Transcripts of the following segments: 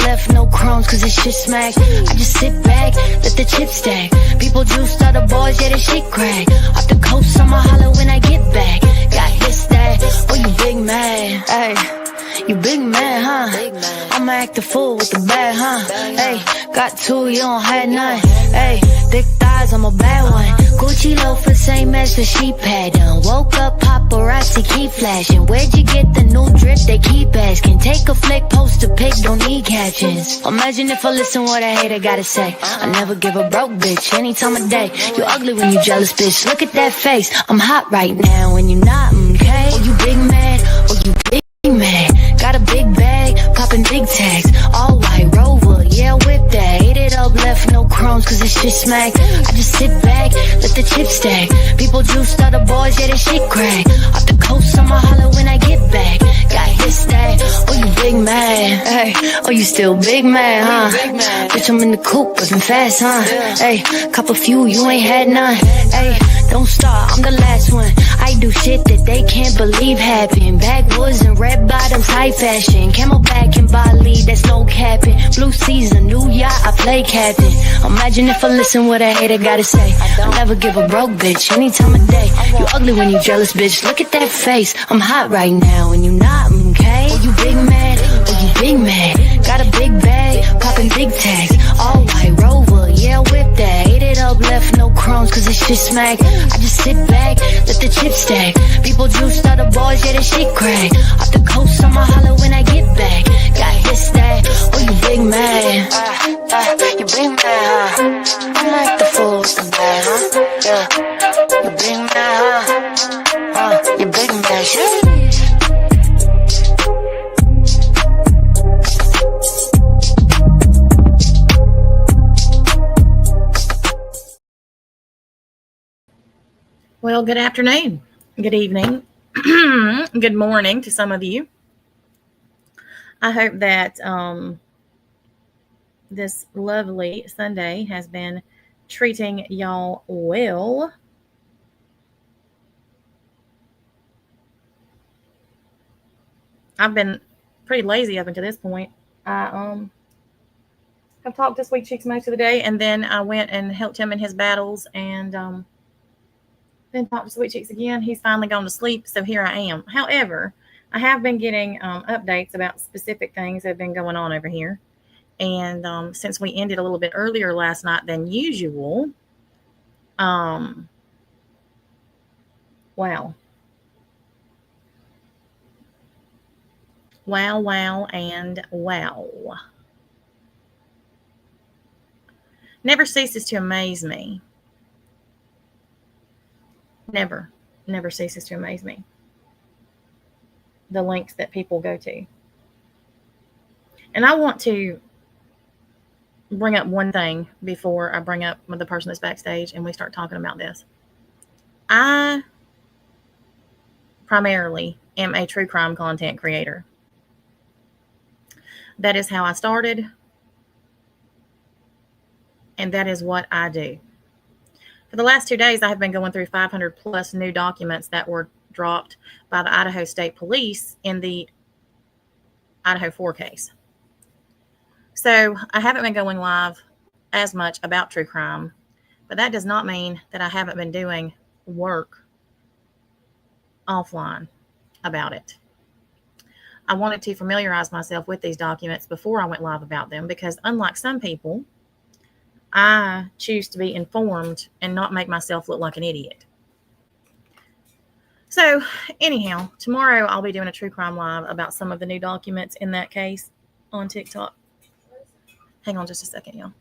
left no crumbs, cause it's shit smack. I just sit back, let the chips stack. People juice other boys, yeah, the shit crack. Off the coast, I'ma holler when I get back. Got hits that, oh you big man, ayy. You big man, huh? I'ma act the fool with the bag, huh? Ayy, got two, you don't have none. Ayy, thick thighs, I'm a bad one. Gucci loafers, same as the sheep had done. Woke up, paparazzi keep flashing. Where'd you get the new drip? They keep asking. Take a flick, post a pic, don't need captions. Imagine if I listen what a hater gotta say. I never give a broke bitch any time of day. You ugly when you jealous, bitch. Look at that face. I'm hot right now when you not, okay? Oh, you big mad? Oh, you big mad? Got a big bag, popping big tags. All white Rover, yeah, whip that. Ate it up, left no crumbs, cause it's shit smack. I just sit back, let the chips stack. People juice other boys, yeah, the shit crack. Off the coast, I'ma holler when I get back. Got hits that, oh you big man, hey. Oh you still big man, huh? Bitch, I'm in the coupe, living fast, huh? Hey, cop a few, you ain't had none. Hey, don't start, I'm the last one. I do shit that they can't believe happened. Backwoods and red bottoms, high fashion. Camelback and Bali, that's no capping. Blue season, new yacht, I play captain. Imagine if I listen what a hater gotta say. I never give a broke bitch any time of day. You ugly when you jealous, bitch. Look at that face. I'm hot right now and you not, okay? Oh, you big mad? Oh, you big mad? Got a big bag, popping big tags. All white Rover, yeah, whip that. Ate it up, left no crumbs, cause it's shit smack. I just sit back, let the chips stack. People juice other boys, yeah, the shit crack. Off the coast, I'ma holler when I get back. Got hits that, oh you big man. You big man, huh? I'm like the fool with the bag, huh? Yeah. You big man, huh? You big man, shit. Well, good afternoon, good evening, good morning to some of you. I hope that this lovely Sunday has been treating y'all well. I've been pretty lazy up until this point. I have talked to Sweet Cheeks most of the day, and then I went and helped him in his battles, and then talked to Sweet Cheeks again. He's finally gone to sleep, so here I am. However, I have been getting updates about specific things that have been going on over here. And since we ended a little bit earlier last night than usual, wow. Wow, and wow. Never ceases to amaze me. Never ceases to amaze me. The lengths that people go to. And I want to bring up one thing before I bring up the person that's backstage and we start talking about this. I primarily am a true crime content creator. That is how I started. And that is what I do. For the last 2 days, I have been going through 500 plus new documents that were dropped by the Idaho State Police in the Idaho 4 case. So I haven't been going live as much about true crime, but that does not mean that I haven't been doing work offline about it. I wanted to familiarize myself with these documents before I went live about them because unlike some people, I choose to be informed and not make myself look like an idiot. So anyhow, tomorrow I'll be doing a true crime live about some of the new documents in that case on TikTok. Hang on just a second, y'all.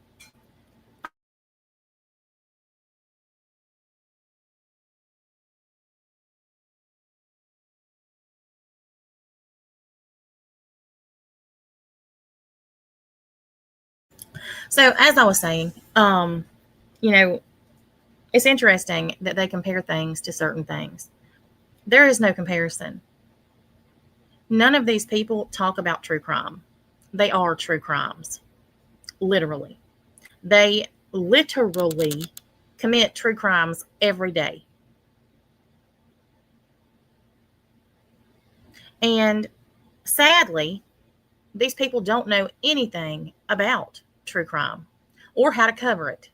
So as I was saying, it's interesting that they compare things to certain things. There is no comparison. None of these people talk about true crime. They are true crimes. Literally. They literally commit true crimes every day. And sadly, these people don't know anything about true crime or how to cover it.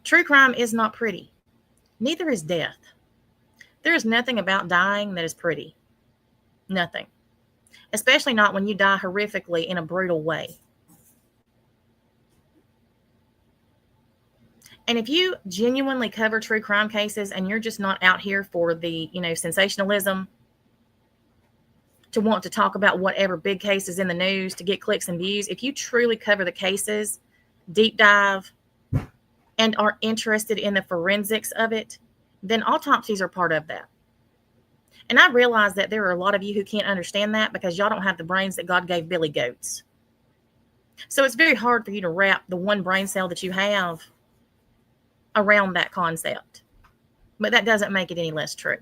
True crime is not pretty. Neither is death. There is nothing about dying that is pretty. Nothing. Especially not when you die horrifically in a brutal way. And if you genuinely cover true crime cases and you're just not out here for the, sensationalism, to want to talk about whatever big case is in the news to get clicks and views, if you truly cover the cases, deep dive, and are interested in the forensics of it, then autopsies are part of that. And I realize that there are a lot of you who can't understand that because y'all don't have the brains that God gave billy goats. So it's very hard for you to wrap the one brain cell that you have around that concept. But that doesn't make it any less true.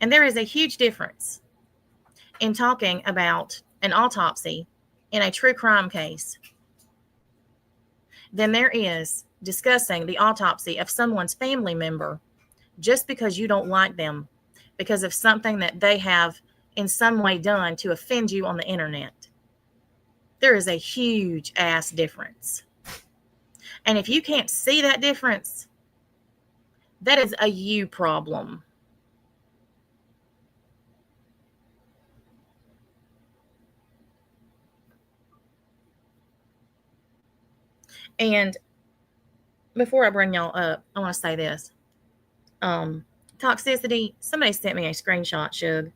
And there is a huge difference in talking about an autopsy in a true crime case than there is discussing the autopsy of someone's family member just because you don't like them because of something that they have in some way done to offend you on the internet. There is a huge ass difference. And if you can't see that difference, that is a you problem. And before I bring y'all up, I want to say this. Toxicity, somebody sent me a screenshot, Shug,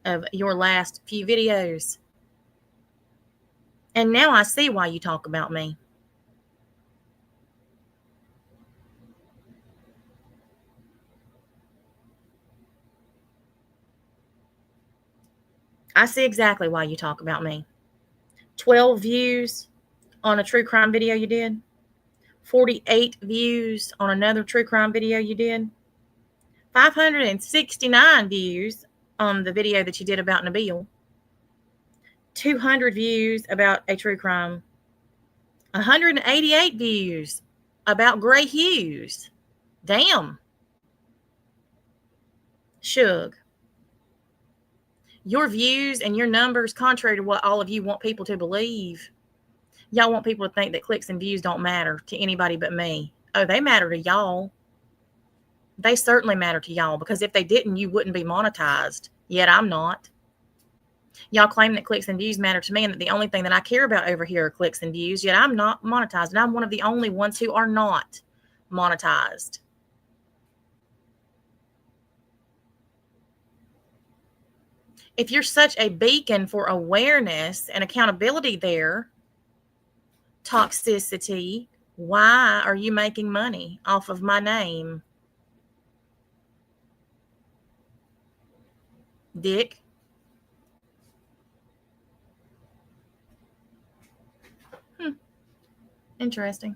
of your last few videos. And now I see why you talk about me. I see exactly why you talk about me. 12 views on a true crime video you did. 48 views on another true crime video you did. 569 views on the video that you did about Nabil. 200 views about a true crime. 188 views about Gray Hughes. Damn. Shug. Your views and your numbers, contrary to what all of you want people to believe, y'all want people to think that clicks and views don't matter to anybody but me. Oh, they matter to y'all. They certainly matter to y'all because if they didn't, you wouldn't be monetized. Yet I'm not. Y'all claim that clicks and views matter to me and that the only thing that I care about over here are clicks and views, yet I'm not monetized. And I'm one of the only ones who are not monetized. If you're such a beacon for awareness and accountability there, toxicity, why are you making money off of my name? Dick. Interesting.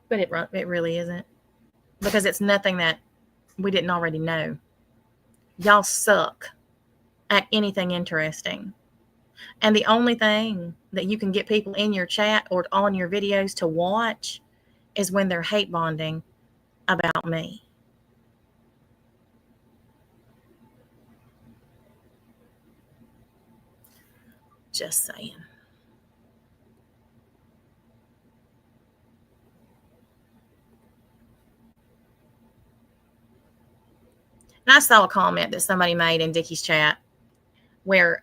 But it really isn't. Because it's nothing that we didn't already know. Y'all suck at anything interesting. And the only thing that you can get people in your chat or on your videos to watch is when they're hate bonding about me. Just saying. And I saw a comment that somebody made in Dickie's chat where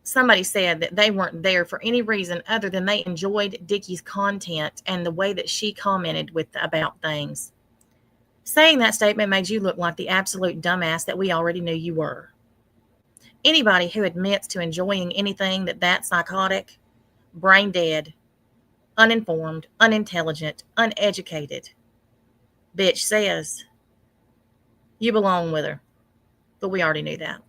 somebody said that they weren't there for any reason other than they enjoyed Dickie's content and the way that she commented about things. Saying that statement made you look like the absolute dumbass that we already knew you were. Anybody who admits to enjoying anything that psychotic, brain dead, uninformed, unintelligent, uneducated bitch says, you belong with her. But we already knew that.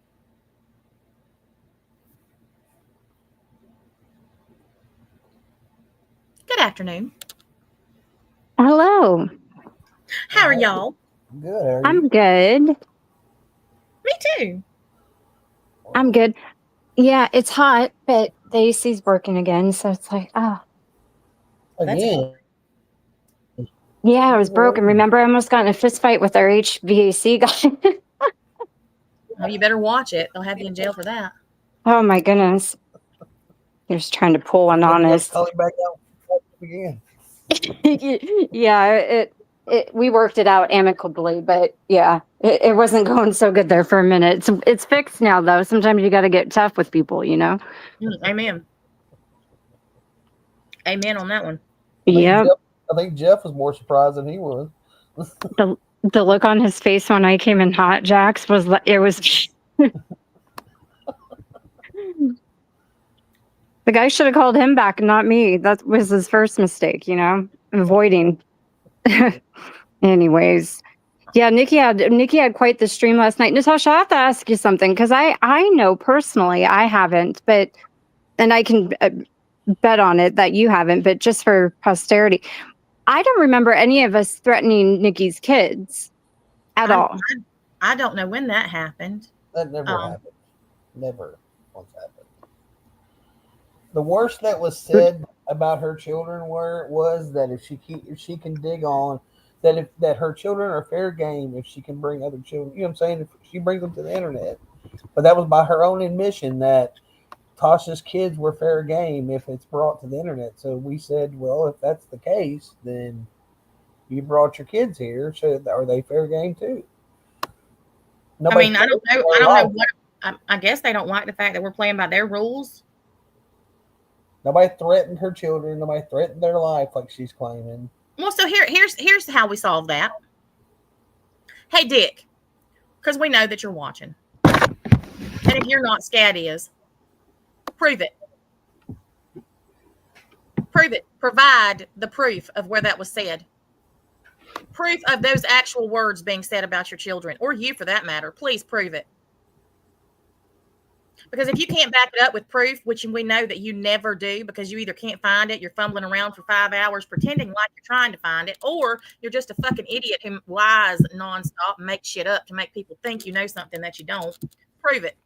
Good afternoon. Hello. How are y'all? Good. I'm good. Me too. I'm good. Yeah, it's hot, but the AC's working again, so it's like, Again. Yeah, it was broken. Remember, I almost got in a fist fight with our HVAC guy. Oh, you better watch it. They'll have you in jail for that. Oh my goodness. They're just trying to pull one on us. Call him back out again. Yeah, we worked it out amicably, but yeah, it wasn't going so good there for a minute. It's fixed now, though. Sometimes you got to get tough with people, you know? Amen. Amen on that one. Yeah. I think Jeff was more surprised than he was. The look on his face when I came in hot, Jax, was it was. The guy should have called him back, not me. That was his first mistake, you know, avoiding. Anyways, yeah, Nikki had quite the stream last night. Natasha, I have to ask you something because I know personally I haven't, and I can bet on it that you haven't, but just for posterity, I don't remember any of us threatening Nikki's kids at all. I don't know when that happened. That never happened. Never once happened. The worst that was said about her children was that if she can dig on that her children are fair game if she can bring other children. You know what I'm saying? If she brings them to the internet, but that was by her own admission that Tasha's kids were fair game if it's brought to the internet. So we said, well, if that's the case, then you brought your kids here. So are they fair game too? I mean, I don't know what. I guess they don't like the fact that we're playing by their rules. Nobody threatened her children. Nobody threatened their life like she's claiming. Well, so here's how we solve that. Hey, Dick, because we know that you're watching. And if you're not, Scat is. Prove it. Prove it. Provide the proof of where that was said. Proof of those actual words being said about your children, or you for that matter. Please prove it. Because if you can't back it up with proof, which we know that you never do because you either can't find it, you're fumbling around for 5 hours pretending like you're trying to find it, or you're just a fucking idiot who lies nonstop and makes shit up to make people think you know something that you don't. Prove it.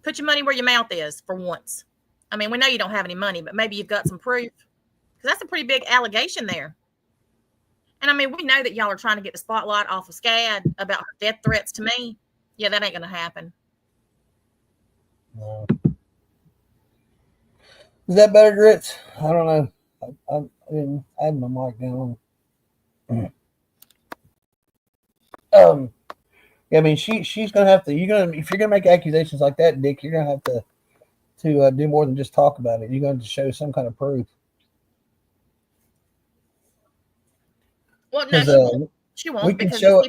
Put your money where your mouth is for once. I mean, we know you don't have any money, but maybe you've got some proof. Because that's a pretty big allegation there. And I mean, we know that y'all are trying to get the spotlight off of SCAD about her death threats to me. Yeah, that ain't going to happen. No. Is that better, Grits? I don't know. I didn't add my mic down. Yeah, I mean, she's gonna have to. If you're gonna make accusations like that, Dick, you're gonna have to do more than just talk about it. You're going to show some kind of proof. Well, no, she won't. We can show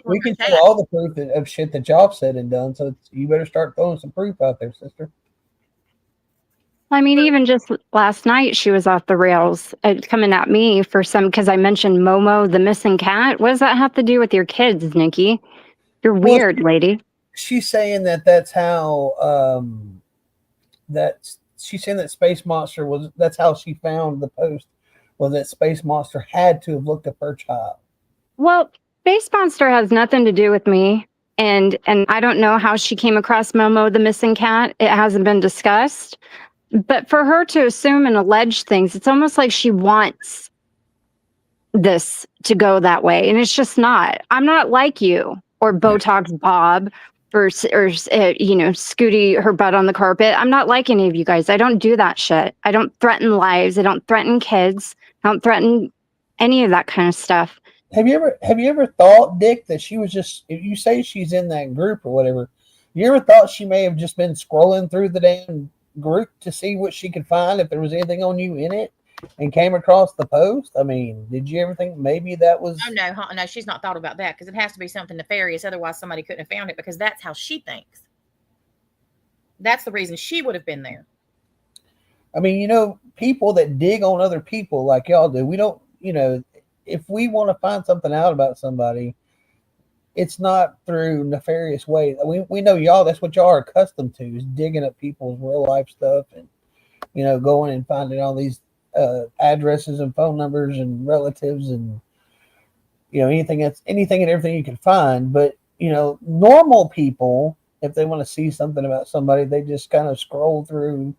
all the proof of shit that y'all said and done. So you better start throwing some proof out there, sister. I mean, even just last night, she was off the rails coming at me for because I mentioned Momo, the missing cat. What does that have to do with your kids, Nikki? You're weird, lady. She's saying that's how she's saying that Space Monster that's how she found the post, was that Space Monster had to have looked up her child. Well, Space Monster has nothing to do with me. And I don't know how she came across Momo, the missing cat. It hasn't been discussed. But for her to assume and allege things, it's almost like she wants this to go that way. And it's just not. I'm not like you or Botox Bob or Scooty her butt on the carpet. I'm not like any of you guys. I don't do that shit. I don't threaten lives. I don't threaten kids. I don't threaten any of that kind of stuff. Have you ever thought, Dick, that she was just, if you say she's in that group or whatever, you ever thought she may have just been scrolling through the damn group to see what she could find, if there was anything on you in it, and came across the post? I mean, did you ever think maybe that was... Oh, no, she's not thought about that, because it has to be something nefarious. Otherwise, somebody couldn't have found it, because that's how she thinks. That's the reason she would have been there. I mean, people that dig on other people like y'all do, we don't, if we want to find something out about somebody, it's not through nefarious ways. We know y'all, that's what y'all are accustomed to, is digging up people's real life stuff and, going and finding all these addresses and phone numbers and relatives and, anything and everything you can find. But, normal people, if they want to see something about somebody, they just kind of scroll through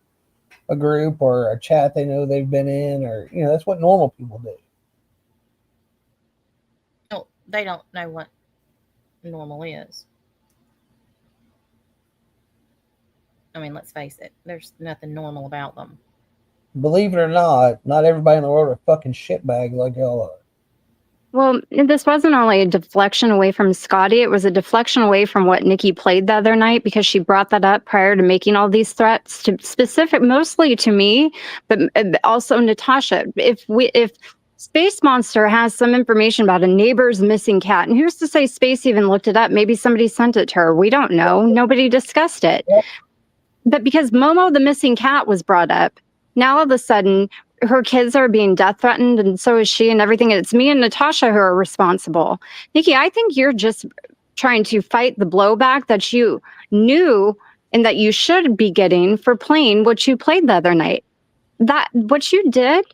a group or a chat they know they've been in, or, that's what normal people do. they don't know what normal is. I mean, let's face it, there's nothing normal about them. Believe it or not everybody in the world are fucking shitbags like y'all are. Well, this wasn't only a deflection away from Scotty, it was a deflection away from what Nikki played the other night, because she brought that up prior to making all these threats, to mostly to me, but also Natasha. If Space Monster has some information about a neighbor's missing cat, and who's to say Space even looked it up? Maybe somebody sent it to her. We don't know. Nobody discussed it. Yep. But because Momo the missing cat was brought up, now all of a sudden her kids are being death threatened, and so is she, and everything. It's me and Natasha who are responsible. Nikki, I think you're just trying to fight the blowback that you knew and that you should be getting for playing what you played the other night. That what you did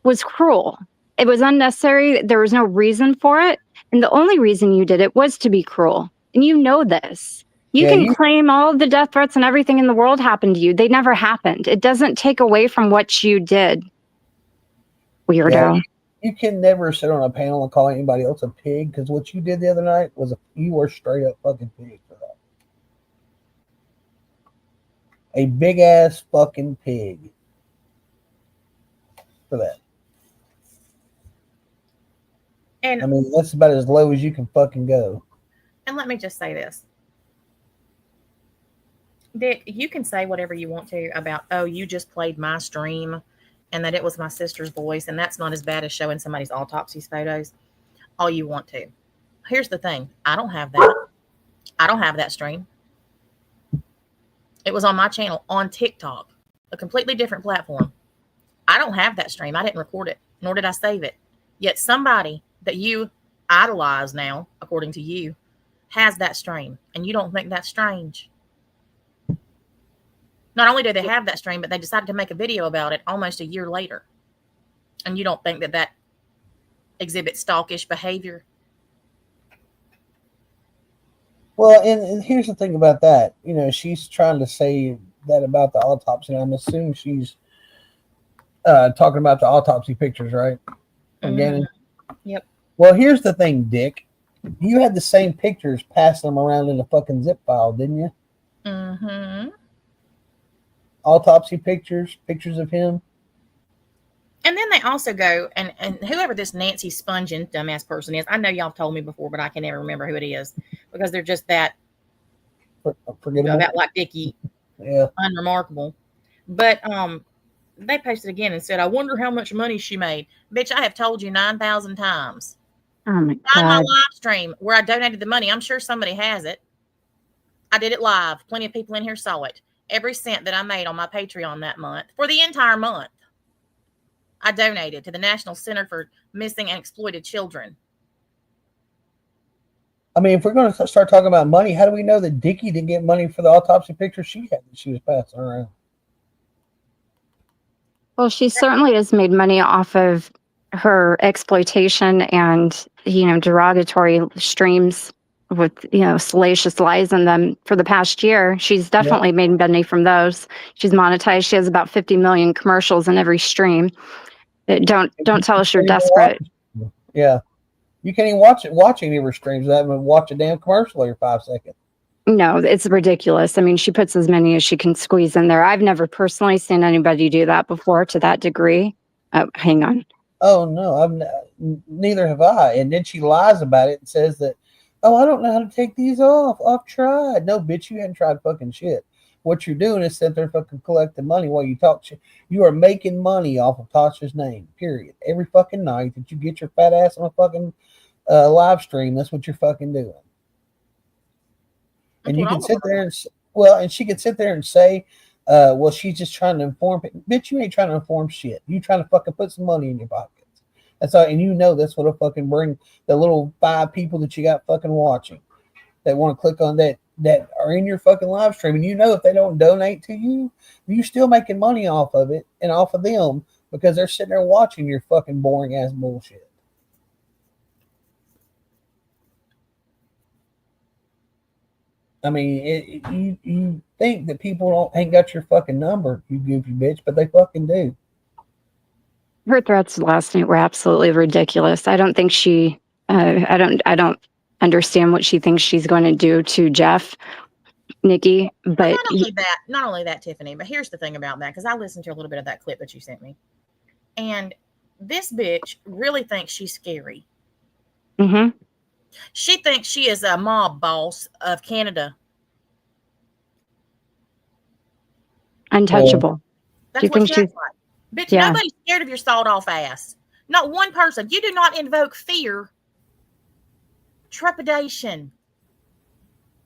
was cruel. It was unnecessary. There was no reason for it. And the only reason you did it was to be cruel. And you know this. You can claim all the death threats and everything in the world happened to you. They never happened. It doesn't take away from what you did. Weirdo. Yeah, you can never sit on a panel and call anybody else a pig, because what you did the other night was you were straight up fucking pig for that. A big ass fucking pig for that. And I mean, that's about as low as you can fucking go. And let me just say this. Dick, you can say whatever you want to about, oh, you just played my stream and that it was my sister's voice, and that's not as bad as showing somebody's autopsies photos. All you want to. Here's the thing. I don't have that. I don't have that stream. It was on my channel on TikTok, a completely different platform. I don't have that stream. I didn't record it, nor did I save it. Yet somebody that you idolize now, according to you, has that stream, and you don't think that's strange. Not only do they have that stream, but they decided to make a video about it almost a year later. And you don't think that that exhibits stalkish behavior? Well, and here's the thing about that. You know, she's trying to say that about the autopsy. I'm assuming she's talking about the autopsy pictures, right? Again. Yep. Well, here's the thing, Dick. You had the same pictures, passing them around in a fucking zip file, didn't you? Mm-hmm. Autopsy pictures of him. And then they also go, and whoever this Nancy Spungen dumbass person is, I know y'all told me before, but I can never remember who it is, because they're just that Forgettable. about like Dickie, Yeah, unremarkable. But they posted again and said, I wonder how much money she made. Bitch, I have told you 9,000 times. Oh my On my God. live stream where I donated the money, I'm sure somebody has it. I did it live. Plenty of people in here saw it. Every cent that I made on my Patreon that month, for the entire month, I donated to the National Center for Missing and Exploited Children. I mean, if we're going to start talking about money, how do we know that Dickie didn't get money for the autopsy picture she had that she was passing around? Well, she certainly has made money off of her exploitation and, derogatory streams with, salacious lies in them for the past year. She's definitely made money from those. She's monetized. She has about 50 million commercials in every stream. Don't tell us you're desperate. Yeah. You can't even watch any of her streams without having to watch a damn commercial every 5 seconds. No, it's ridiculous. I mean, she puts as many as she can squeeze in there. I've never personally seen anybody do that before to that degree. Oh, hang on. Oh, no, neither have I. And then she lies about it and says that, oh, I don't know how to take these off. I've tried. No, bitch, you hadn't tried fucking shit. What you're doing is sitting there fucking collecting money while you talk shit. You are making money off of Tasha's name, period. Every fucking night that you get your fat ass on a fucking live stream, that's what you're fucking doing. And you can sit there and she could sit there and say, well, she's just trying to inform people. Bitch, you ain't trying to inform shit. You trying to fucking put some money in your pockets. That's all, and that's what'll fucking bring the little 5 people that you got fucking watching that want to click on that are in your fucking live stream. And if they don't donate to you, you're still making money off of it and off of them because they're sitting there watching your fucking boring ass bullshit. I mean, you think that people ain't got your fucking number, you goofy bitch, but they fucking do. Her threats last night were absolutely ridiculous. I don't think she I don't understand what she thinks she's going to do to Jeff, Nikki. But not only that, Tiffany, but here's the thing about that, because I listened to a little bit of that clip that you sent me. And this bitch really thinks she's scary. Mm-hmm. She thinks she is a mob boss of Canada. Untouchable. That's Do you what think she she's acts like. Bitch, yeah. Nobody's scared of your sawed off ass. Not one person. You do not invoke fear, trepidation,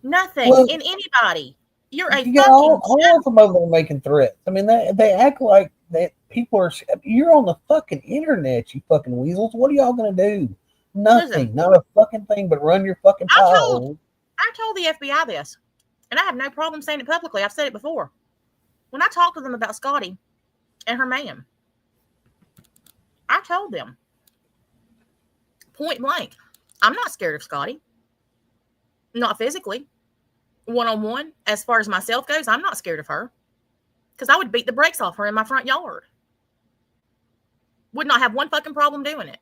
nothing in anybody. You're a You got fucking all of them over there making threats. I mean, they act like that people are. You're on the fucking internet, you fucking weasels. What are y'all gonna do? Nothing. Listen, not a fucking thing, but run your fucking pile hole. I told the FBI this, and I have no problem saying it publicly. I've said it before. When I talked to them about Scotty and her man, I told them point blank, I'm not scared of Scotty. Not physically. One-on-one, as far as myself goes, I'm not scared of her. Because I would beat the brakes off her in my front yard. Would not have one fucking problem doing it.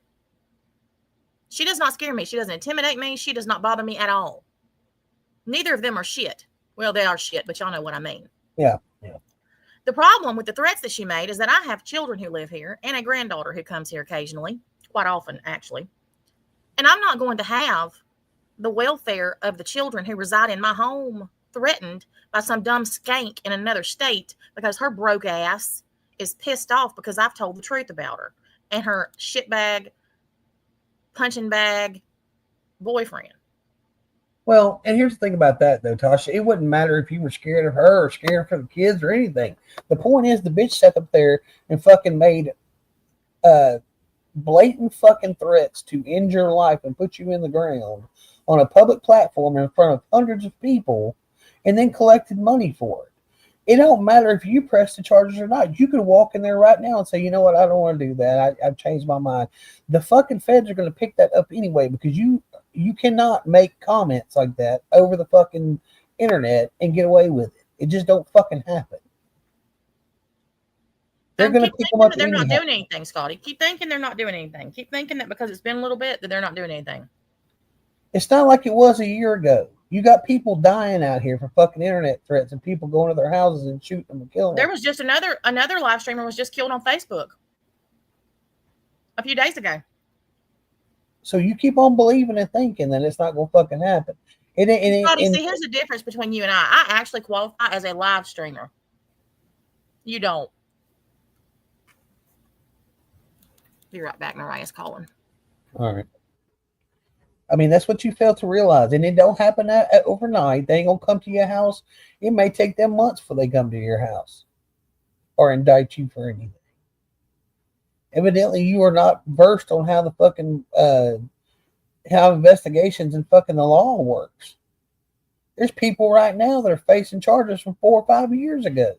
She does not scare me. She doesn't intimidate me. She does not bother me at all. Neither of them are shit. Well, they are shit, but y'all know what I mean. Yeah. The problem with the threats that she made is that I have children who live here and a granddaughter who comes here occasionally, quite often, actually. And I'm not going to have the welfare of the children who reside in my home threatened by some dumb skank in another state because her broke ass is pissed off because I've told the truth about her and her shitbag, punching bag boyfriend. Well, and here's the thing about that, though, Tasha. It wouldn't matter if you were scared of her or scared for the kids or anything. The point is, the bitch sat up there and fucking made blatant fucking threats to end your life and put you in the ground on a public platform in front of hundreds of people, and then collected money for it. It don't matter if you press the charges or not. You could walk in there right now and say, you know what, I don't want to do that. I've changed my mind. The fucking feds are going to pick that up anyway, because you cannot make comments like that over the fucking internet and get away with it. It just don't fucking happen. They're going to pick them up. They're not doing anything, Scotty. Keep thinking they're not doing anything. Keep thinking that because it's been a little bit that they're not doing anything. It's not like it was a year ago. You got people dying out here for fucking internet threats and people going to their houses and shooting them and killing them. There was just another live streamer was just killed on Facebook a few days ago. So you keep on believing and thinking that it's not going to fucking happen. See, here's the difference between you and I. I actually qualify as a live streamer. You don't. Be right back. Mariah's calling. All right. I mean, that's what you fail to realize. And it don't happen overnight. They ain't going to come to your house. It may take them months before they come to your house or indict you for anything. Evidently, you are not versed on how the fucking, how investigations and fucking the law works. There's people right now that are facing charges from 4 or 5 years ago.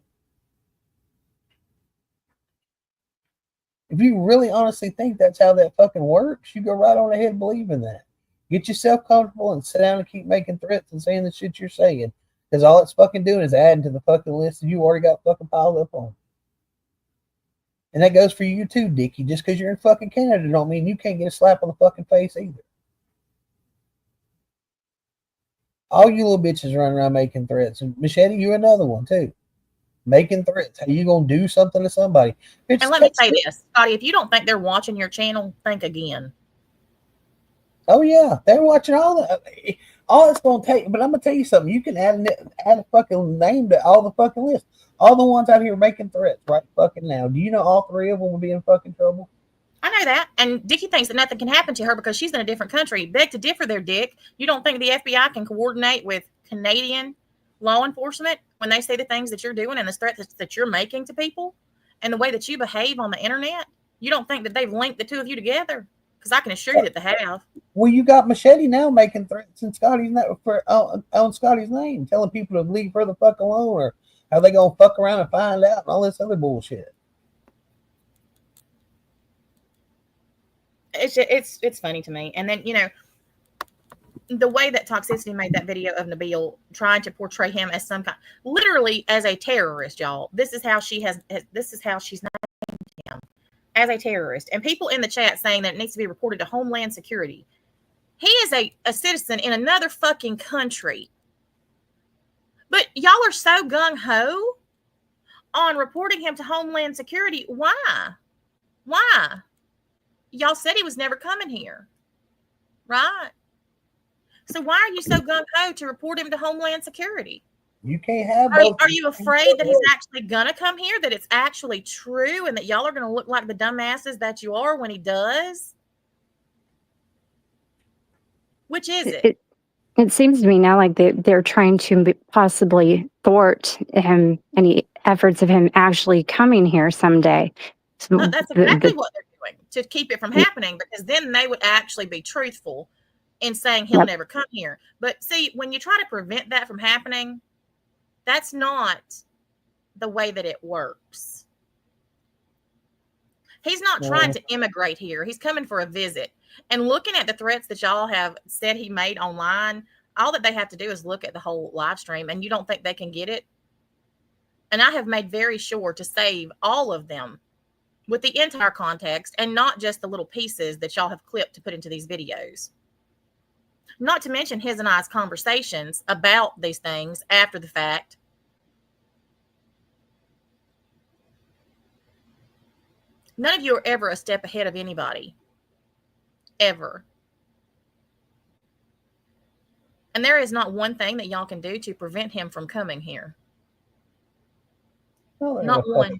If you really honestly think that's how that fucking works, you go right on ahead believing that. Get yourself comfortable and sit down and keep making threats and saying the shit you're saying. Because all it's fucking doing is adding to the fucking list that you already got fucking piled up on. And that goes for you too, Dickie. Just because you're in fucking Canada don't mean you can't get a slap on the fucking face either. All you little bitches running around making threats. And Machete, you another one too. Making threats. How you gonna do something to somebody? And let me say this, Scotty, if you don't think they're watching your channel, think again. Oh yeah, they're watching all it's gonna take. But I'm gonna tell you something. You can add a fucking name to all the fucking list. All the ones out here making threats right fucking now. Do you know all 3 of them will be in fucking trouble? I know that. And Dickie thinks that nothing can happen to her because she's in a different country. Beg to differ there, Dick. You don't think the FBI can coordinate with Canadian law enforcement when they say the things that you're doing and the threats that you're making to people and the way that you behave on the internet? You don't think that they've linked the two of you together? Because I can assure you that they have. Well, you got Machete now making threats in Scotty's on Scotty's name, telling people to leave her the fuck alone, or how they gonna fuck around and find out, and all this other bullshit. It's funny to me. And then, you know, the way that Toxicity made that video of Nabil trying to portray him as some kind, literally as a terrorist, y'all. This is how she's named him, as a terrorist. And people in the chat saying that it needs to be reported to Homeland Security. He is a citizen in another fucking country. But y'all are so gung-ho on reporting him to Homeland Security. Why? Why? Y'all said he was never coming here, right? So why are you so gung-ho to report him to Homeland Security? You can't have both. Are you afraid that he's actually gonna come here, that it's actually true, and that y'all are gonna look like the dumbasses that you are when he does? Which is it? It seems to me now like they're trying to possibly thwart him, any efforts of him actually coming here someday. So that's exactly what they're doing to keep it from happening, because then they would actually be truthful in saying he'll never come here. But see, when you try to prevent that from happening, that's not the way that it works. He's not trying to immigrate here. He's coming for a visit. And looking at the threats that y'all have said he made online, all that they have to do is look at the whole live stream, and you don't think they can get it? And I have made very sure to save all of them with the entire context, and not just the little pieces that y'all have clipped to put into these videos. Not to mention his and I's conversations about these things after the fact. None of you are ever a step ahead of anybody. Ever. And there is not one thing that y'all can do to prevent him from coming here. No, not one.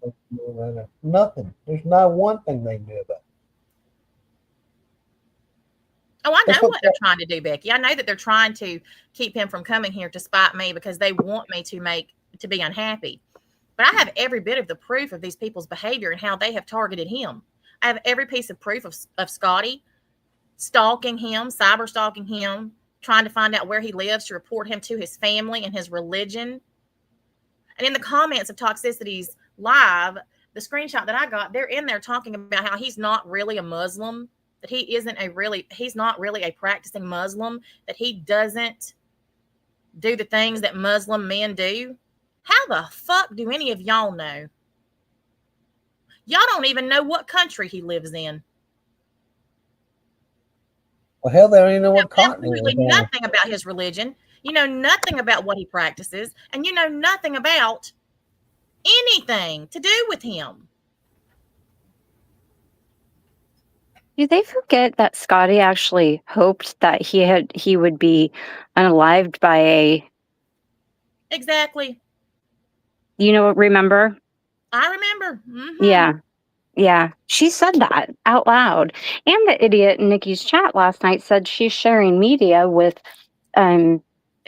Nothing. There's not one thing they can do about it. Oh, I know what they're trying to do, Becky. I know that they're trying to keep him from coming here to spite me, because they want me to be unhappy. But I have every bit of the proof of these people's behavior and how they have targeted him. I have every piece of proof of Scotty stalking him, cyber stalking him, trying to find out where he lives to report him to his family and his religion. And in the comments of Toxicity's live, the screenshot that I got, they're in there talking about how he's not really a Muslim, that he's not really a practicing Muslim, that he doesn't do the things that Muslim men do. How the fuck do any of y'all know? Y'all don't even know what country he lives in. Well, hell, they don't even know what continent. Absolutely nothing about his religion. You know nothing about what he practices, and you know nothing about anything to do with him. Do they forget that Scotty actually hoped that he would be unalived by a... Exactly. Remember? I remember. Mm-hmm. Yeah. She said that out loud. And the idiot in Nikki's chat last night said she's sharing media with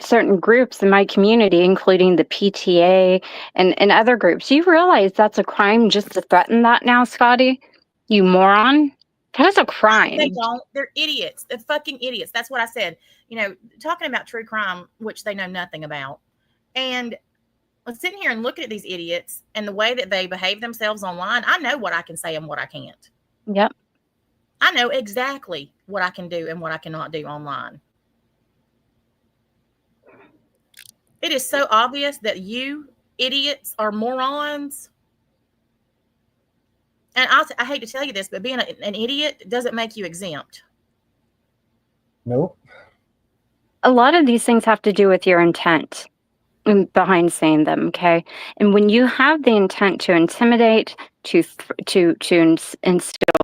certain groups in my community, including the PTA and other groups. You realize that's a crime just to threaten that now, Scotty? You moron. That's a crime. They don't. They're idiots. They're fucking idiots. That's what I said. Talking about true crime, which they know nothing about. And sitting here and looking at these idiots and the way that they behave themselves online, I know what I can say and what I can't. Yep. I know exactly what I can do and what I cannot do online. It is so obvious that you idiots are morons. And I hate to tell you this, but being an idiot doesn't make you exempt. Nope. A lot of these things have to do with your intent behind saying them, okay? And when you have the intent to intimidate, to instill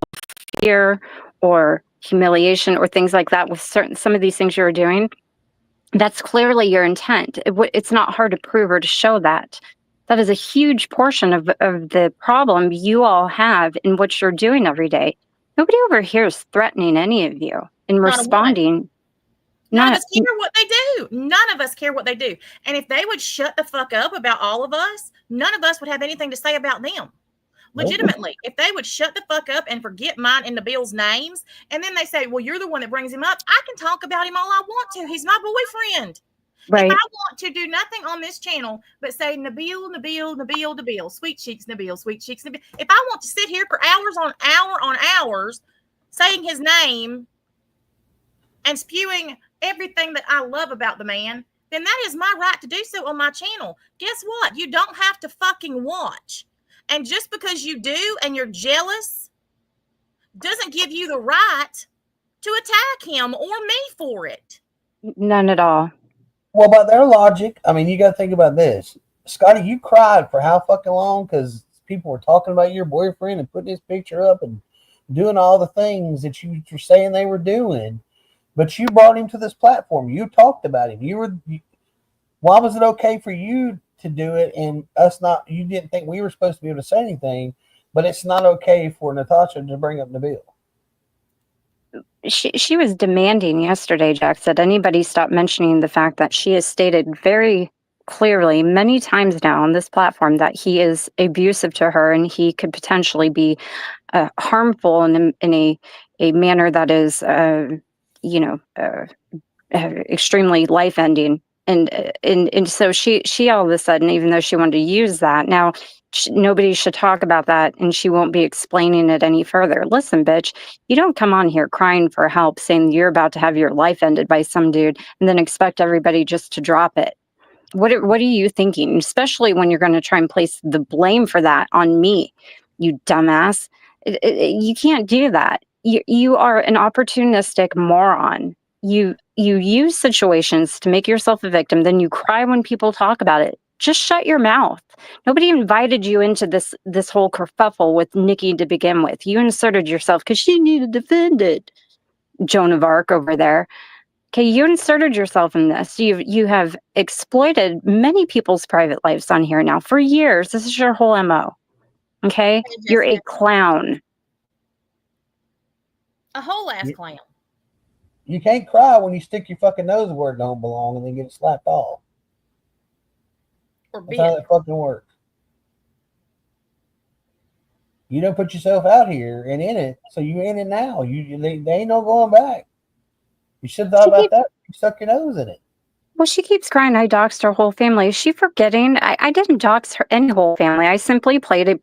fear or humiliation or things like that with some of these things you're doing, that's clearly your intent. It's not hard to prove or to show that. That is a huge portion of the problem you all have in what you're doing every day. Nobody over here is threatening any of you in responding. None of us care what they do. None of us care what they do. And if they would shut the fuck up about all of us, none of us would have anything to say about them. Legitimately, if they would shut the fuck up and forget mine and Nabil's names, and then they say, well, you're the one that brings him up, I can talk about him all I want to. He's my boyfriend. Right. If I want to do nothing on this channel but say Nabil, sweet cheeks, Nabil, sweet cheeks, Nabil. If I want to sit here for hours on hours saying his name and spewing everything that I love about the man, then that is my right to do so on my channel. Guess what? You don't have to fucking watch. And just because you do and you're jealous doesn't give you the right to attack him or me for it. None at all. Well, by their logic, I mean, you got to think about this. Scotty, you cried for how fucking long because people were talking about your boyfriend and putting his picture up and doing all the things that you were saying they were doing. But you brought him to this platform. You talked about him. Why was it okay for you to do it and us not? You didn't think we were supposed to be able to say anything, but it's not okay for Natasha to bring up Nabil. She was demanding yesterday, Jack, that anybody stop mentioning the fact that she has stated very clearly many times now on this platform that he is abusive to her and he could potentially be harmful in a manner that is, extremely life ending. And so she all of a sudden, even though she wanted to use that, now nobody should talk about that and she won't be explaining it any further. Listen, bitch, you don't come on here crying for help saying you're about to have your life ended by some dude and then expect everybody just to drop it. What are you thinking? Especially when you're going to try and place the blame for that on me, you dumbass. You can't do that. You are an opportunistic moron. You use situations to make yourself a victim, then you cry when people talk about it. Just shut your mouth. Nobody invited you into this whole kerfuffle with Nikki to begin with. You inserted yourself because she needed to defend it. Joan of Arc over there. Okay, you inserted yourself in this. You have exploited many people's private lives on here now for years. This is your whole MO. Okay? You're a clown. A whole ass clown. You can't cry when you stick your fucking nose where it don't belong and then get it slapped off. That's how that fucking works. You don't put yourself out here and in it, so you in it now. They ain't no going back. You should have thought about that. You stuck your nose in it. Well, she keeps crying. I doxed her whole family. Is she forgetting? I didn't dox her any whole family. I simply played a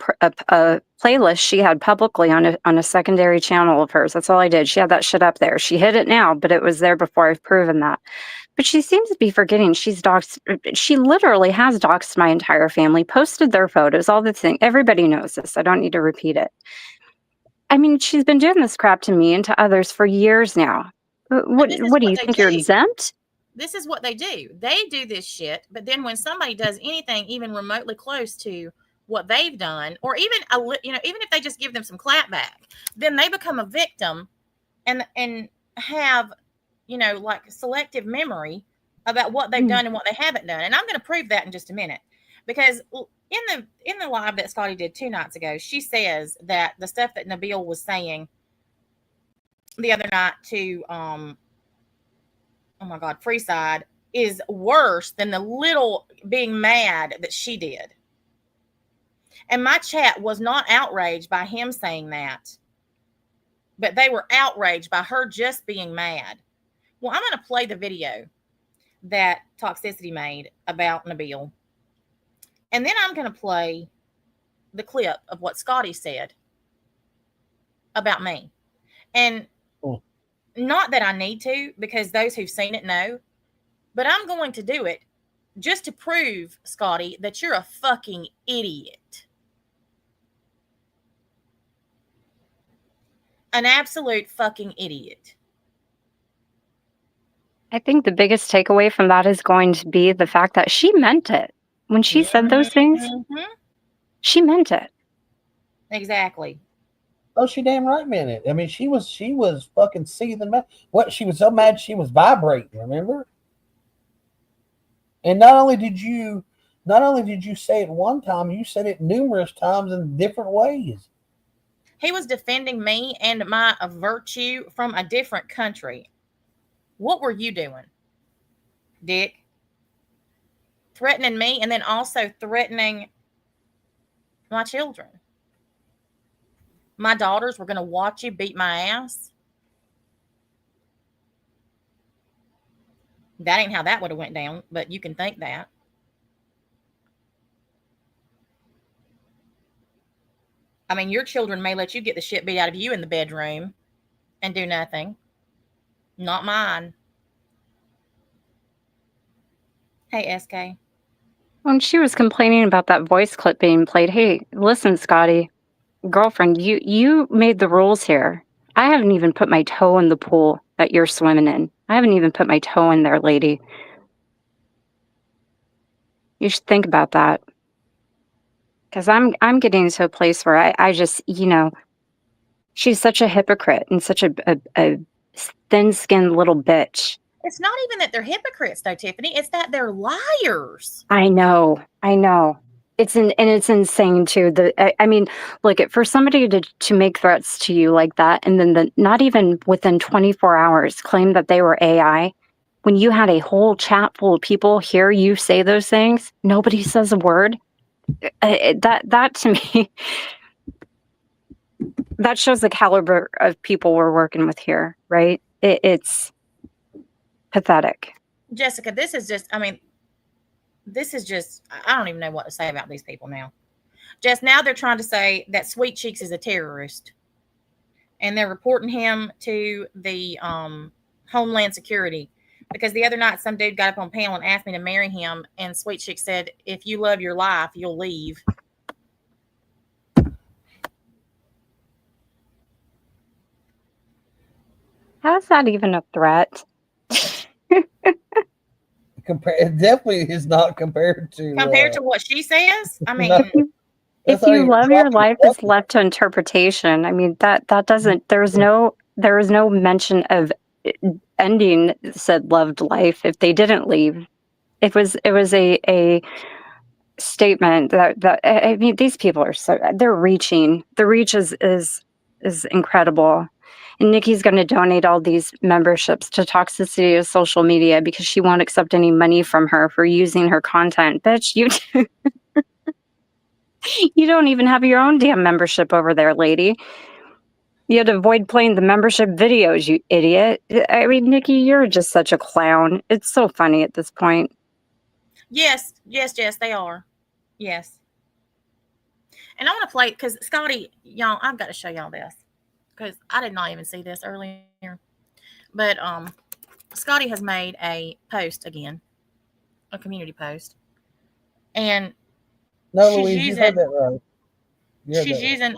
playlist she had publicly on a secondary channel of hers. That's all I did. She had that shit up there. She hid it now, but it was there before. I've proven that. But she seems to be forgetting she's doxed. She literally has doxed my entire family, posted their photos, all the things. Everybody knows this. I don't need to repeat it. I mean, she's been doing this crap to me and to others for years now. What do you think? You're exempt? This is what they do. They do this shit, but then when somebody does anything even remotely close to what they've done, or even even if they just give them some clapback, then they become a victim and have like selective memory about what they've done and what they haven't done. And I'm going to prove that in just a minute, because in the live that Scotty did 2 nights ago, she says that the stuff that Nabil was saying the other night to oh my God, Freeside is worse than the little being mad that she did. And my chat was not outraged by him saying that, but they were outraged by her just being mad. Well, I'm going to play the video that Toxicity made about Nabil. And then I'm going to play the clip of what Scotty said about me. And not that I need to, because those who've seen it know, but I'm going to do it just to prove, Scotty, that you're a fucking idiot. An absolute fucking idiot. I think the biggest takeaway from that is going to be the fact that she meant it. When she said those things, she meant it. Exactly. Oh, she damn right meant it. I mean, she was fucking seething mad. What, she was so mad she was vibrating, remember? And not only did you say it one time, you said it numerous times in different ways. He was defending me and my virtue from a different country. What were you doing, Dick? Threatening me and then also threatening my children. My daughters were going to watch you beat my ass. That ain't how that would have went down, but you can think that. I mean, your children may let you get the shit beat out of you in the bedroom and do nothing. Not mine. Hey, SK. When she was complaining about that voice clip being played, hey, listen, Scotty, girlfriend, you made the rules here. I haven't even put my toe in the pool that you're swimming in. I haven't even put my toe in there, lady. You should think about that. Because I'm getting to a place where I just, she's such a hypocrite and such a thin-skinned little bitch. It's not even that they're hypocrites, though, Tiffany. It's that they're liars. I know. It's insane too. I mean, look, for somebody to make threats to you like that, and then not even within 24 hours claim that they were AI, when you had a whole chat full of people hear you say those things, nobody says a word. That to me, that shows the caliber of people we're working with here, right? It's pathetic. Jessica, this is just, I don't even know what to say about these people now. Just now they're trying to say that Sweet Cheeks is a terrorist. And they're reporting him to the Homeland Security. Because the other night, some dude got up on panel and asked me to marry him. And Sweet Cheeks said, if you love your life, you'll leave. How's that even a threat? It definitely is not compared to what she says. I mean, if you love your life, it's left to interpretation. I mean, that doesn't. There is no mention of ending said loved life if they didn't leave. It was a statement that I mean, these people are they're reaching. The reach is incredible. And Nikki's going to donate all these memberships to Toxicity of social media because she won't accept any money from her for using her content. Bitch, you don't even have your own damn membership over there, lady. You had to avoid playing the membership videos, you idiot. I mean, Nikki, you're just such a clown. It's so funny at this point. Yes, they are. Yes. And I want to play, because Scotty, y'all, I've got to show y'all this. Because I did not even see this earlier. But Scotty has made a post again. A community post. And no, Louise, you heard that right. She's using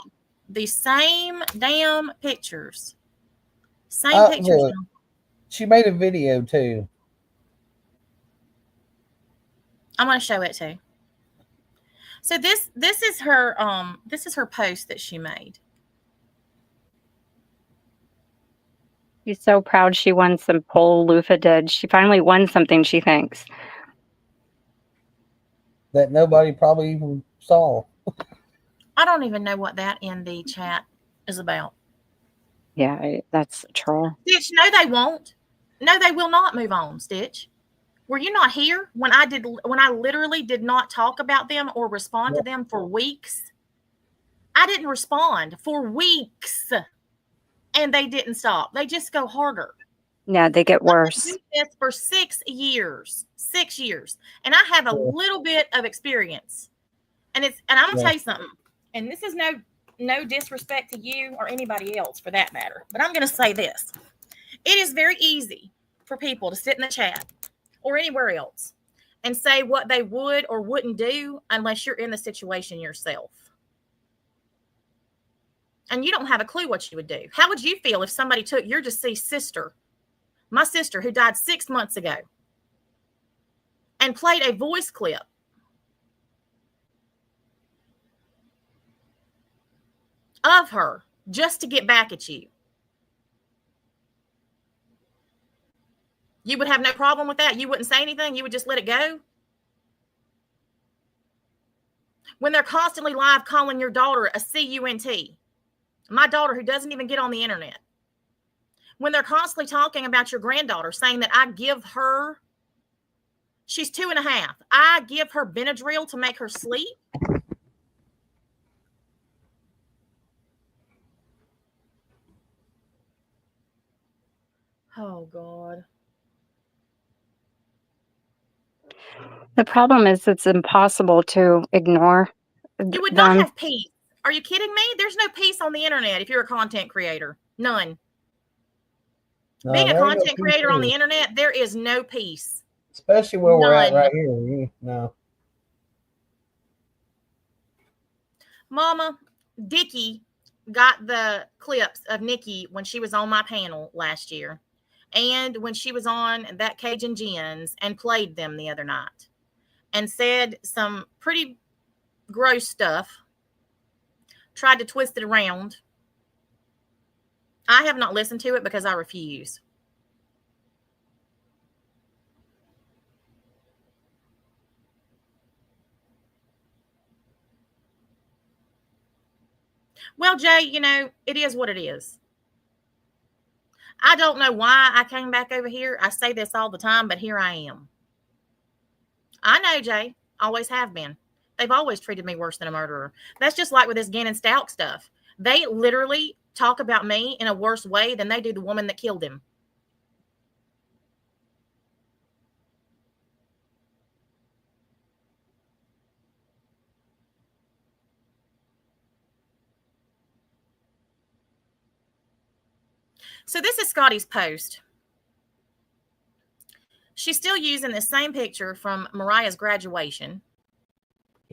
the same damn pictures. Same pictures. Look, she made a video too. I'm going to show it too. So this is her post that she made. She's so proud she won some poll Lufa did. She finally won something, she thinks. That nobody probably even saw. I don't even know what that in the chat is about. Yeah, that's a troll. Stitch, no, they won't. No, they will not move on, Stitch. Were you not here when I literally did not talk about them or respond to them for weeks? I didn't respond for weeks. And they didn't stop. They just go harder. Yeah, they get worse. I've been doing this for 6 years. 6 years. And I have a little bit of experience. And I'm gonna tell you something. And this is no disrespect to you or anybody else for that matter. But I'm gonna say this. It is very easy for people to sit in the chat or anywhere else and say what they would or wouldn't do unless you're in the situation yourself. And you don't have a clue what you would do. How would you feel if somebody took your deceased sister, my sister who died 6 months ago, and played a voice clip of her just to get back at you? You would have no problem with that? You wouldn't say anything? You would just let it go? When they're constantly live calling your daughter a CUNT, my daughter who doesn't even get on the internet. When they're constantly talking about your granddaughter, saying that I give her, she's 2.5. I give her Benadryl to make her sleep. Oh, God. The problem is it's impossible to ignore. You would not have peace. Are you kidding me? There's no peace on the internet if you're a content creator. None. Being a content creator on the internet, there is no peace. Especially where we're at right here. No. Mama, Dickie got the clips of Nikki when she was on my panel last year and when she was on that Cajun Gins and played them the other night and said some pretty gross stuff, tried to twist it around. I have not listened to it because I refuse. Well, Jay, you know, it is what it is. I don't know why I came back over here. I say this all the time, but here I am. I know, Jay. Always have been. They've always treated me worse than a murderer. That's just like with this Gannon Stout stuff. They literally talk about me in a worse way than they do the woman that killed him. So this is Scotty's post. She's still using the same picture from Mariah's graduation.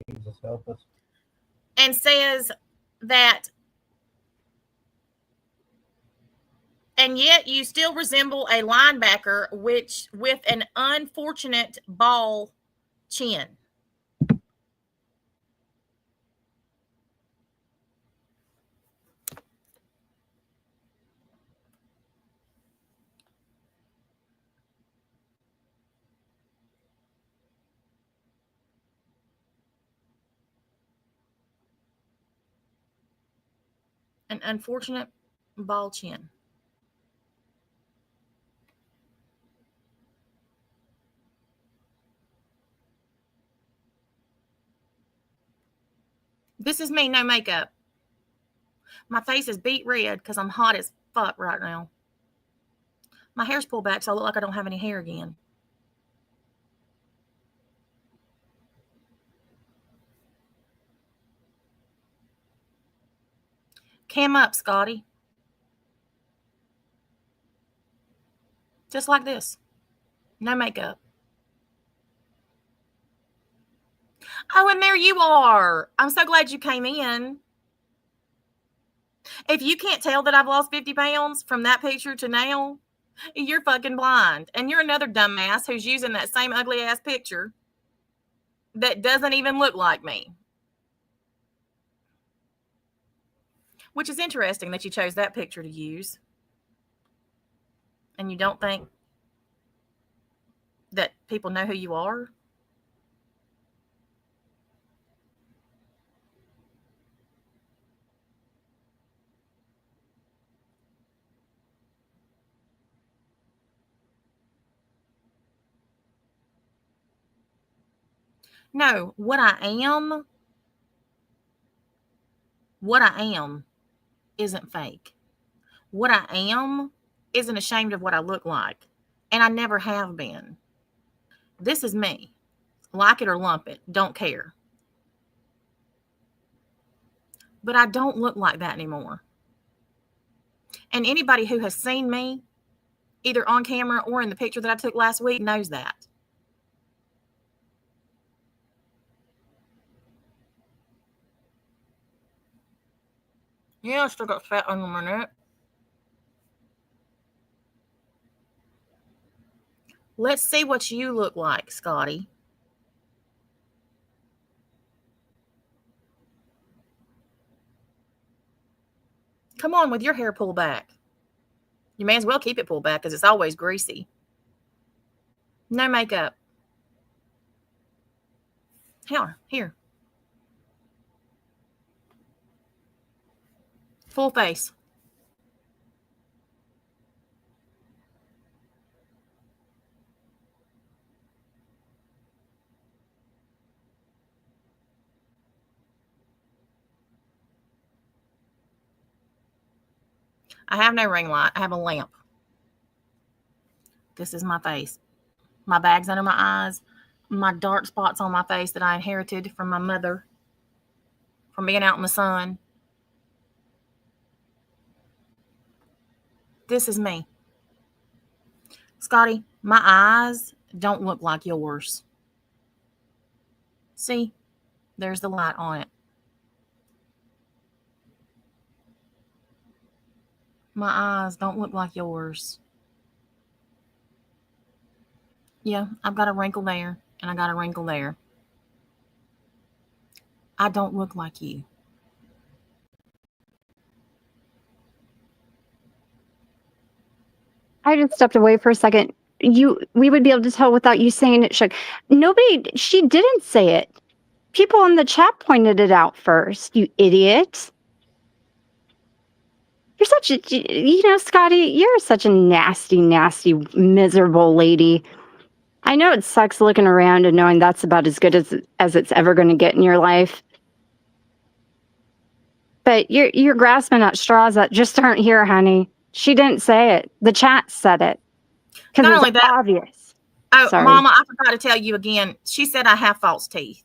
Jesus help us. And says that, and yet you still resemble a linebacker with an unfortunate ball chin. An unfortunate ball chin. This is me, no makeup. My face is beet red because I'm hot as fuck right now. My hair's pulled back, so I look like I don't have any hair again. Cam up, Scotty. Just like this. No makeup. Oh, and there you are. I'm so glad you came in. If you can't tell that I've lost 50 pounds from that picture to now, you're fucking blind. And you're another dumbass who's using that same ugly ass picture that doesn't even look like me. Which is interesting that you chose that picture to use. And you don't think that people know who you are? No, what I am isn't fake. What I am isn't ashamed of what I look like. And I never have been. This is me. Like it or lump it. Don't care. But I don't look like that anymore. And anybody who has seen me, either on camera or in the picture that I took last week, knows that. Yeah, I still got fat under my neck. Let's see what you look like, Scotty. Come on with your hair pulled back. You may as well keep it pulled back because it's always greasy. No makeup. Here. Full face. I have no ring light. I have a lamp. This is my face. My bags under my eyes. My dark spots on my face that I inherited from my mother. From being out in the sun. This is me. Scotty, my eyes don't look like yours. See? There's the light on it. My eyes don't look like yours. Yeah, I've got a wrinkle there, and I got a wrinkle there. I don't look like you. I just stepped away for a second. We would be able to tell without you saying it, Shook. She didn't say it. People in the chat pointed it out first, you idiot. You're such a, Scotty, you're such a nasty, nasty, miserable lady. I know it sucks looking around and knowing that's about as good as it's ever going to get in your life. But you're grasping at straws that just aren't here, honey. She didn't say it. The chat said it. Because Not only it's that, obvious. oh, Sorry. Mama, I forgot to tell you again. She said I have false teeth.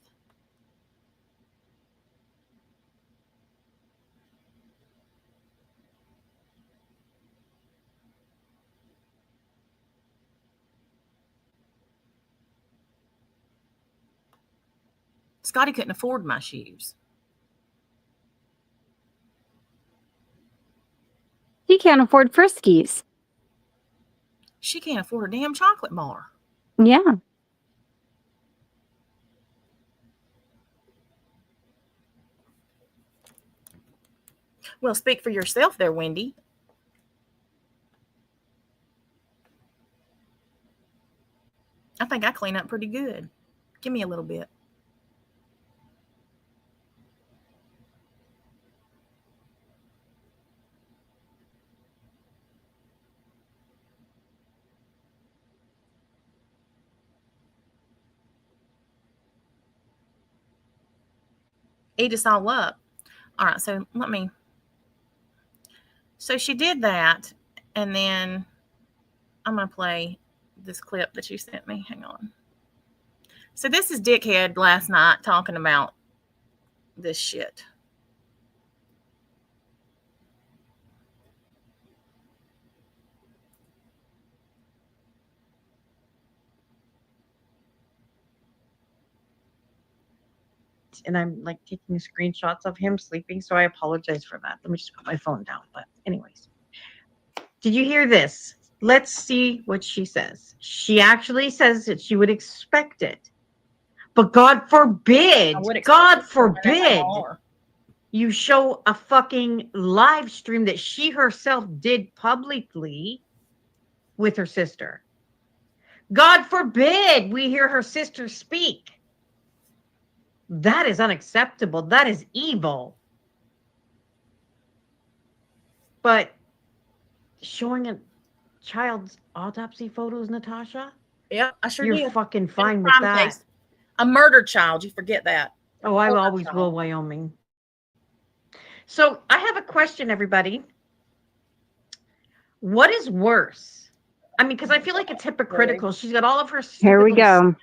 Scotty couldn't afford my shoes. He can't afford Friskies. She can't afford a damn chocolate bar. Yeah. Well, speak for yourself there, Wendy. I think I clean up pretty good. Give me a little bit. Eat us all up. All right, so so she did that, and then I'm going to play this clip that you sent me. Hang on. So this is Dickhead last night talking about this shit. And I'm like taking screenshots of him sleeping, so I apologize for that. Let me just put my phone down. But anyways, did you hear this? Let's see what she says. She actually says that she would expect it, but God forbid, you show a fucking live stream that she herself did publicly with her sister. God forbid we hear her sister speak. That is unacceptable. That is evil. But showing a child's autopsy photos, Natasha? Yep, I sure You're did. fucking fine with that. Case. A murdered child. You forget that. Oh, I always will, Wyoming. So I have a question, everybody. What is worse? I mean, because I feel like it's hypocritical. She's got all of her. Here we go.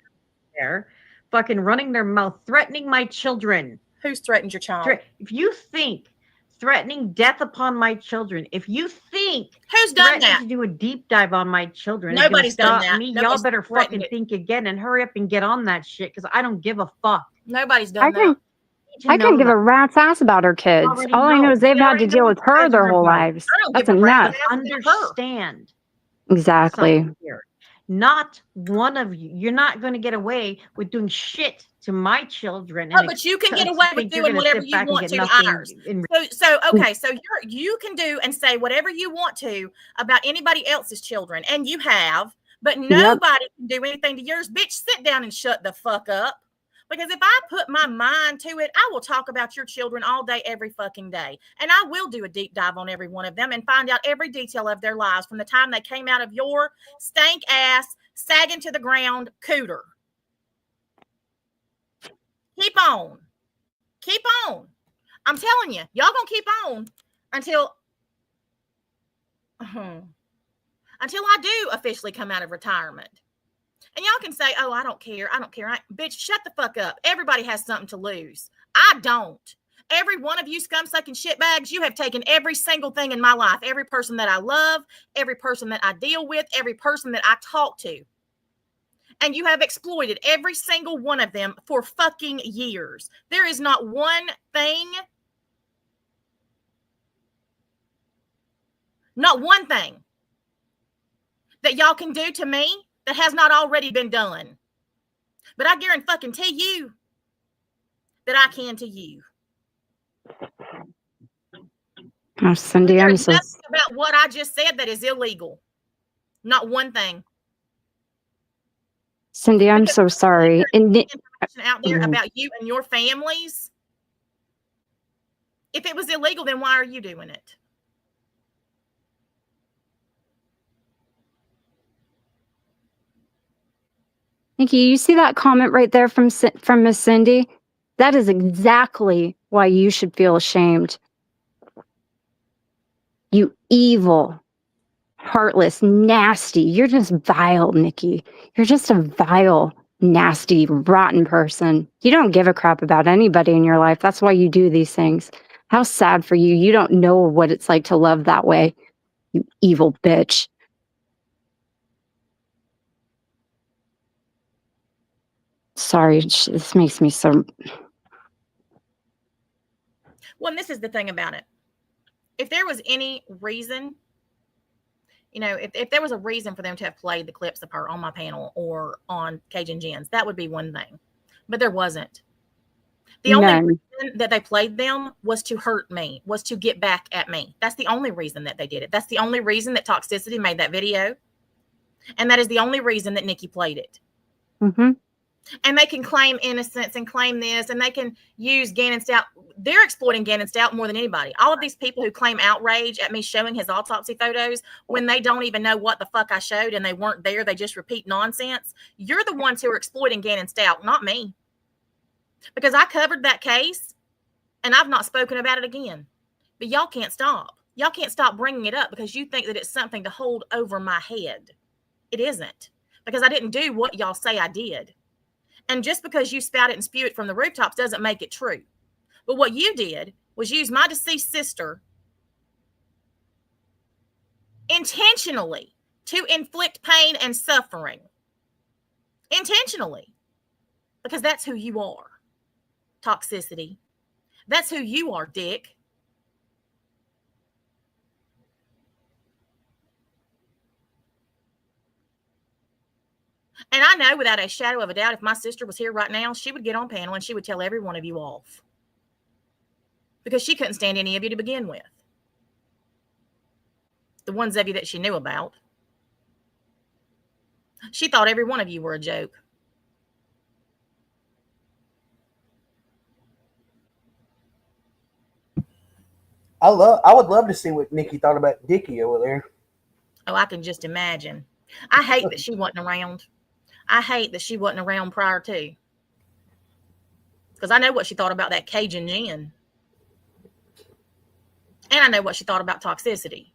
There, fucking running their mouth, threatening my children. Who's threatened your child? If you think threatening death upon my children, if you think who's done that, to do a deep dive on my children, nobody's done that. Y'all better fucking think again and hurry up and get on that shit because I don't give a fuck. Nobody's done that. I can't give a rat's ass about her kids. All I know is they've had to deal with her their whole lives. That's enough. Understand. Exactly. Not one of you. You're not going to get away with doing shit to my children. Oh, but you can get away with doing whatever you want to ours. So you can do and say whatever you want to about anybody else's children, and you have, but nobody can do anything to yours. Bitch, sit down and shut the fuck up. Because if I put my mind to it, I will talk about your children all day, every fucking day. And I will do a deep dive on every one of them and find out every detail of their lives from the time they came out of your stank ass, sagging to the ground cooter. Keep on. Keep on. I'm telling you, y'all gonna keep on until I do officially come out of retirement. And y'all can say, oh, I don't care. I don't care. Bitch, shut the fuck up. Everybody has something to lose. I don't. Every one of you scum-sucking shitbags, you have taken every single thing in my life. Every person that I love, every person that I deal with, every person that I talk to. And you have exploited every single one of them for fucking years. There is not one thing Not one thing that y'all can do to me that has not already been done. But I guarantee you that I can to you. Oh, Cindy, There I'm is so nothing about what I just said that is illegal. Not one thing. Cindy, I'm Because so sorry. there's And information out there about you and your families. If it was illegal, then why are you doing it? Nikki, you see that comment right there from Miss Cindy? That is exactly why you should feel ashamed. You evil, heartless, nasty. You're just vile, Nikki. You're just a vile, nasty, rotten person. You don't give a crap about anybody in your life. That's why you do these things. How sad for you. You don't know what it's like to love that way. You evil bitch. Sorry, this makes me so... Well, and this is the thing about it. If there was any reason, you know, if there was a reason for them to have played the clips of her on my panel or on Cajun Jen's, that would be one thing. But there wasn't. The only reason that they played them was to hurt me, was to get back at me. That's the only reason that they did it. That's the only reason that Toxicity made that video. And that is the only reason that Nikki played it. Mm-hmm. And they can claim innocence and claim this, and they can use Gannon Stout. They're exploiting Gannon Stout more than anybody. All of these people who claim outrage at me showing his autopsy photos when they don't even know what the fuck I showed and they weren't there, they just repeat nonsense. You're the ones who are exploiting Gannon Stout, not me. Because I covered that case, and I've not spoken about it again. But y'all can't stop. Y'all can't stop bringing it up because you think that it's something to hold over my head. It isn't. Because I didn't do what y'all say I did. And just because you spout it and spew it from the rooftops doesn't make it true. But what you did was use my deceased sister intentionally to inflict pain and suffering. Intentionally. Because that's who you are. Toxicity. That's who you are, Dick. And I know without a shadow of a doubt, if my sister was here right now, she would get on panel and she would tell every one of you off. Because she couldn't stand any of you to begin with. The ones of you that she knew about. She thought every one of you were a joke. I would love to see what Nikki thought about Dickie over there. Oh, I can just imagine. I hate that she wasn't around. I hate that she wasn't around prior to. Because I know what she thought about that Cajun gin. And I know what she thought about Toxicity.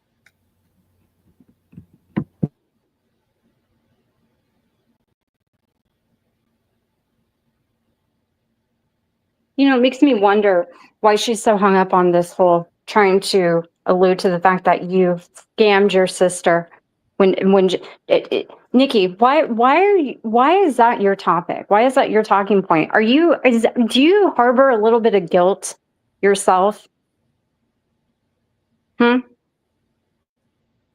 You know, it makes me wonder why she's so hung up on this whole trying to allude to the fact that you scammed your sister. Nikki, why is that your topic? Why is that your talking point? Do you harbor a little bit of guilt yourself? Is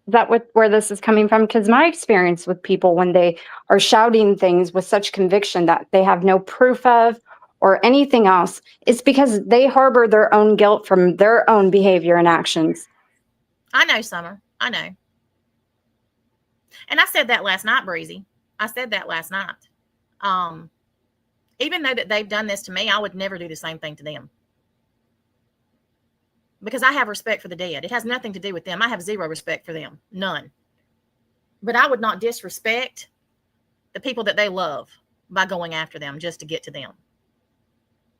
that where this is coming from? Because my experience with people when they are shouting things with such conviction that they have no proof of or anything else, it's because they harbor their own guilt from their own behavior and actions. I know, Summer. I know. And I said that last night, Breezy. I said that last night. Even though that they've done this to me, I would never do the same thing to them. Because I have respect for the dead. It has nothing to do with them. I have zero respect for them. None. But I would not disrespect the people that they love by going after them just to get to them.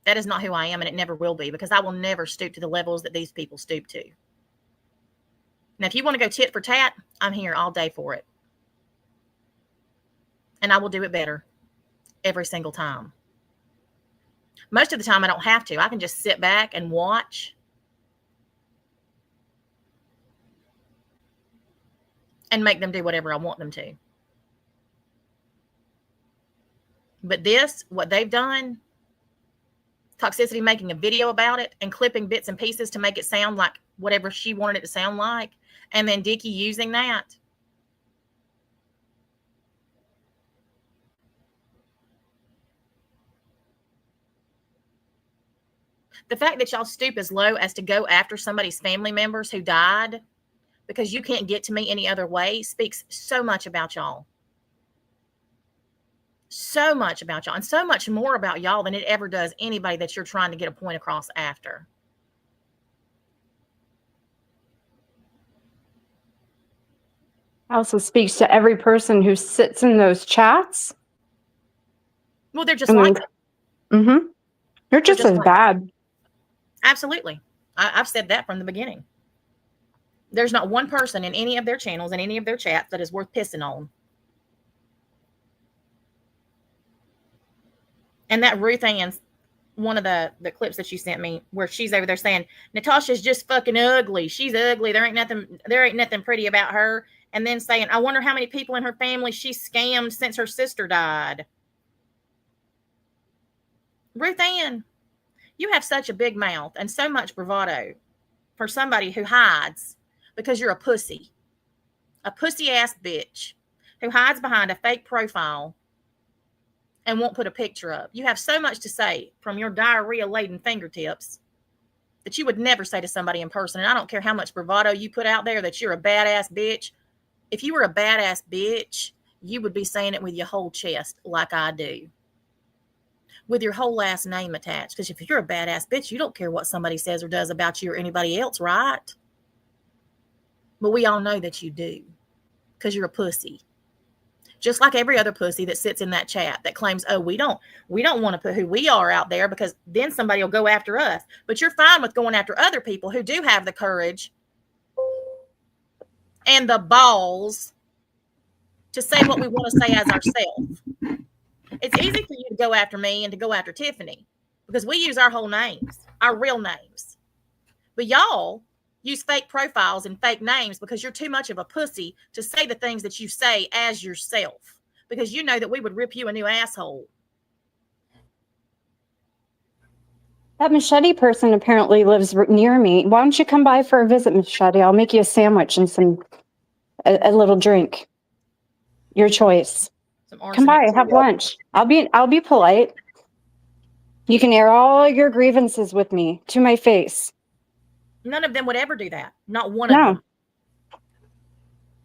That is not who I am, and it never will be, because I will never stoop to the levels that these people stoop to. Now, if you want to go tit for tat, I'm here all day for it. And I will do it better every single time. Most of the time, I don't have to. I can just sit back and watch. And make them do whatever I want them to. But this, what they've done, Toxicity making a video about it and clipping bits and pieces to make it sound like whatever she wanted it to sound like, and then Dickie using that. The fact that y'all stoop as low as to go after somebody's family members who died because you can't get to me any other way speaks so much about y'all. So much about y'all, and so much more about y'all than it ever does anybody that you're trying to get a point across after. Also speaks to every person who sits in those chats. Well, they're just like that. Mm-hmm. They're just as bad. Absolutely. I've said that from the beginning. There's not one person in any of their channels and any of their chats that is worth pissing on. And that Ruth Ann's, one of the clips that you sent me, where she's over there saying, Natasha's just fucking ugly. She's ugly. There ain't nothing pretty about her. And then saying, I wonder how many people in her family she scammed since her sister died. Ruth Ann, you have such a big mouth and so much bravado for somebody who hides because you're a pussy ass bitch who hides behind a fake profile and won't put a picture up. You have so much to say from your diarrhea-laden fingertips that you would never say to somebody in person. And I don't care how much bravado you put out there that you're a badass bitch. If you were a badass bitch, you would be saying it with your whole chest like I do, with your whole last name attached. Because if you're a badass bitch, you don't care what somebody says or does about you or anybody else, right? But we all know that you do, because you're a pussy. Just like every other pussy that sits in that chat that claims, oh, we don't want to put who we are out there because then somebody will go after us. But you're fine with going after other people who do have the courage and the balls to say what we want to say as ourselves. It's easy for you to go after me and to go after Tiffany because we use our whole names, our real names. But y'all use fake profiles and fake names because you're too much of a pussy to say the things that you say as yourself, because you know that we would rip you a new asshole. That machete person apparently lives near me. Why don't you come by for a visit, Machete? I'll make you a sandwich and a little drink. Your choice. Come by, have lunch. I'll be polite. You can air all your grievances with me to my face. None of them would ever do that. Not one of them.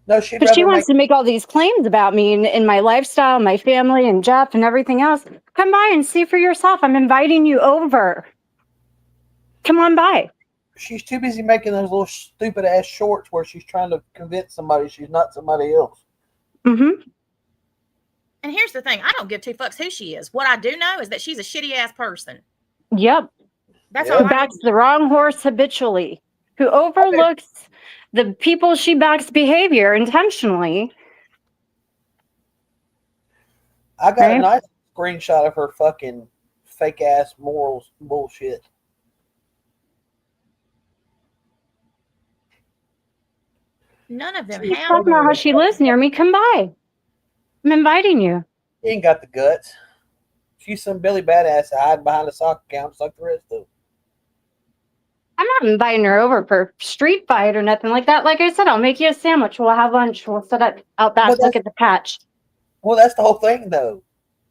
No, but she wants to make all these claims about me and my lifestyle, my family, and Jeff, and everything else. Come by and see for yourself. I'm inviting you over. Come on by. She's too busy making those little stupid ass shorts where she's trying to convince somebody she's not somebody else. Mm-hmm. And here's the thing. I don't give two fucks who she is. What I do know is that she's a shitty ass person. Yep. That's who backs the wrong horse habitually, who overlooks the people she backs behavior intentionally. I got a nice screenshot of her fucking fake ass morals bullshit. None of them She's have. talking about how she lives near me. Come by. I'm inviting you. She ain't got the guts. She's some Billy Badass hiding behind a soccer couch like the rest of them. I'm not inviting her over for a street fight or nothing like that. Like I said, I'll make you a sandwich. We'll have lunch. We'll sit out back, look at the patch. Well, that's the whole thing, though.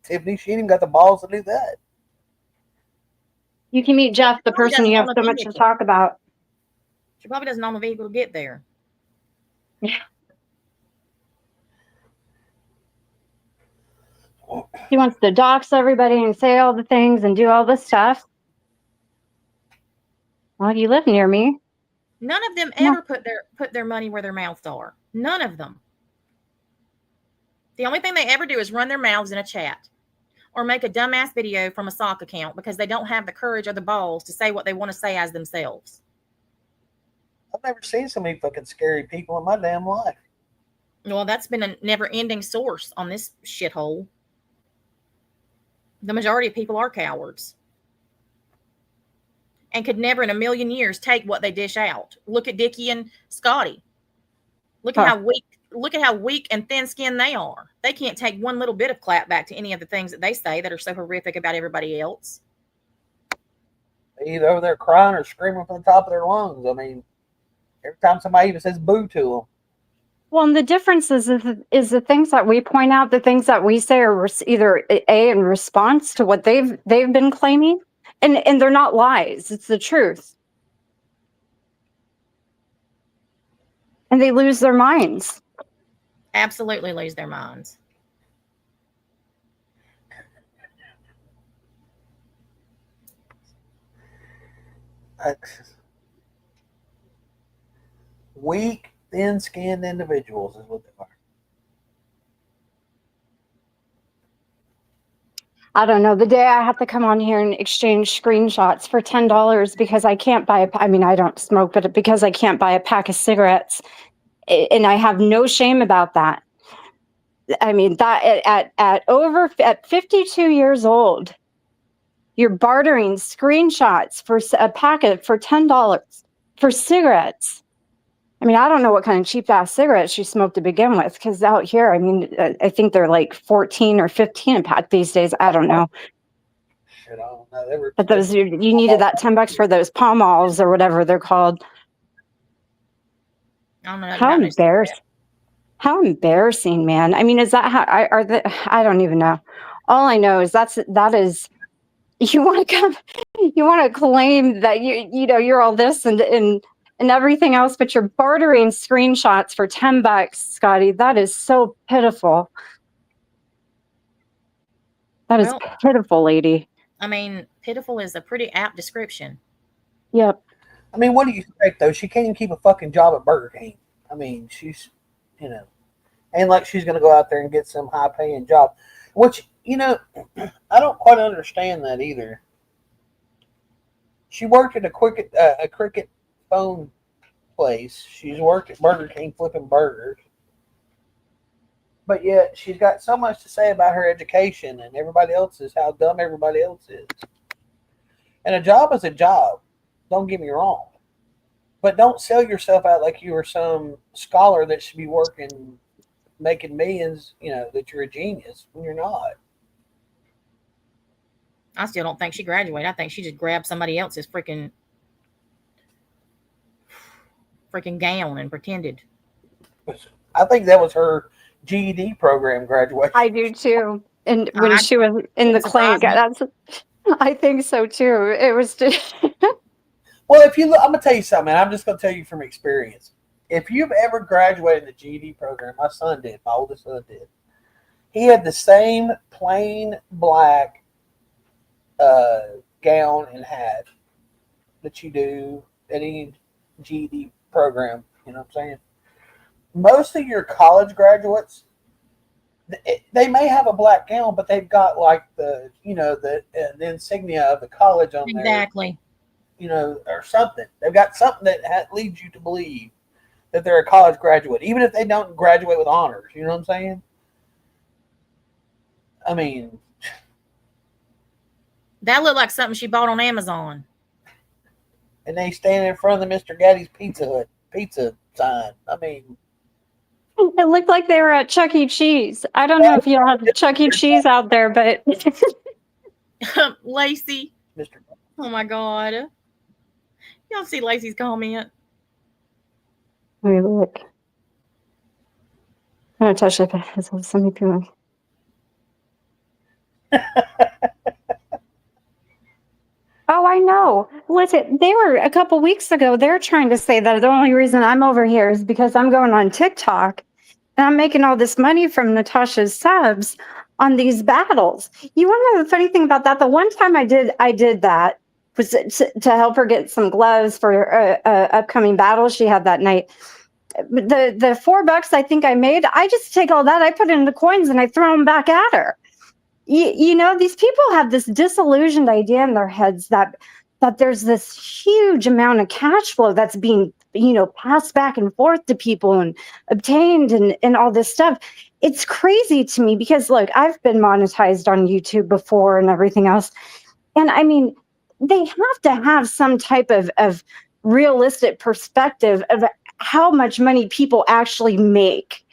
Tiffany, she ain't even got the balls to do that. You can meet Jeff, the person you have so much to talk about. She probably doesn't own the vehicle to get there. Yeah. He wants to dox everybody and say all the things and do all this stuff. Well, you live near me. None of them ever put their money where their mouths are. None of them. The only thing they ever do is run their mouths in a chat or make a dumbass video from a sock account because they don't have the courage or the balls to say what they want to say as themselves. I've never seen so many fucking scary people in my damn life. Well, that's been a never-ending source on this shithole. The majority of people are cowards and could never in a million years take what they dish out. Look at Dickie and Scotty. Look at how weak and thin-skinned they are. They can't take one little bit of clap back to any of the things that they say that are so horrific about everybody else. They're either over there crying or screaming from the top of their lungs. I mean, every time somebody even says boo to them. Well, and the difference is the things that we point out, the things that we say are either in response to what they've been claiming, and they're not lies. It's the truth. And they lose their minds. Absolutely lose their minds. Weak, thin-skinned individuals is what they are. I don't know. The day I have to come on here and exchange screenshots for $10 because I can't buy I mean, I don't smoke, but because I can't buy a pack of cigarettes, and I have no shame about that. I mean, that at 52 years old, you're bartering screenshots for a packet for $10 for cigarettes. I mean, I don't know what kind of cheap ass cigarettes she smoked to begin with, because out here, I mean, I think they're like 14 or 15 a pack these days. I don't know. Shit, I don't know. But those you needed that $10 for those Palm Alls or whatever they're called. I don't know. How embarrassing! How embarrassing, man. I mean, is that how I don't even know. All I know is that is you want to claim that you're all this and everything else, but you're bartering screenshots for $10, Scotty. That is so pitiful. That is pitiful, lady. I mean, pitiful is a pretty apt description. Yep. I mean, what do you expect, though? She can't even keep a fucking job at Burger King. I mean, she's, and like she's going to go out there and get some high-paying job, which, I don't quite understand that either. She worked at a cricket phone place. She's worked at Burger King flipping burgers. But yet she's got so much to say about her education and everybody else's, how dumb everybody else is. And a job is a job. Don't get me wrong. But don't sell yourself out like you are some scholar that should be working, making millions, that you're a genius when you're not. I still don't think she graduated. I think she just grabbed somebody else's freaking gown and pretended. I think that was her GED program graduation. I do too. And when she was in the clinic, I think so too. It was just. Well, if you look, I'm gonna tell you something. I'm just gonna tell you from experience. If you've ever graduated the GED program, my son did. My oldest son did. He had the same plain black gown and hat that you do at any GED program. You know what I'm saying? Most of your college graduates, they may have a black gown, but they've got like the insignia of the college on there. Exactly. Or something. They've got something that leads you to believe that they're a college graduate, even if they don't graduate with honors. You know what I'm saying? I mean, that looked like something she bought on Amazon. And they stand in front of the Mr. Gaddy's pizza sign. I mean, it looked like they were at Chuck E. Cheese. I don't know if you all have Chuck E. Cheese out there, but Lacey. Mr. Oh my God. Y'all see Lacey's comment? Let me look. I'm gonna touch it because of some people. Oh, I know. Listen, they were a couple weeks ago. They're trying to say that the only reason I'm over here is because I'm going on TikTok and I'm making all this money from Natasha's subs on these battles. You want to know the funny thing about that? The one time I did that was to help her get some gloves for her upcoming battle she had that night. The $4 I think I made, I just take all that, I put it into coins and I throw them back at her. These people have this disillusioned idea in their heads that there's this huge amount of cash flow that's being, passed back and forth to people and obtained and all this stuff. It's crazy to me because, look, I've been monetized on YouTube before and everything else. And I mean, they have to have some type of realistic perspective of how much money people actually make.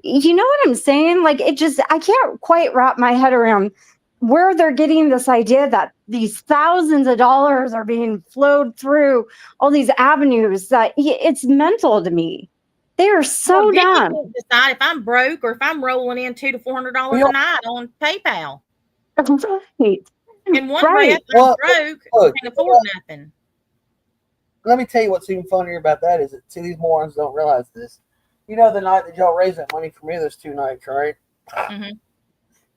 You know what I'm saying? Like, I can't quite wrap my head around where they're getting this idea that these thousands of dollars are being flowed through all these avenues, that it's mental to me. They are so Then you dumb. can decide if I'm broke or if I'm rolling in $200 to $400 a night on PayPal. Right. In one Right. breath, I'm Well, broke, look, can't afford nothing. let me tell you what's even funnier about that is that, see, these morons don't realize this. You know, the night that y'all raised that money for me, those 2 nights, right? Mm-hmm.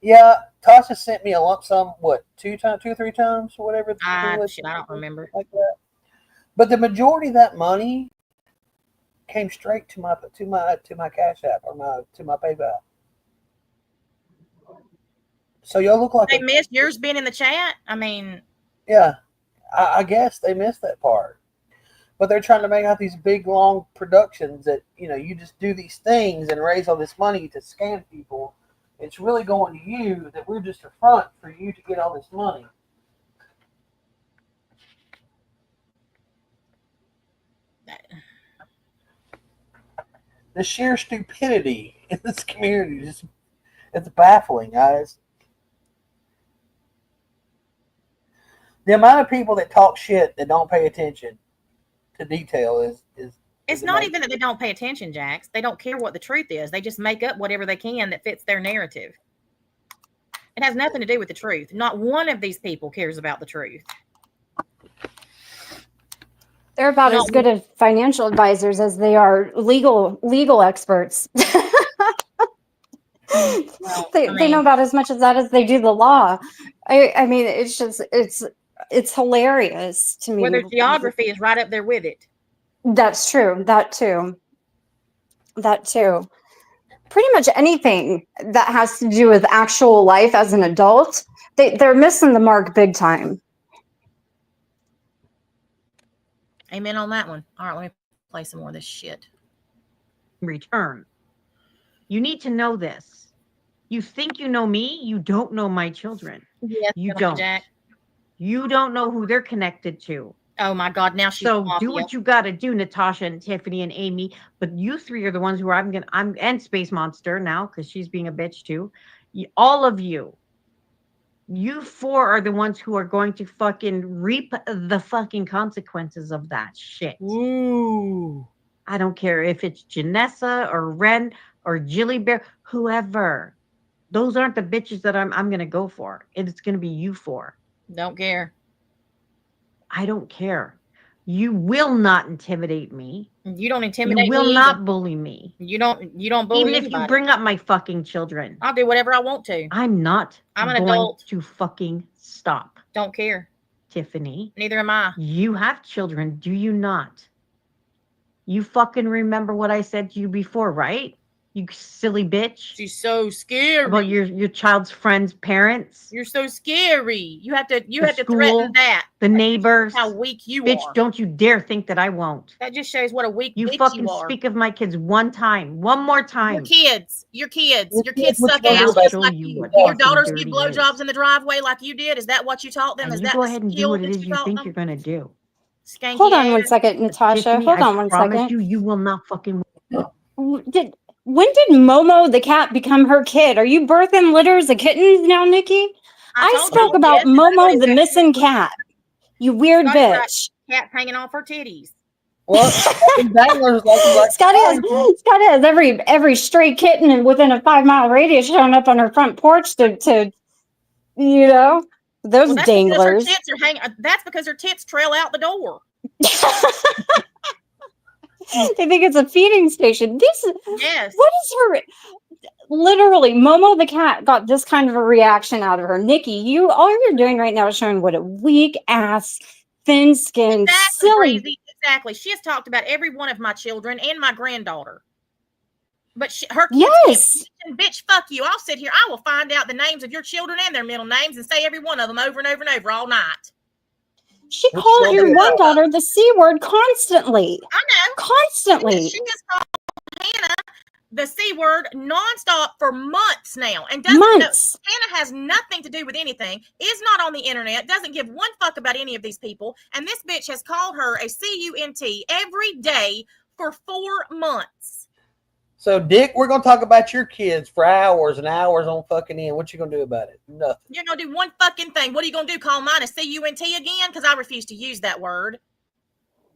Yeah, Tasha sent me a lump sum, what, 2 or 3 times, or whatever. I don't remember. Like that. But the majority of that money came straight to my Cash App or to my PayPal. So y'all look like They missed yours being in the chat. I mean, yeah, I guess they missed that part. But they're trying to make out these big long productions that, you know, you just do these things and raise all this money to scam people. It's really going to you that we're just a front for you to get all this money. The sheer stupidity in this community is it's baffling, guys. The amount of people that talk shit that don't pay attention to detail is it's not even that they don't pay attention, Jax. They don't care what the truth is. They just make up whatever they can that fits their narrative. It has nothing to do with the truth. Not one of these people cares about the truth. They're about as good as financial advisors as they are legal experts. They know about as much of that as they do the law. I mean, it's just it's hilarious to me. Well, their geography is right up there with it. That's true. That too. Pretty much anything that has to do with actual life as an adult, they're missing the mark big time. Amen on that one. All right, let me play some more of this shit. Return. You need to know this. You think you know me, you don't know my children. Yes, you don't. Jack. You don't know who they're connected to. Oh my God! Now she's so do what you got to do, Natasha and Tiffany and Amy. But you 3 are the ones who I'm and Space Monster now because she's being a bitch too. All of you 4 are the ones who are going to fucking reap the fucking consequences of that shit. Ooh. I don't care if it's Janessa or Ren or Jilly Bear, whoever. Those aren't the bitches that I'm going to go for. It's going to be you 4. Don't care. I don't care. You will not intimidate me. You don't intimidate me. You will not bully me. You don't bully even anybody. If you bring up my fucking children. I'll do whatever I want to. I'm not I'm an going adult. to fucking stop. Don't care. Tiffany. Neither am I. You have children, do you not? You fucking remember what I said to you before, right? You silly bitch. She's so scary. About your child's friends' parents. You're so scary. You have to threaten that. The neighbors. How weak you bitch, are. Don't you dare think that I won't. That just shows what a weak you bitch fucking you are. Speak of my kids one more time. Your kids suck ass just like you. Do your daughters give blowjobs in the driveway like you did? Is that what you taught them? And is you that go ahead and do what it is you think them? you're gonna do. Skanky Hold on one second, Natasha. Tiffany, Hold on one second. I promise you will not fucking. When did Momo the cat become her kid? Are you birthing litters of kittens now, Nikki? I spoke about Momo the missing cat. You weird bitch. Cat hanging off her titties. Well, Scotty has every stray kitten and within a 5-mile radius showing up on her front porch to you know, those danglers. That's because her tits trail out the door. They think it's a feeding station. Yes. What is her? Literally, Momo the cat got this kind of a reaction out of her. Nikki, all you're doing right now is showing what a weak ass, thin skinned, silly. Exactly. She has talked about every one of my children and my granddaughter. But her kids, yes, bitch, fuck you. I'll sit here. I will find out the names of your children and their middle names and say every one of them over and over and over all night. She called your one daughter the C word constantly. I know. Constantly. She has called Hannah the C word nonstop for months now. And months. Hannah has nothing to do with anything, is not on the internet, doesn't give one fuck about any of these people. And this bitch has called her a CUNT every day for 4 months. So, Dick, we're gonna talk about your kids for hours and hours on fucking end. What you gonna do about it? Nothing. You're gonna do one fucking thing. What are you gonna do? Call mine a C-U-N-T again? Because I refuse to use that word.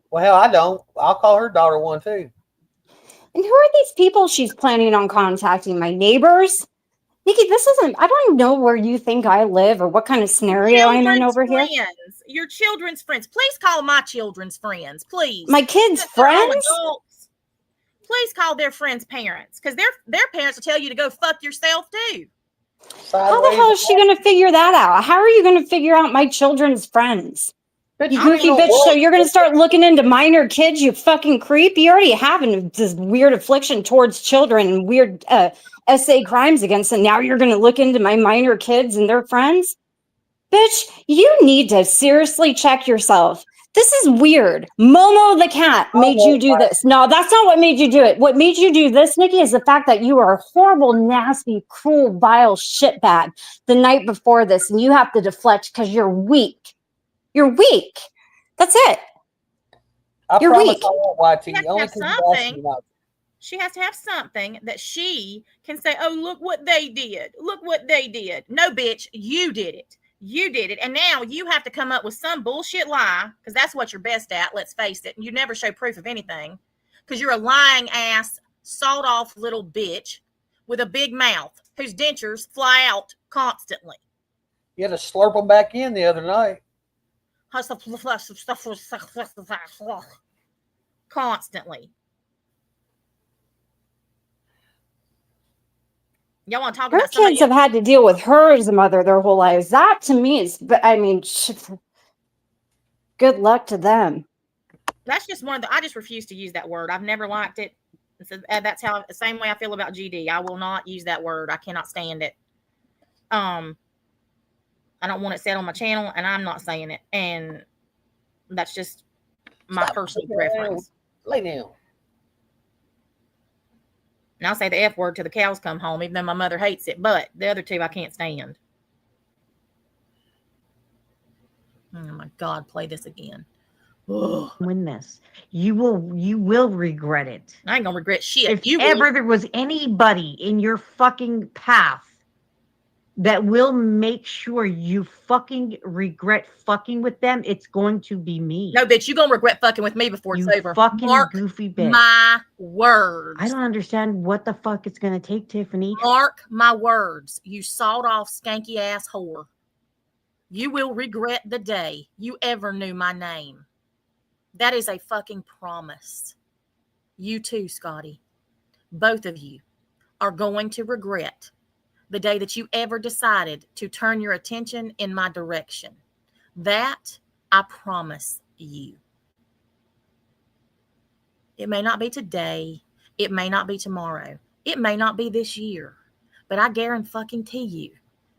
Well, hell, I don't. I'll call her daughter one too. And who are these people she's planning on contacting? My neighbors? Nikki, this isn't, I don't even know where you think I live or what kind of scenario I'm in over here. Your children's friends. Please call my children's friends, please. My kids' They're all friends? adults. Please call their friends' parents, because their parents will tell you to go fuck yourself too. How the hell is she going to figure that out? How are you going to figure out my children's friends? Bitch, You goofy bitch. So you're going to start looking into minor kids, you fucking creep? You already have this weird affliction towards children and weird SA crimes against them. Now you're going to look into my minor kids and their friends? Bitch, you need to seriously check yourself. This is weird. Momo the cat made you do this. No, that's not what made you do it. What made you do this, Nikki, is the fact that you are a horrible, nasty, cruel, vile shitbag the night before this, and you have to deflect because you're weak. You're weak. That's it. You're weak. She has to have something that she can say, oh, look what they did. Look what they did. No, bitch, you did it. You did it. And now you have to come up with some bullshit lie, because that's what you're best at, let's face it. You never show proof of anything, because you're a lying ass, sawed off little bitch with a big mouth whose dentures fly out constantly. You had to slurp them back in the other night. Constantly. Y'all want to talk her about kids have had to deal with her as a mother their whole lives. That to me is, I mean, good luck to them. That's just one of the, I just refuse to use that word. I've never liked it. That's how, the same way I feel about GD. I will not use that word. I cannot stand it. I don't want it said on my channel, and I'm not saying it. And that's just my personal preference. Lay down. And I'll say the F word till the cows come home, even though my mother hates it. But the other two I can't stand. Oh my God, play this again. Ugh. Win this. You will regret it. I ain't gonna regret shit. If there was anybody in your fucking path that will make sure you fucking regret fucking with them, it's going to be me. No, bitch, you gonna regret fucking with me before it's over. Fucking Mark goofy bitch. My words. I don't understand what the fuck it's gonna take, Tiffany. Mark my words, you sawed off skanky ass whore. You will regret the day you ever knew my name. That is a fucking promise. You too, Scotty. Both of you are going to regret the day that you ever decided to turn your attention in my direction. That I promise you. It may not be today. It may not be tomorrow. It may not be this year. But I guarantee you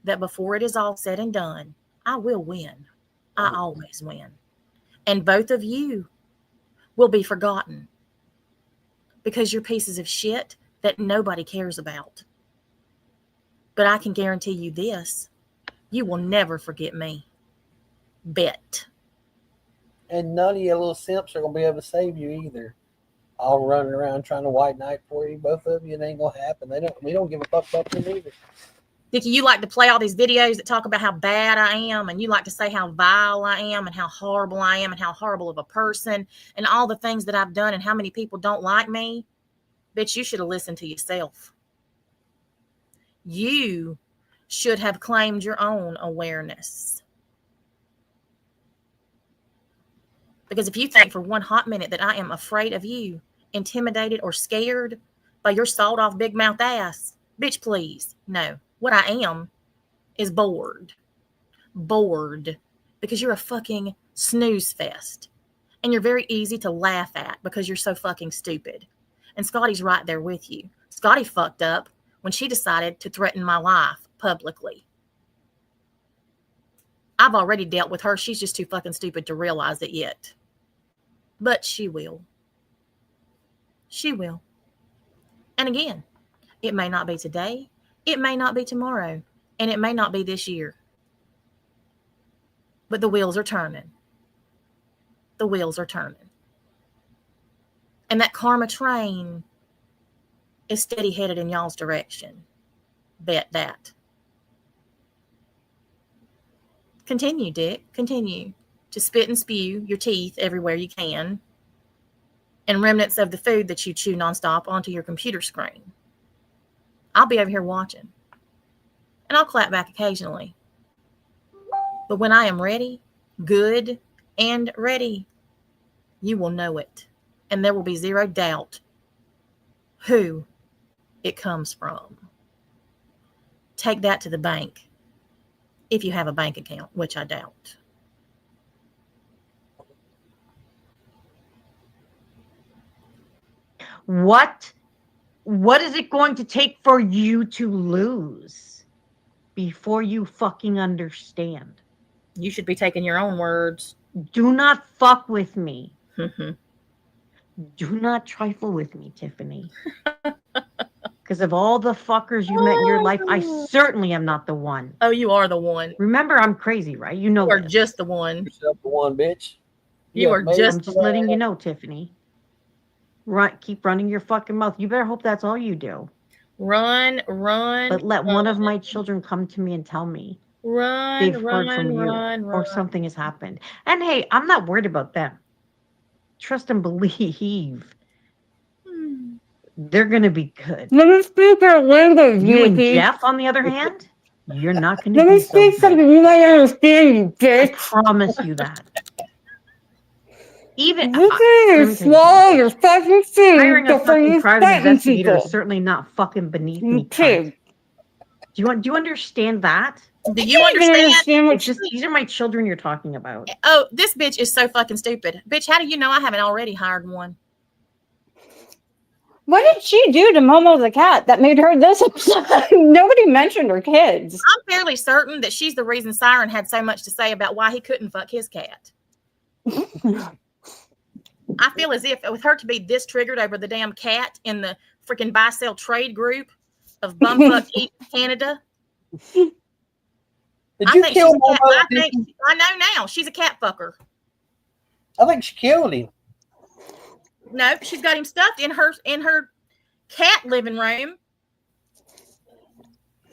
that before it is all said and done, I will win. I always win. And both of you will be forgotten because you're pieces of shit that nobody cares about. But I can guarantee you this, you will never forget me. Bet. And none of you little simps are going to be able to save you either. All running around trying to white knight for you, both of you, it ain't going to happen. We don't give a fuck about them either. Dickie, you like to play all these videos that talk about how bad I am, and you like to say how vile I am and how horrible I am and how horrible of a person and all the things that I've done and how many people don't like me. Bitch, you should have listened to yourself. You should have claimed your own awareness. Because if you think for one hot minute that I am afraid of you, intimidated or scared by your sawed off big mouth ass, bitch, please, no. What I am is bored. Bored. Because you're a fucking snooze fest. And you're very easy to laugh at because you're so fucking stupid. And Scotty's right there with you. Scotty fucked up when she decided to threaten my life publicly. I've already dealt with her. She's just too fucking stupid to realize it yet. But she will. She will. And again, it may not be today. It may not be tomorrow, and it may not be this year. But the wheels are turning. The wheels are turning. And that karma train is steady headed in y'all's direction. Bet that. Continue, Dick. Continue to spit and spew your teeth everywhere you can, and remnants of the food that you chew nonstop onto your computer screen. I'll be over here watching, and I'll clap back occasionally. But when I am ready, good and ready, you will know it, and there will be zero doubt who it comes from. Take that to the bank, if you have a bank account, which I doubt. What is it going to take for you to lose before you fucking understand? You should be taking your own words. Do not fuck with me. Mhm. Do not trifle with me, Tiffany. Because of all the fuckers you met in your life, I certainly am not the one. Oh, you are the one. Remember, I'm crazy, right? You know You are this. just the one. Yourself the one, bitch. You are just I'm just letting you know, Tiffany. Right, keep running your fucking mouth. You better hope that's all you do. Run. But let one of my children come to me and tell me they've heard from you or something has happened. And hey, I'm not worried about them. Trust and believe. They're going to be good. Let me speak our language, You and Nikki. Jeff, on the other hand, you're not going to Let be me so speak good. something you might understand, you I bitch. promise you that. Even You let can me tell you swallow something. your fucking food Hiring a before fucking you private threaten investigator is people. certainly not fucking beneath You me, pig. cunt. Do you understand that? Do I you can't even understand? understand what It's just these are my children you're talking about. Oh, this bitch is so fucking stupid. Bitch, how do you know I haven't already hired one? What did she do to Momo the cat that made her this upset? Nobody mentioned her kids. I'm fairly certain that she's the reason Siren had so much to say about why he couldn't fuck his cat. I feel as if with her to be this triggered over the damn cat in the freaking buy-sell trade group of bumfuck East Canada. Did I you think kill she's a cat. Momo? I know now. She's a cat fucker. I think she killed him. No, she's got him stuffed in her cat living room.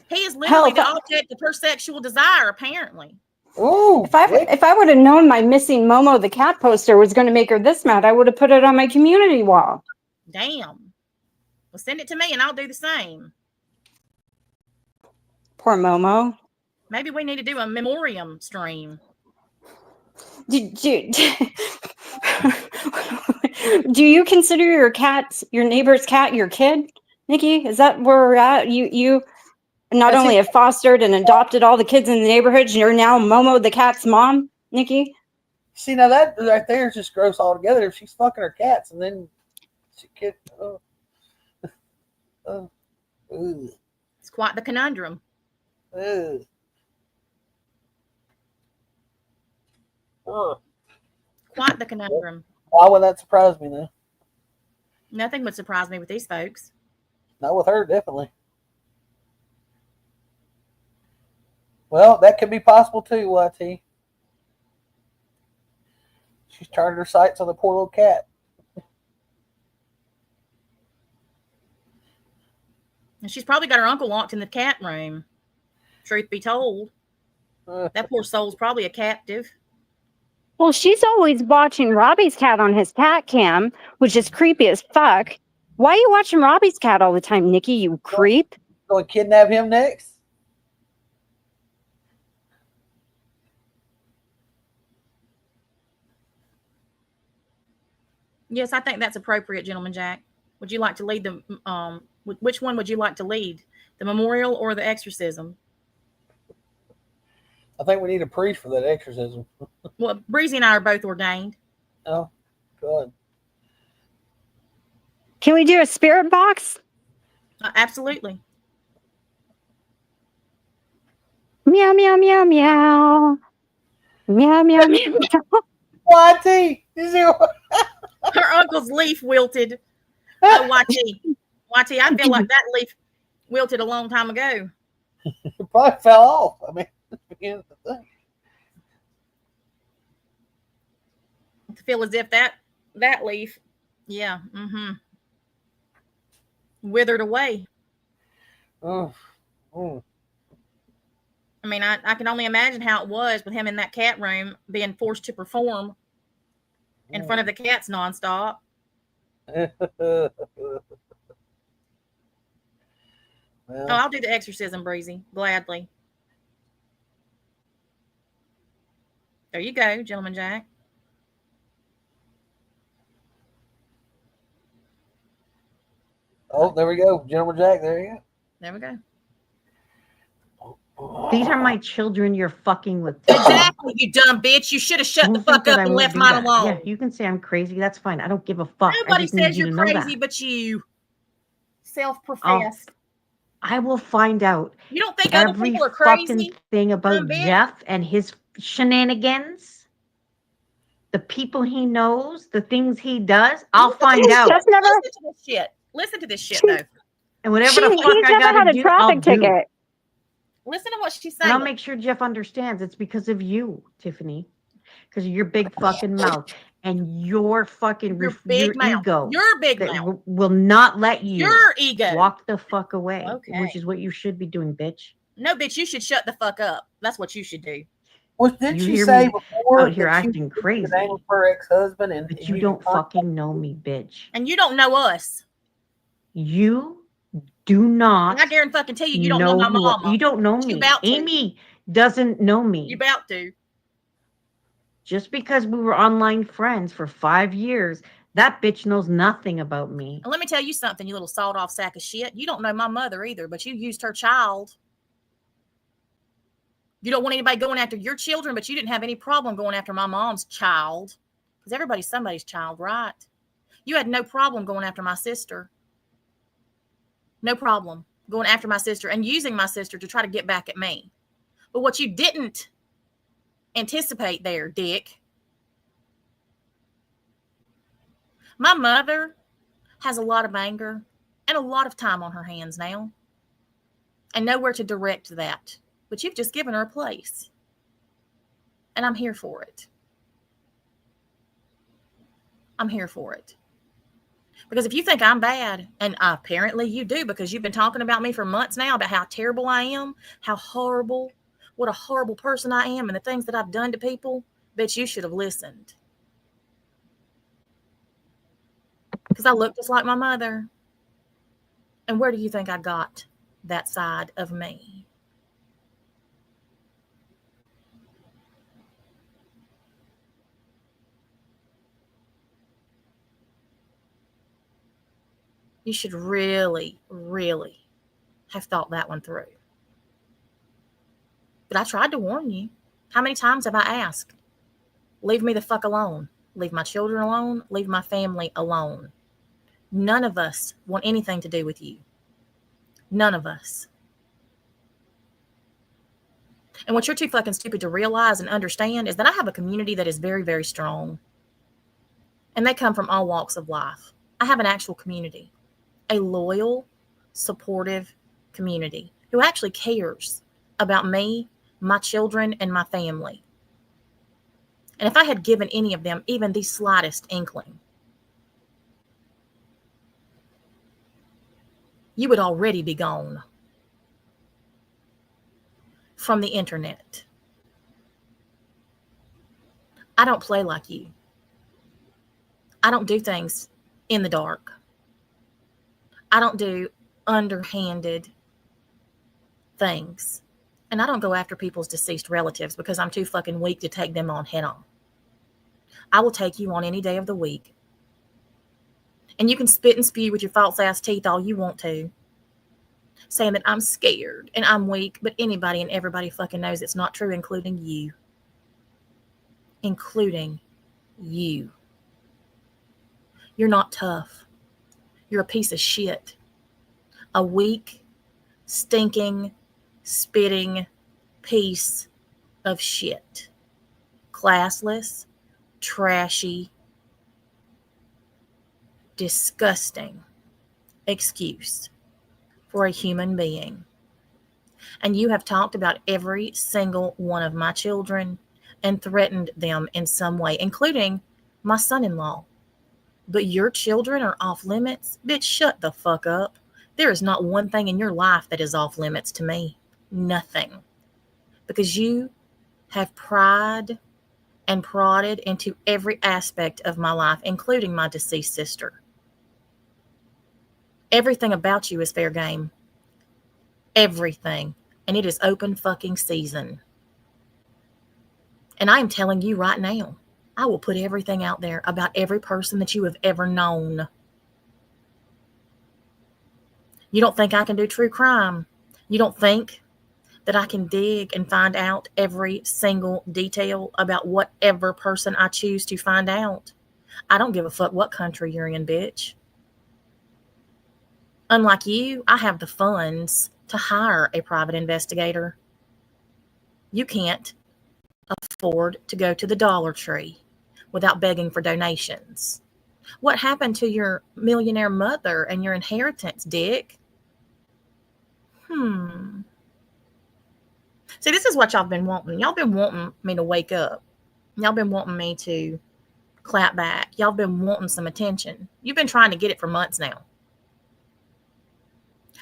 He is literally the object of her sexual desire, apparently. Ooh, If I would have known my missing Momo the cat poster was going to make her this mad, I would have put it on my community wall. Damn. Well, send it to me and I'll do the same. Poor Momo. Maybe we need to do a memoriam stream. Do you consider your neighbor's cat, your kid, Nikki? Is that where we're at? You not only have fostered and adopted all the kids in the neighborhood, you're now Momo the cat's mom, Nikki? See, now that right there is just gross altogether. If she's fucking her cats and then she could, It's quite the conundrum. Quite the conundrum. Why would that surprise me, though? Nothing would surprise me with these folks. Not with her, definitely. Well, that could be possible too, YT. She's turned her sights on the poor little cat. And she's probably got her uncle locked in the cat room. Truth be told. That poor soul's probably a captive. Well, she's always watching Robbie's cat on his cat cam, which is creepy as fuck. Why are you watching Robbie's cat all the time, Nikki, you creep? Going to kidnap him next? Yes, I think that's appropriate, Gentleman Jack. Would you like to lead the, which one would you like to lead? The memorial or the exorcism? I think we need a priest for that exorcism. Well, Breezy and I are both ordained. Oh, good. Can we do a spirit box? Absolutely. Meow, meow, meow, meow. Meow, meow, meow, meow. YT! You see what? Her uncle's leaf wilted. Oh, YT, I feel like that leaf wilted a long time ago. It probably fell off. I mean, that's the beginning of the thing. I feel as if that leaf, yeah, mm-hmm. withered away. Oh, oh. I mean, I can only imagine how it was with him in that cat room being forced to perform in front of the cats nonstop. Well, Oh, I'll do the exorcism, Breezy, gladly. There you go, Gentleman Jack. oh, there we go, Gentleman Jack. There you There we go. go. These are my children you're fucking with. Exactly, you dumb bitch. You should have shut the Don't think fuck that up I and won't left do mine that. alone. Yeah, you can say I'm crazy. That's fine. I don't give a fuck. I Nobody just need says you you're to know crazy that. but you. Self-professed. I will find out You don't think other every people are fucking crazy? thing about Dumb bitch. Jeff and his shenanigans. The people he knows, the things he does. I'll find out. Just never. Listen to this shit. Listen to this shit, though. And whatever the fuck He's I never gotta had a do, I'll traffic do. ticket. Listen to what she's And I'll saying. make sure Jeff understands it's because of you, Tiffany. Because of your big fucking mouth and your fucking Your big mouth. ego Your big that mouth. will not let you Your ego. walk the fuck away, Okay. which is what you should be doing, bitch. No, bitch, you should shut the fuck up. That's what you should do. Well, didn't You she hear say me before out here that acting she was crazy. the name of her ex-husband, and But you don't fucking know me, bitch. And you don't know us. You do not. And I guarantee fucking tell you, you don't know my who mama. you don't know You me. about to. Amy doesn't know me. You about to. Just because we were online friends for 5 years, that bitch knows nothing about me. And let me tell you something, you little sawed-off sack of shit. You don't know my mother either, but you used her child. You don't want anybody going after your children, but you didn't have any problem going after my mom's child. Because everybody's somebody's child, right? You had no problem going after my sister. No problem going after my sister and using my sister to try to get back at me. But what you didn't anticipate there, Dick, my mother has a lot of anger and a lot of time on her hands now and nowhere to direct that. But you've just given her a place. And I'm here for it. I'm here for it. Because if you think I'm bad, and apparently you do, because you've been talking about me for months now about how terrible I am, how horrible, what a horrible person I am, and the things that I've done to people, bet you should have listened. Because I look just like my mother. And where do you think I got that side of me? You should really, really have thought that one through. But I tried to warn you. How many times have I asked? Leave me the fuck alone. Leave my children alone. Leave my family alone. None of us want anything to do with you. None of us. And what you're too fucking stupid to realize and understand is that I have a community that is very, very strong. And they come from all walks of life. I have an actual community. A loyal, supportive community who actually cares about me, my children, and my family. And if I had given any of them even the slightest inkling, you would already be gone from the internet. I don't play like you. I don't do things in the dark. I don't do underhanded things. And I don't go after people's deceased relatives because I'm too fucking weak to take them on head on. I will take you on any day of the week. And you can spit and spew with your false ass teeth all you want to, saying that I'm scared and I'm weak, but anybody and everybody fucking knows it's not true, including you. Including you. You're not tough. You're a piece of shit. A weak, stinking, spitting piece of shit. Classless, trashy, disgusting excuse for a human being. And you have talked about every single one of my children and threatened them in some way, including my son-in-law. But your children are off limits? Bitch, shut the fuck up. There is not one thing in your life that is off limits to me. Nothing. Because you have pried and prodded into every aspect of my life, including my deceased sister. Everything about you is fair game. Everything. And it is open fucking season. And I am telling you right now, I will put everything out there about every person that you have ever known. You don't think I can do true crime? You don't think that I can dig and find out every single detail about whatever person I choose to find out? I don't give a fuck what country you're in, bitch. Unlike you, I have the funds to hire a private investigator. You can't afford to go to the Dollar Tree without begging for donations. What happened to your millionaire mother and your inheritance, Dick? See, this is what y'all been wanting. Y'all been wanting me to wake up. Y'all been wanting me to clap back. Y'all been wanting some attention. You've been trying to get it for months now.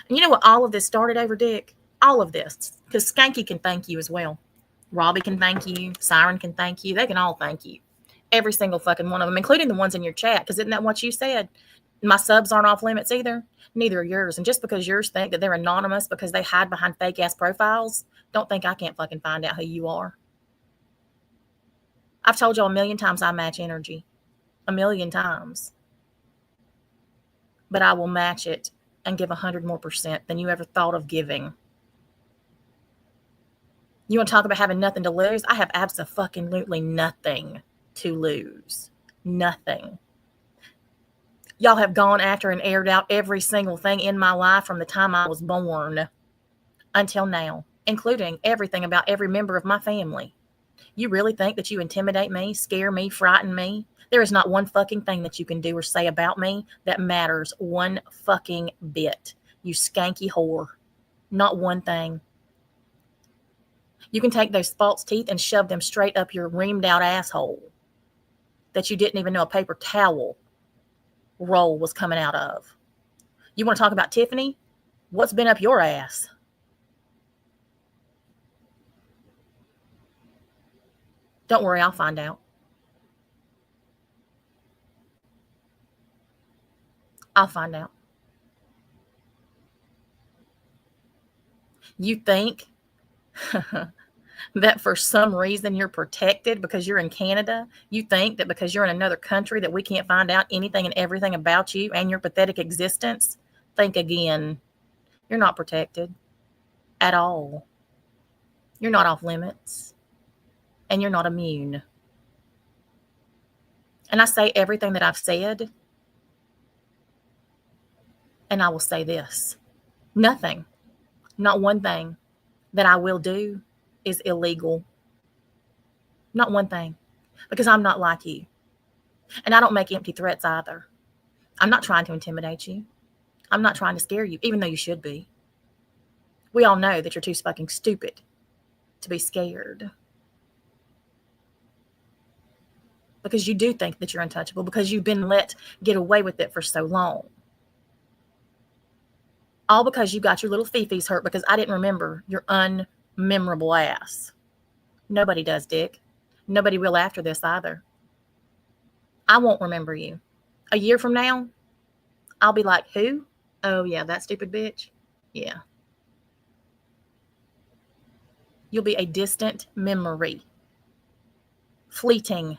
And you know what all of this started over, Dick? All of this. Because Skanky can thank you as well. Robbie can thank you. Siren can thank you. They can all thank you. Every single fucking one of them, including the ones in your chat. Because isn't that what you said? My subs aren't off limits either. Neither are yours. And just because yours think that they're anonymous because they hide behind fake ass profiles, don't think I can't fucking find out who you are. I've told y'all a million times I match energy. A million times. But I will match it and give 100% more than you ever thought of giving. You want to talk about having nothing to lose? I have abso-fucking-lutely nothing to lose. Nothing. Y'all have gone after and aired out every single thing in my life from the time I was born until now, including everything about every member of my family. You really think that you intimidate me, scare me, frighten me? There is not one fucking thing that you can do or say about me that matters one fucking bit. You skanky whore. Not one thing. You can take those false teeth and shove them straight up your reamed out asshole that you didn't even know a paper towel roll was coming out of. You want to talk about Tiffany? What's been up your ass? Don't worry, I'll find out. I'll find out. You think that for some reason you're protected because you're in Canada? You think that because you're in another country that we can't find out anything and everything about you and your pathetic existence? Think again. You're not protected at all. You're not off limits. And you're not immune. And I say everything that I've said. And I will say this. Nothing, not one thing that I will do is illegal. Not one thing. Because I'm not like you. And I don't make empty threats either. I'm not trying to intimidate you. I'm not trying to scare you, even though you should be. We all know that you're too fucking stupid to be scared. Because you do think that you're untouchable, because you've been let get away with it for so long. All because you got your little fifis hurt because I didn't remember your unmemorable ass. Nobody does, Dick. Nobody will after this either. I won't remember you. A year from now, I'll be like, who? Oh, yeah, that stupid bitch. Yeah. You'll be a distant memory. Fleeting.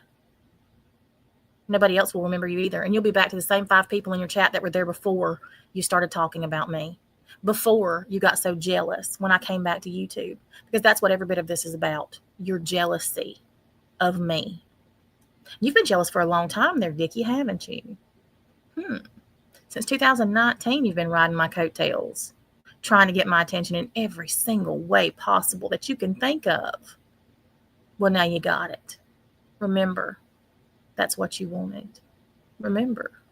Nobody else will remember you either. And you'll be back to the same 5 people in your chat that were there before you started talking about me. Before you got so jealous when I came back to YouTube. Because that's what every bit of this is about. Your jealousy of me. You've been jealous for a long time there, Dickie, haven't you? Since 2019, you've been riding my coattails. Trying to get my attention in every single way possible that you can think of. Well, now you got it. Remember. That's what you wanted. Remember.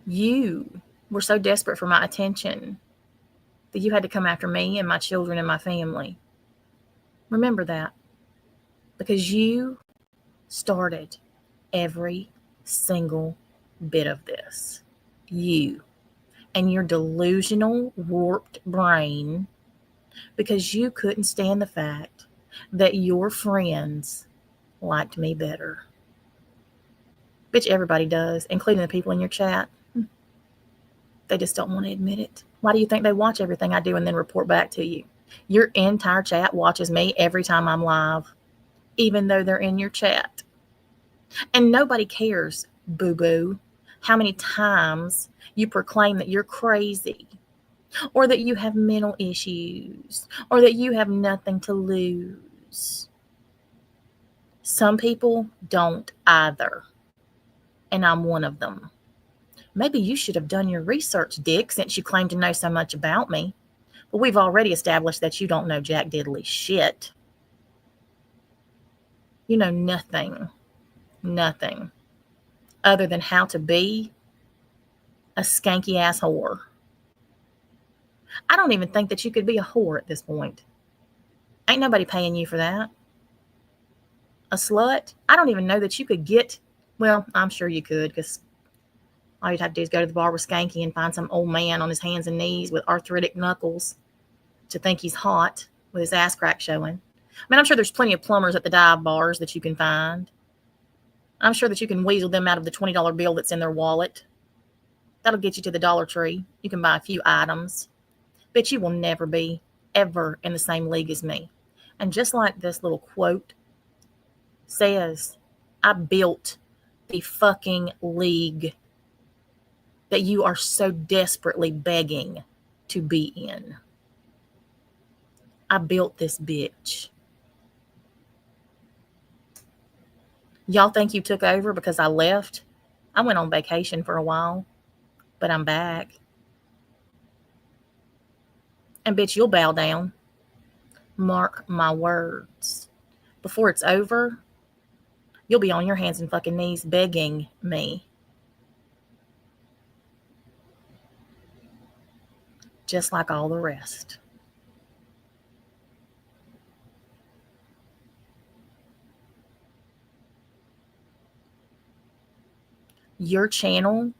You were so desperate for my attention that you had to come after me and my children and my family. Remember that. Because you started every single bit of this. You. and your delusional, warped brain because you couldn't stand the fact that your friends liked me better. Bitch, everybody does, including the people in your chat. They just don't want to admit it. Why do you think they watch everything I do and then report back to you? Your entire chat watches me every time I'm live, even though they're in your chat. And nobody cares, boo-boo, how many times you proclaim that you're crazy, or that you have mental issues, or that you have nothing to lose. Some people don't either, and I'm one of them. Maybe you should have done your research, Dick, since you claim to know so much about me. But we've already established that you don't know jack diddly shit. You know nothing other than how to be a skanky ass whore. I don't even think that you could be a whore at this point. Ain't nobody paying you for that. A slut? I don't even know that you could get, well, I'm sure you could, because all you'd have to do is go to the bar with Skanky and find some old man on his hands and knees with arthritic knuckles to think he's hot with his ass crack showing. I mean, I'm sure there's plenty of plumbers at the dive bars that you can find. I'm sure that you can weasel them out of the $20 bill that's in their wallet. That'll get you to the Dollar Tree. You can buy a few items. But you will never be, ever, in the same league as me. And just like this little quote says, I built the fucking league that you are so desperately begging to be in. I built this bitch. Y'all think you took over because I left? I went on vacation for a while, but I'm back. And bitch, you'll bow down. Mark my words. Before it's over, you'll be on your hands and fucking knees begging me. Just like all the rest. Your channel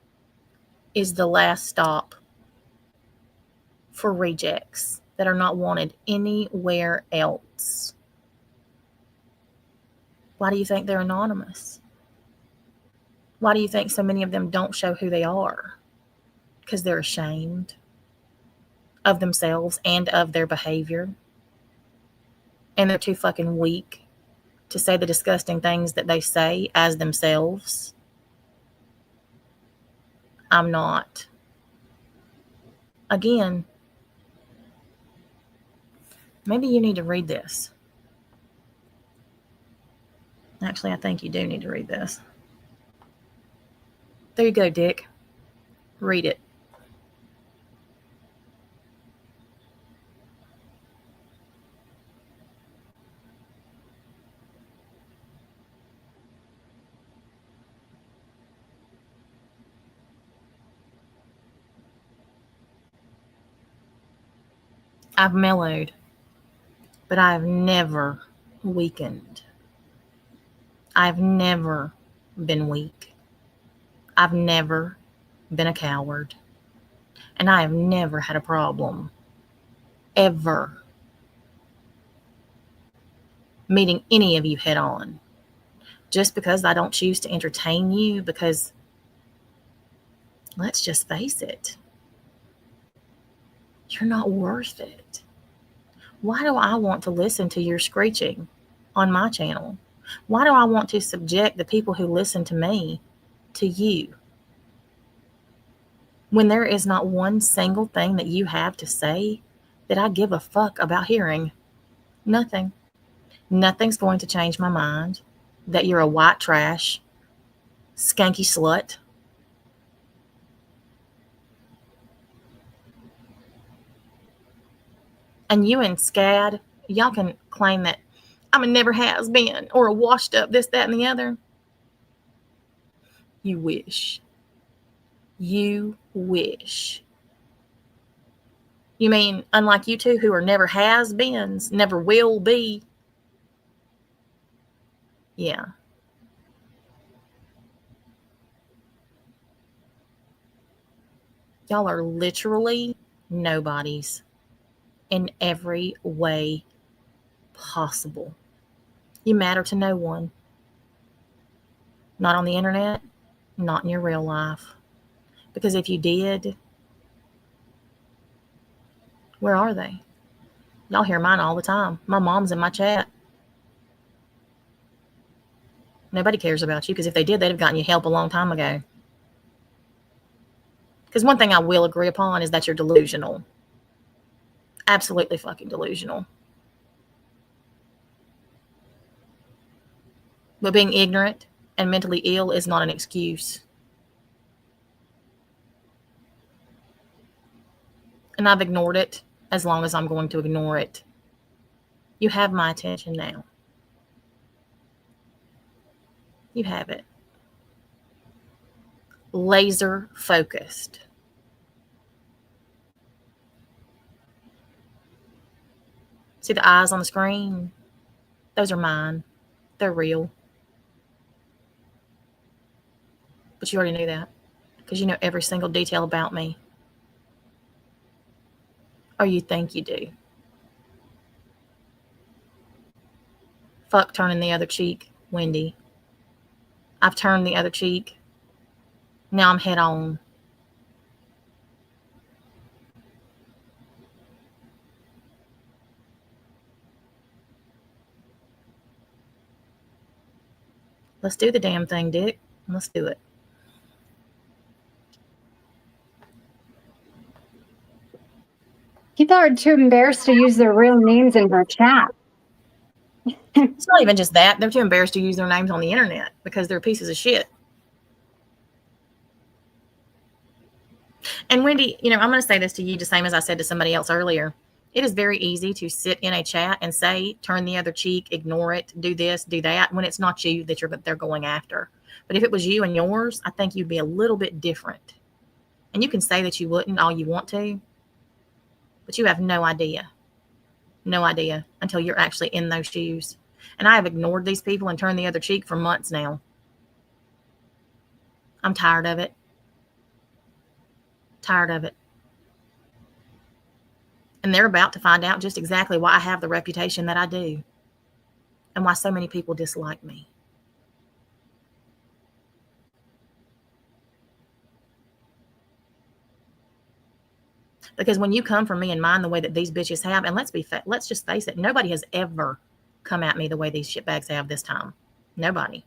is the last stop for rejects that are not wanted anywhere else. Why do you think they're anonymous? Why do you think so many of them don't show who they are? Because they're ashamed of themselves and of their behavior. And they're too fucking weak to say the disgusting things that they say as themselves. I'm not. Again, maybe you need to read this. Actually, I think you do need to read this. There you go, Dick. Read it. I've mellowed, but I've never weakened. I've never been weak. I've never been a coward. And I have never had a problem, ever, meeting any of you head on. Just because I don't choose to entertain you, because let's just face it, you're not worth it. Why do I want to listen to your screeching on my channel? Why do I want to subject the people who listen to me to you? When there is not one single thing that you have to say that I give a fuck about hearing. Nothing. Nothing's going to change my mind that you're a white trash, skanky slut. And you and Scad, y'all can claim that I'm a never has been or a washed up this, that, and the other. You wish. You wish. You mean, unlike you two who are never has beens, never will be? Yeah. Y'all are literally nobodies in every way possible. You matter to no one. Not on the internet, not in your real life. Because if you did, where are they? Y'all hear mine all the time. My mom's in my chat. Nobody cares about you, because if they did, they'd have gotten you help a long time ago. Because one thing I will agree upon is that you're delusional. Absolutely fucking delusional. But being ignorant and mentally ill is not an excuse. And I've ignored it as long as I'm going to ignore it. You have my attention now. You have it. Laser focused. See the eyes on the screen? Those are mine. They're real. But you already knew that, because you know every single detail about me. Or you think you do. Fuck turning the other cheek, Wendy. I've turned the other cheek. Now I'm head on. Let's do the damn thing, Dick. Let's do it. People are too embarrassed to use their real names in her chat. It's not even just that. They're too embarrassed to use their names on the internet because they're pieces of shit. And Wendy, you know, I'm going to say this to you the same as I said to somebody else earlier. It is very easy to sit in a chat and say, turn the other cheek, ignore it, do this, do that, when it's not you that they're going after. But if it was you and yours, I think you'd be a little bit different. And you can say that you wouldn't all you want to, but you have no idea. No idea until you're actually in those shoes. And I have ignored these people and turned the other cheek for months now. I'm tired of it. Tired of it. And they're about to find out just exactly why I have the reputation that I do and why so many people dislike me. Because when you come from me and mine the way that these bitches have, and let's just face it, nobody has ever come at me the way these shitbags have this time. Nobody.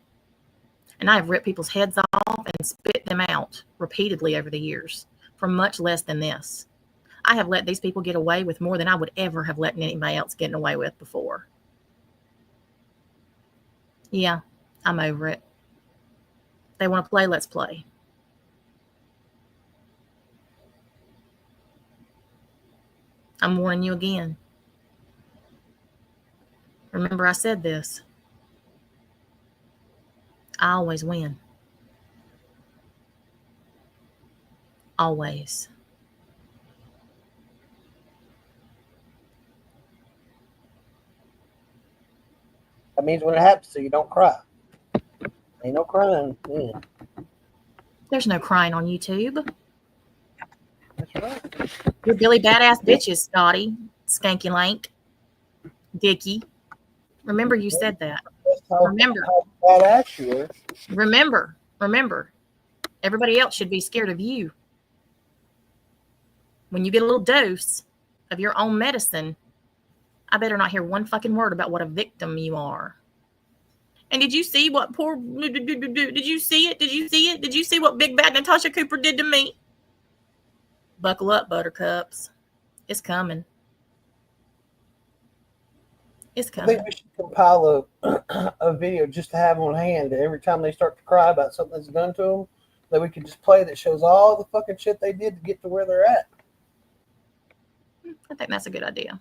And I have ripped people's heads off and spit them out repeatedly over the years for much less than this. I have let these people get away with more than I would ever have let anybody else getting away with before. Yeah, I'm over it. They want to play, let's play. I'm warning you again. Remember I said this. I always win. Always. That means when it happens to you, don't cry. Ain't no crying. Yeah. There's no crying on YouTube. That's right. You're Billy Badass bitches, Scotty, Skanky Lank, Dickie. Remember you said that. Remember. How badass you were. Remember. Everybody else should be scared of you. When you get a little dose of your own medicine, I better not hear one fucking word about what a victim you are. And did you see what did you see it? Did you see it? Did you see what big bad Natasha Cooper did to me? Buckle up, buttercups. It's coming. It's coming. I think we should compile a video just to have on hand that every time they start to cry about something that's done to them, that we could just play that shows all the fucking shit they did to get to where they're at. I think that's a good idea.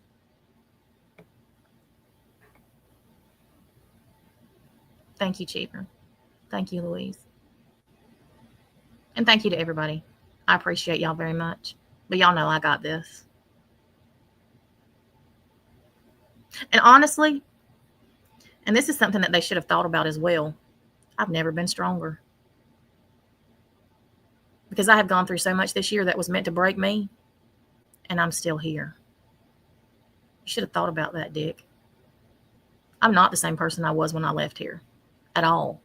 Thank you, Cheaper. Thank you, Louise. And thank you to everybody. I appreciate y'all very much. But y'all know I got this. And honestly, and this is something that they should have thought about as well, I've never been stronger. because I have gone through so much this year that was meant to break me, and I'm still here. You should have thought about that, Dick. I'm not the same person I was when I left here at all.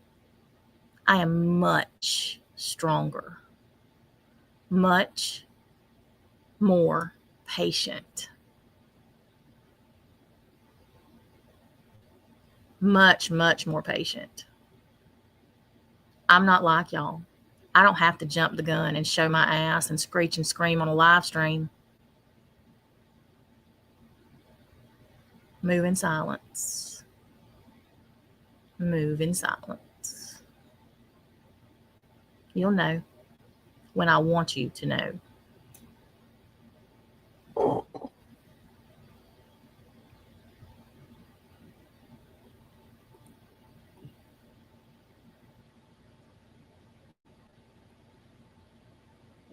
I am much stronger, much more patient, much, much more patient. I'm not like y'all. I don't have to jump the gun and show my ass and screech and scream on a live stream. Move in silence. Move in silence. You'll know when I want you to know.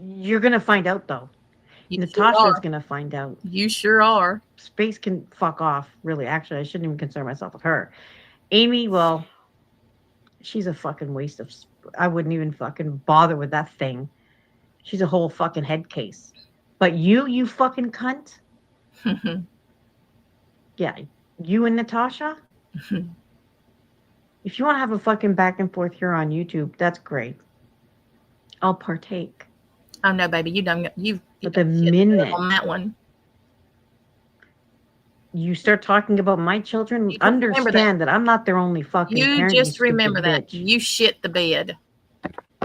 You're gonna find out though. Natasha's gonna find out. You sure are. Space can fuck off. Really, actually, I shouldn't even concern myself with her. Amy, well, she's a fucking waste of. I wouldn't even fucking bother with that thing. She's a whole fucking head case. But you fucking cunt. Yeah, you and Natasha. If you want to have a fucking back and forth here on YouTube, that's great. I'll partake. Oh no, baby, you done. But the minute on that one, you start talking about my children, understand that I'm not their only fucking parent. You just remember that. Bitch. You shit the bed.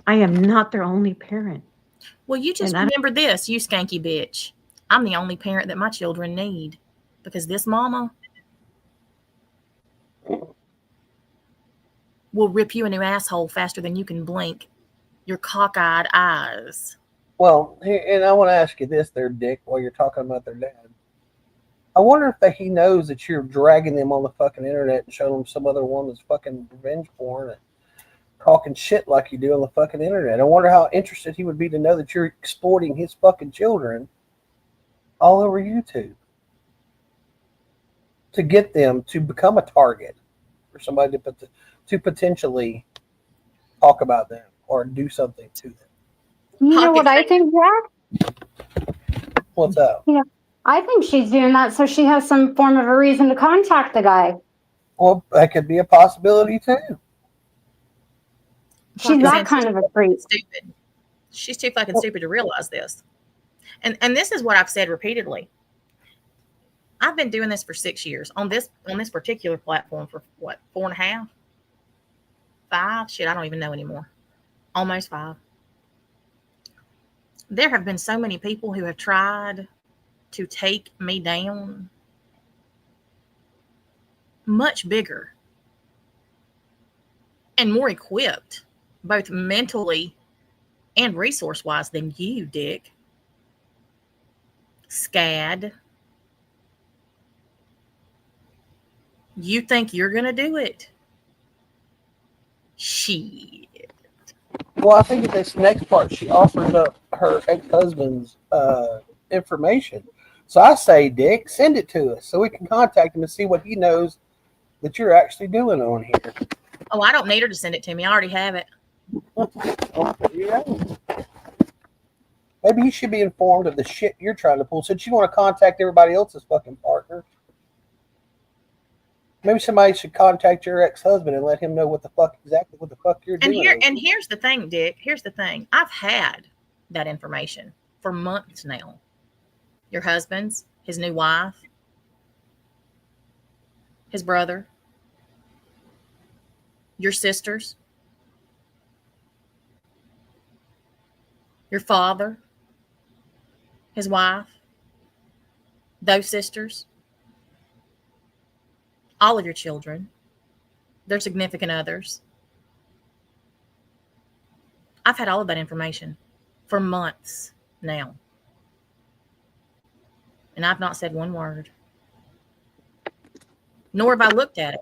I am not their only parent. Well, you just remember this, you skanky bitch. I'm the only parent that my children need. Because this mama will rip you a new asshole faster than you can blink your cockeyed eyes. Well, and I want to ask you this there, Dick, while you're talking about their dad. I wonder if he knows that you're dragging them on the fucking internet and showing them some other woman's fucking revenge porn and talking shit like you do on the fucking internet. I wonder how interested he would be to know that you're exploiting his fucking children all over YouTube to get them to become a target for somebody to potentially talk about them or do something to them. You know what I think, Jack? What's up? Yeah, I think she's doing that so she has some form of a reason to contact the guy. Well, that could be a possibility too. She's that kind of a freak. Stupid. She's too fucking stupid to realize this. And this is what I've said repeatedly. I've been doing this for 6 years on this particular platform for what, 4.5, 5? Shit, I don't even know anymore. Almost 5. There have been so many people who have tried to take me down, much bigger and more equipped, both mentally and resource-wise, than you, Dick. Scad. You think you're going to do it? Shit. Well, I think in this next part, she offers up her ex-husband's information. So I say, Dick, send it to us so we can contact him and see what he knows that you're actually doing on here. Oh, I don't need her to send it to me. I already have it. Yeah. Maybe you should be informed of the shit you're trying to pull since you want to contact everybody else's fucking partner. Maybe somebody should contact your ex-husband and let him know what the fuck you're doing. And here's the thing, Dick. Here's the thing. I've had that information for months now. Your husband's, his new wife, his brother, your sisters, your father, his wife, those sisters, all of your children, their significant others. I've had all of that information for months now. And I've not said one word. Nor have I looked at it.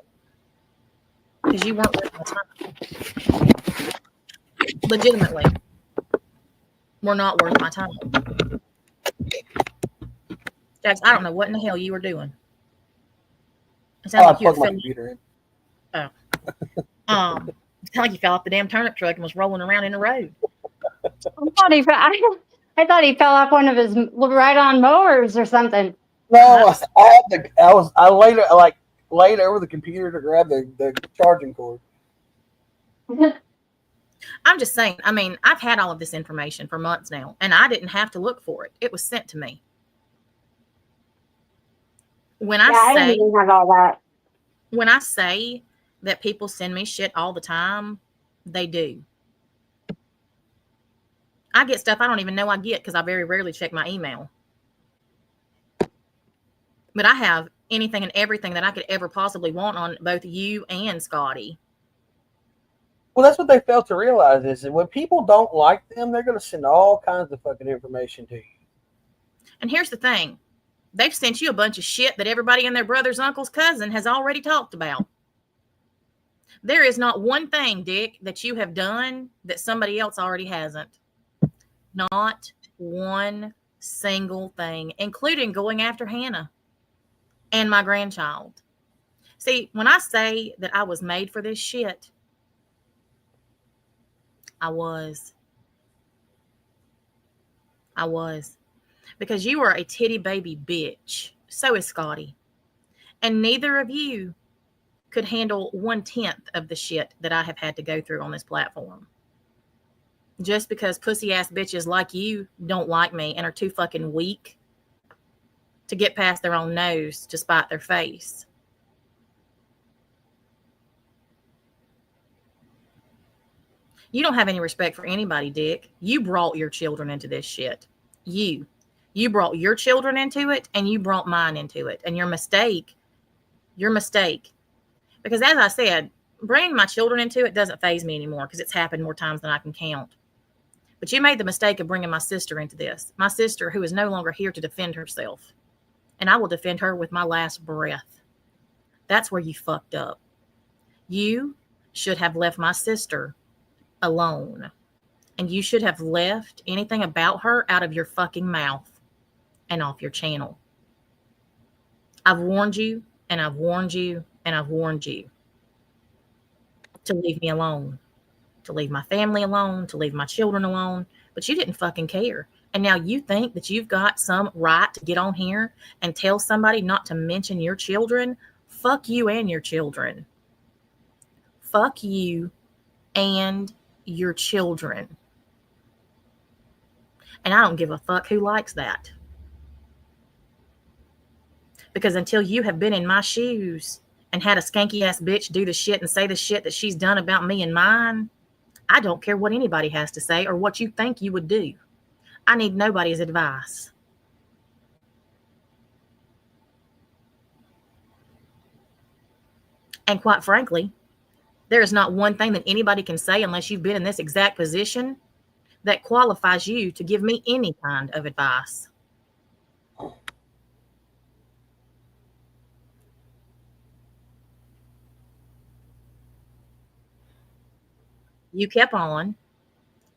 Because you weren't worth my time. Legitimately. Were not worth my time. Jax, I don't know what in the hell you were doing. It sounds like you were filling. It sounded like you fell off the damn turnip truck and was rolling around in the road. I thought he fell off one of his ride-on mowers or something. No, I laid over the computer to grab the charging cord. I'm just saying, I mean, I've had all of this information for months now, and I didn't have to look for it. It was sent to me. When I didn't even have all that. When I say that people send me shit all the time, they do. I get stuff I don't even know I get because I very rarely check my email. But I have anything and everything that I could ever possibly want on both you and Scotty. Well, that's what they fail to realize is that when people don't like them, they're going to send all kinds of fucking information to you. And here's the thing. They've sent you a bunch of shit that everybody and their brother's uncle's cousin has already talked about. There is not one thing, Dick, that you have done that somebody else already hasn't. Not one single thing, including going after Hannah and my grandchild. See, when I say that I was made for this shit, I was. Because you are a titty baby bitch. So is Scotty. And neither of you could handle 1/10 of the shit that I have had to go through on this platform. Just because pussy ass bitches like you don't like me and are too fucking weak to get past their own nose to spite their face. You don't have any respect for anybody, Dick. You brought your children into this shit. You brought your children into it, and you brought mine into it. And your mistake. Because as I said, bringing my children into it doesn't faze me anymore because it's happened more times than I can count. But you made the mistake of bringing my sister into this. My sister who is no longer here to defend herself. And I will defend her with my last breath. That's where you fucked up. You should have left my sister alone. And you should have left anything about her out of your fucking mouth and off your channel. I've warned you, and I've warned you, and I've warned you to leave me alone, to leave my family alone, to leave my children alone, but you didn't fucking care. And now you think that you've got some right to get on here and tell somebody not to mention your children? Fuck you and your children. Fuck you and your children. And I don't give a fuck who likes that. Because until you have been in my shoes and had a skanky ass bitch do the shit and say the shit that she's done about me and mine, I don't care what anybody has to say or what you think you would do. I need nobody's advice. And quite frankly, there is not one thing that anybody can say unless you've been in this exact position that qualifies you to give me any kind of advice. You kept on.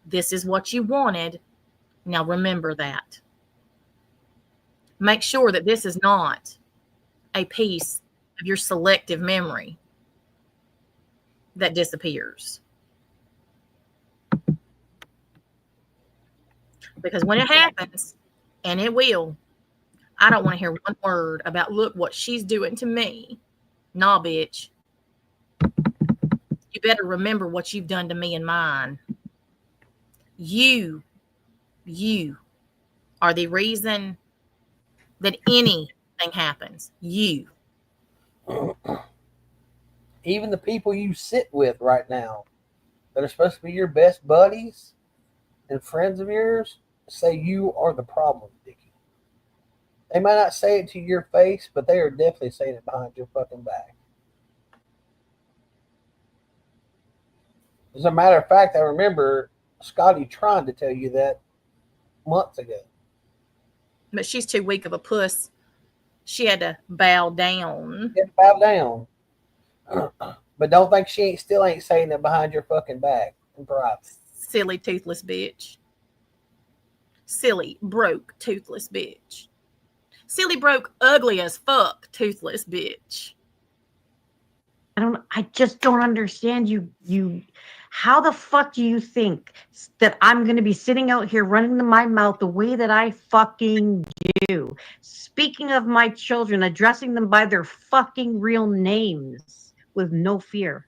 This is what you wanted. Now remember that. Make sure that this is not a piece of your selective memory that disappears. Because when it happens, and it will, I don't want to hear one word about, look what she's doing to me. Nah, bitch. You better remember what you've done to me and mine. You are the reason that anything happens. You. Even the people you sit with right now that are supposed to be your best buddies and friends of yours say you are the problem, Dickie. They might not say it to your face, but they are definitely saying it behind your fucking back. As a matter of fact, I remember Scotty trying to tell you that months ago. But she's too weak of a puss. She had to bow down. She had to bow down. But don't think she still ain't saying it behind your fucking back in private. Silly, toothless bitch. Silly, broke, toothless bitch. Silly, broke, ugly as fuck, toothless bitch. I just don't understand you How the fuck do you think that I'm going to be sitting out here running my mouth the way that I fucking do? Speaking of my children, addressing them by their fucking real names with no fear.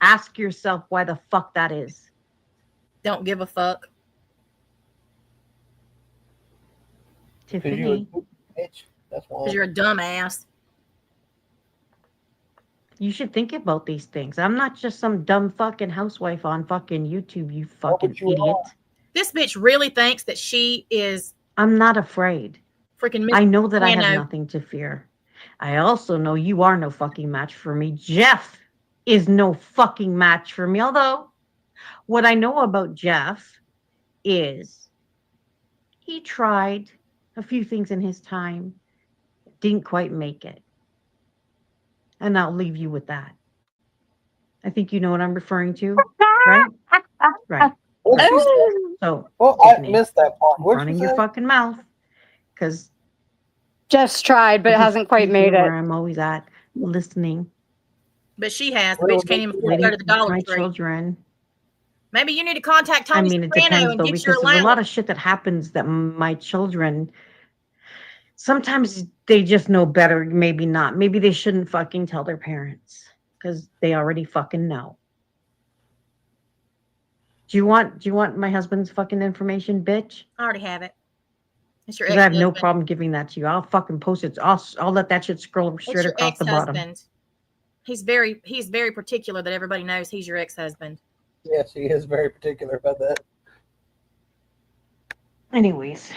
Ask yourself why the fuck that is. Don't give a fuck. Tiffany. Bitch. That's why. Because you're a dumbass. You should think about these things. I'm not just some dumb fucking housewife on fucking YouTube, you fucking you idiot. are. This bitch really thinks that she is I'm not afraid. freaking I know that I have Miss nothing to fear. I also know you are no fucking match for me. Jeff is no fucking match for me. Although, what I know about Jeff is he tried a few things in his time, didn't quite make it. And I'll leave you with that. I think you know what I'm referring to, right? Right. What'd she say? So, Well, I Tiffany, missed that part. keep What'd running she your say? fucking mouth, because Just tried, but hasn't quite made it. where I'm always at, listening, But she has. The What bitch do can't we even do? afford to go to the Dollar my Tree. children. Maybe you need to contact I Tony mean, it Soprano depends and though, get because your there's a lot allowance. of shit that happens that my children, sometimes they just know better, maybe not. Maybe they shouldn't fucking tell their parents because they already fucking know. Do you want my husband's fucking information, bitch? I already have it. It's your Because I have no ex-husband. problem giving that to you. I'll fucking post it. I'll let that shit scroll It's straight your across the bottom. ex-husband. He's very particular that everybody knows he's your ex-husband. Yes, he is very particular about that. Anyways,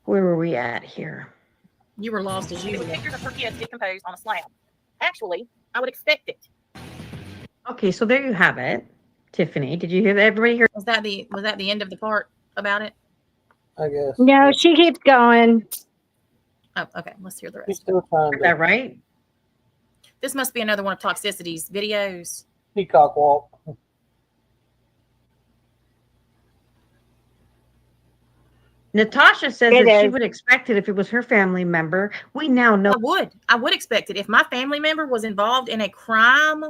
where were we at here? You were lost as usual. Pictures of her kids decomposed on a slab. Actually, I would expect it. Okay, so there you have it. Tiffany, did you hear that? Everybody hear? Was that the end of the part about it? I guess. No, she keeps going. Oh, okay. Let's hear the He's rest. still trying Is that to right? This must be another one of Toxicity's videos. peacock walk. Natasha says It that she is. would expect it if it was her family member. We now know. I would expect it. If my family member was involved in a crime,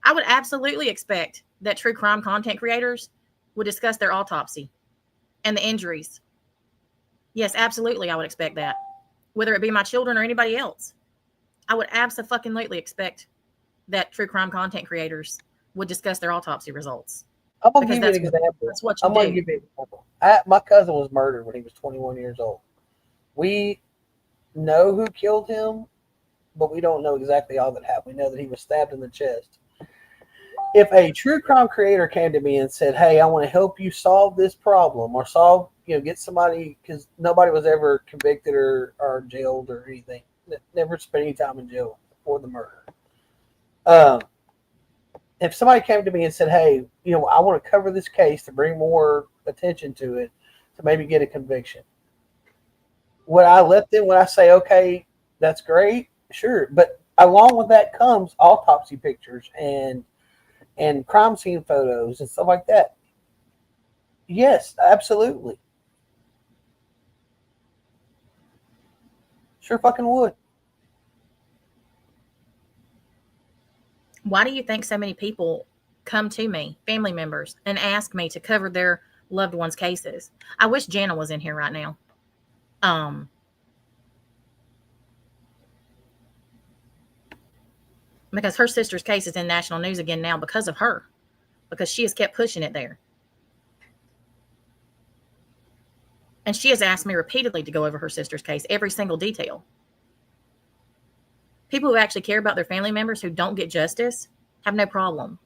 I would absolutely expect that true crime content creators would discuss their autopsy and the injuries. Yes, absolutely. I would expect that. Whether it be my children or anybody else. I would absolutely expect that true crime content creators would discuss their autopsy results. I'm gonna Because give you an that's example. That's what you I'm gonna do. give you an example. My cousin was murdered when he was 21 years old. We know who killed him, but we don't know exactly all that happened. We know that he was stabbed in the chest. If a true crime creator came to me and said, "Hey, I want to help you solve this problem or get somebody," because nobody was ever convicted or jailed or anything, never spent any time in jail for the murder. If somebody came to me and said, "Hey, I want to cover this case to bring more attention to it, to maybe get a conviction," would I say, "Okay, that's great, sure," but along with that comes autopsy pictures and crime scene photos and stuff like that. Yes, absolutely. Sure fucking would. Why do you think so many people come to me, family members, and ask me to cover their loved ones' cases? I wish Jana was in here right now. Because her sister's case is in national news again now because of her, because she has kept pushing it there. And she has asked me repeatedly to go over her sister's case, every single detail. People who actually care about their family members who don't get justice have no problem.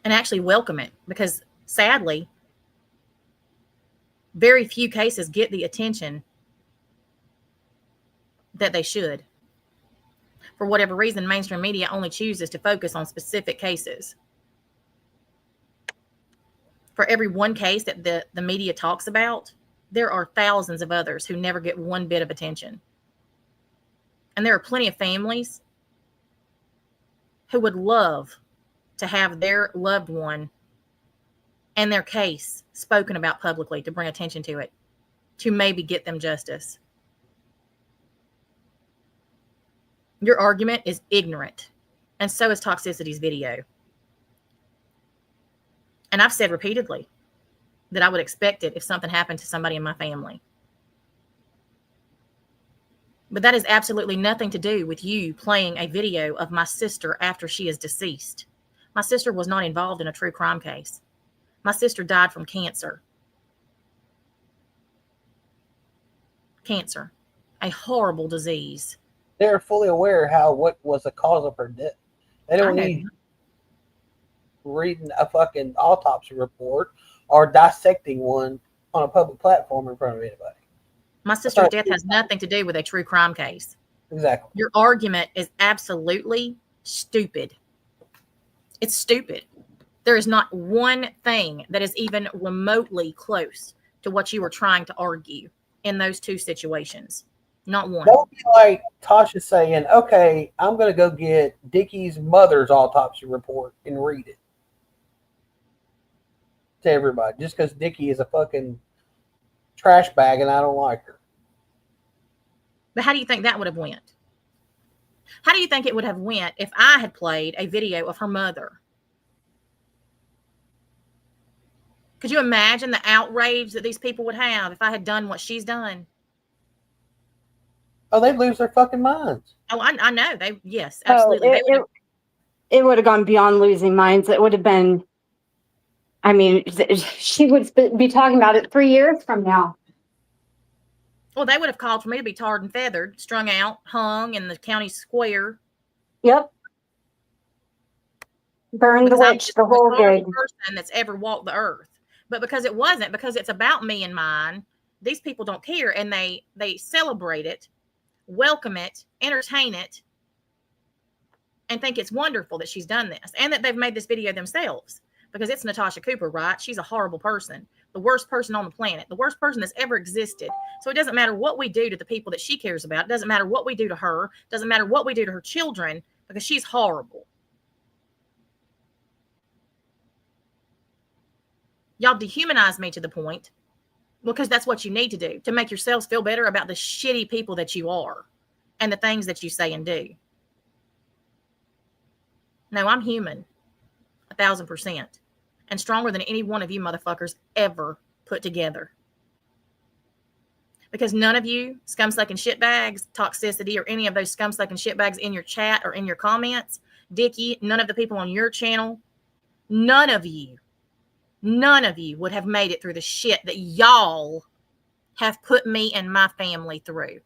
And actually welcome it, because sadly, very few cases get the attention that they should. For whatever reason, mainstream media only chooses to focus on specific cases. For every one case that the media talks about, there are thousands of others who never get one bit of attention. And there are plenty of families who would love to have their loved one and their case spoken about publicly to bring attention to it, to maybe get them justice. Your argument is ignorant, And so is Toxicity's video. And I've said repeatedly that I would expect it if something happened to somebody in my family. But that has absolutely nothing to do with you playing a video of my sister after she is deceased. My sister was not involved in a true crime case. My sister died from cancer. Cancer. A horrible disease. They're fully aware what was the cause of her death. They don't need reading a fucking autopsy report or dissecting one on a public platform in front of anybody. My sister's death has nothing to do with a true crime case. Exactly. Your argument is absolutely stupid. It's stupid. There is not one thing that is even remotely close to what you were trying to argue in those two situations. Not one. That would be like Tasha saying, okay, I'm going to go get Dickie's mother's autopsy report and read it to everybody just because Dickie is a fucking trash bag and I don't like her. But how do you think that would have went? How do you think it would have went if I had played a video of her mother? Could you imagine the outrage that these people would have if I had done what she's done? Oh, they'd lose their fucking minds. Oh, I know. Yes, absolutely. It would have gone beyond losing minds. It would have been, I mean, she would be talking about it 3 years from now. Well, they would have called for me to be tarred and feathered, strung out, hung in the county square. Yep. Burn the witch, the whole gig. Person that's ever walked the earth. But because it wasn't, because it's about me and mine, these people don't care, and they celebrate it, welcome it, entertain it, and think it's wonderful that she's done this and that they've made this video themselves, because it's Natasha Cooper, right? She's a horrible person, the worst person on the planet, the worst person that's ever existed. So it doesn't matter what we do to the people that she cares about. It doesn't matter what we do to her. It doesn't matter what we do to her children, because she's horrible. Y'all dehumanize me to the point, because that's what you need to do to make yourselves feel better about the shitty people that you are and the things that you say and do. No, I'm human, 1,000%, and stronger than any one of you motherfuckers ever put together. Because none of you scumsucking shitbags, Toxicity, or any of those scumsucking shitbags in your chat or in your comments, Dickie, none of the people on your channel, none of you would have made it through the shit that y'all have put me and my family through.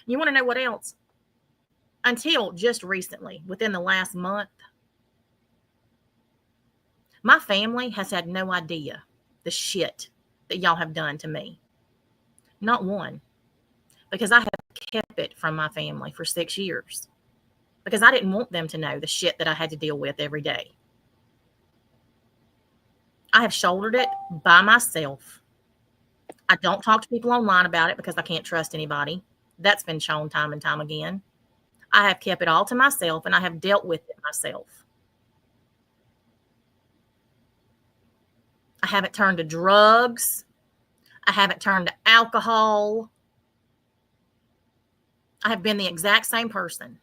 You want to know what else? Until just recently, within the last month, my family has had no idea the shit that y'all have done to me. Not one. Because I have kept it from my family for 6 years. Because I didn't want them to know the shit that I had to deal with every day. I have shouldered it by myself. I don't talk to people online about it because I can't trust anybody. That's been shown time and time again. I have kept it all to myself, and I have dealt with it myself. I haven't turned to drugs. I haven't turned to alcohol. I have been the exact same person.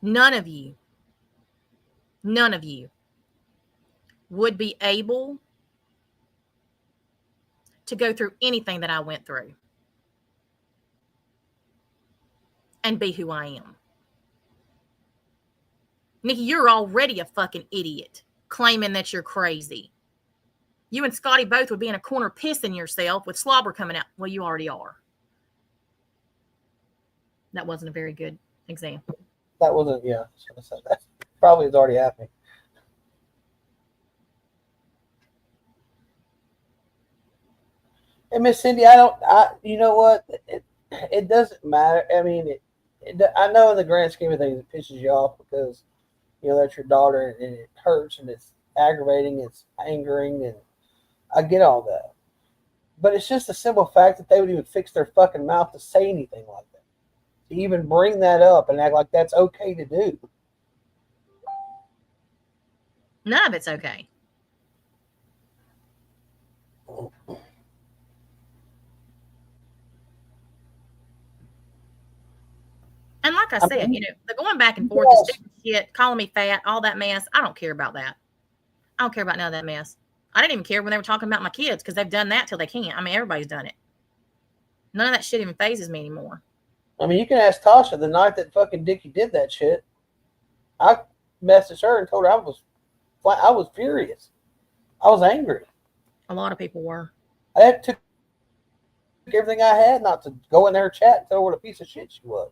None of you would be able to go through anything that I went through and be who I am. Nikki, you're already a fucking idiot claiming that you're crazy. You and Scotty both would be in a corner pissing yourself with slobber coming out. Well, you already are. That wasn't a very good example. That wasn't, yeah. That probably is already happening. And Miss Cindy, you know what? It doesn't matter. I mean, I know in the grand scheme of things, it pisses you off because, you know, that's your daughter and it hurts and it's aggravating, it's angering, and I get all that. But it's just a simple fact that they would even fix their fucking mouth to say anything like that. To even bring that up and act like that's okay to do. None of it's okay. like I I said, mean, you know, the going back and you forth, the guys- stupid shit, calling me fat, all that mess. I don't care about that. I don't care about none of that mess. I didn't even care when they were talking about my kids because they've done that till they can't. I mean, everybody's done it. None of that shit even phases me anymore. I mean, you can ask Tasha the night that fucking Dickie did that shit. I messaged her and told her I was furious. I was angry. A lot of people were. I took everything I had not to go in there and chat and tell her what a piece of shit she was.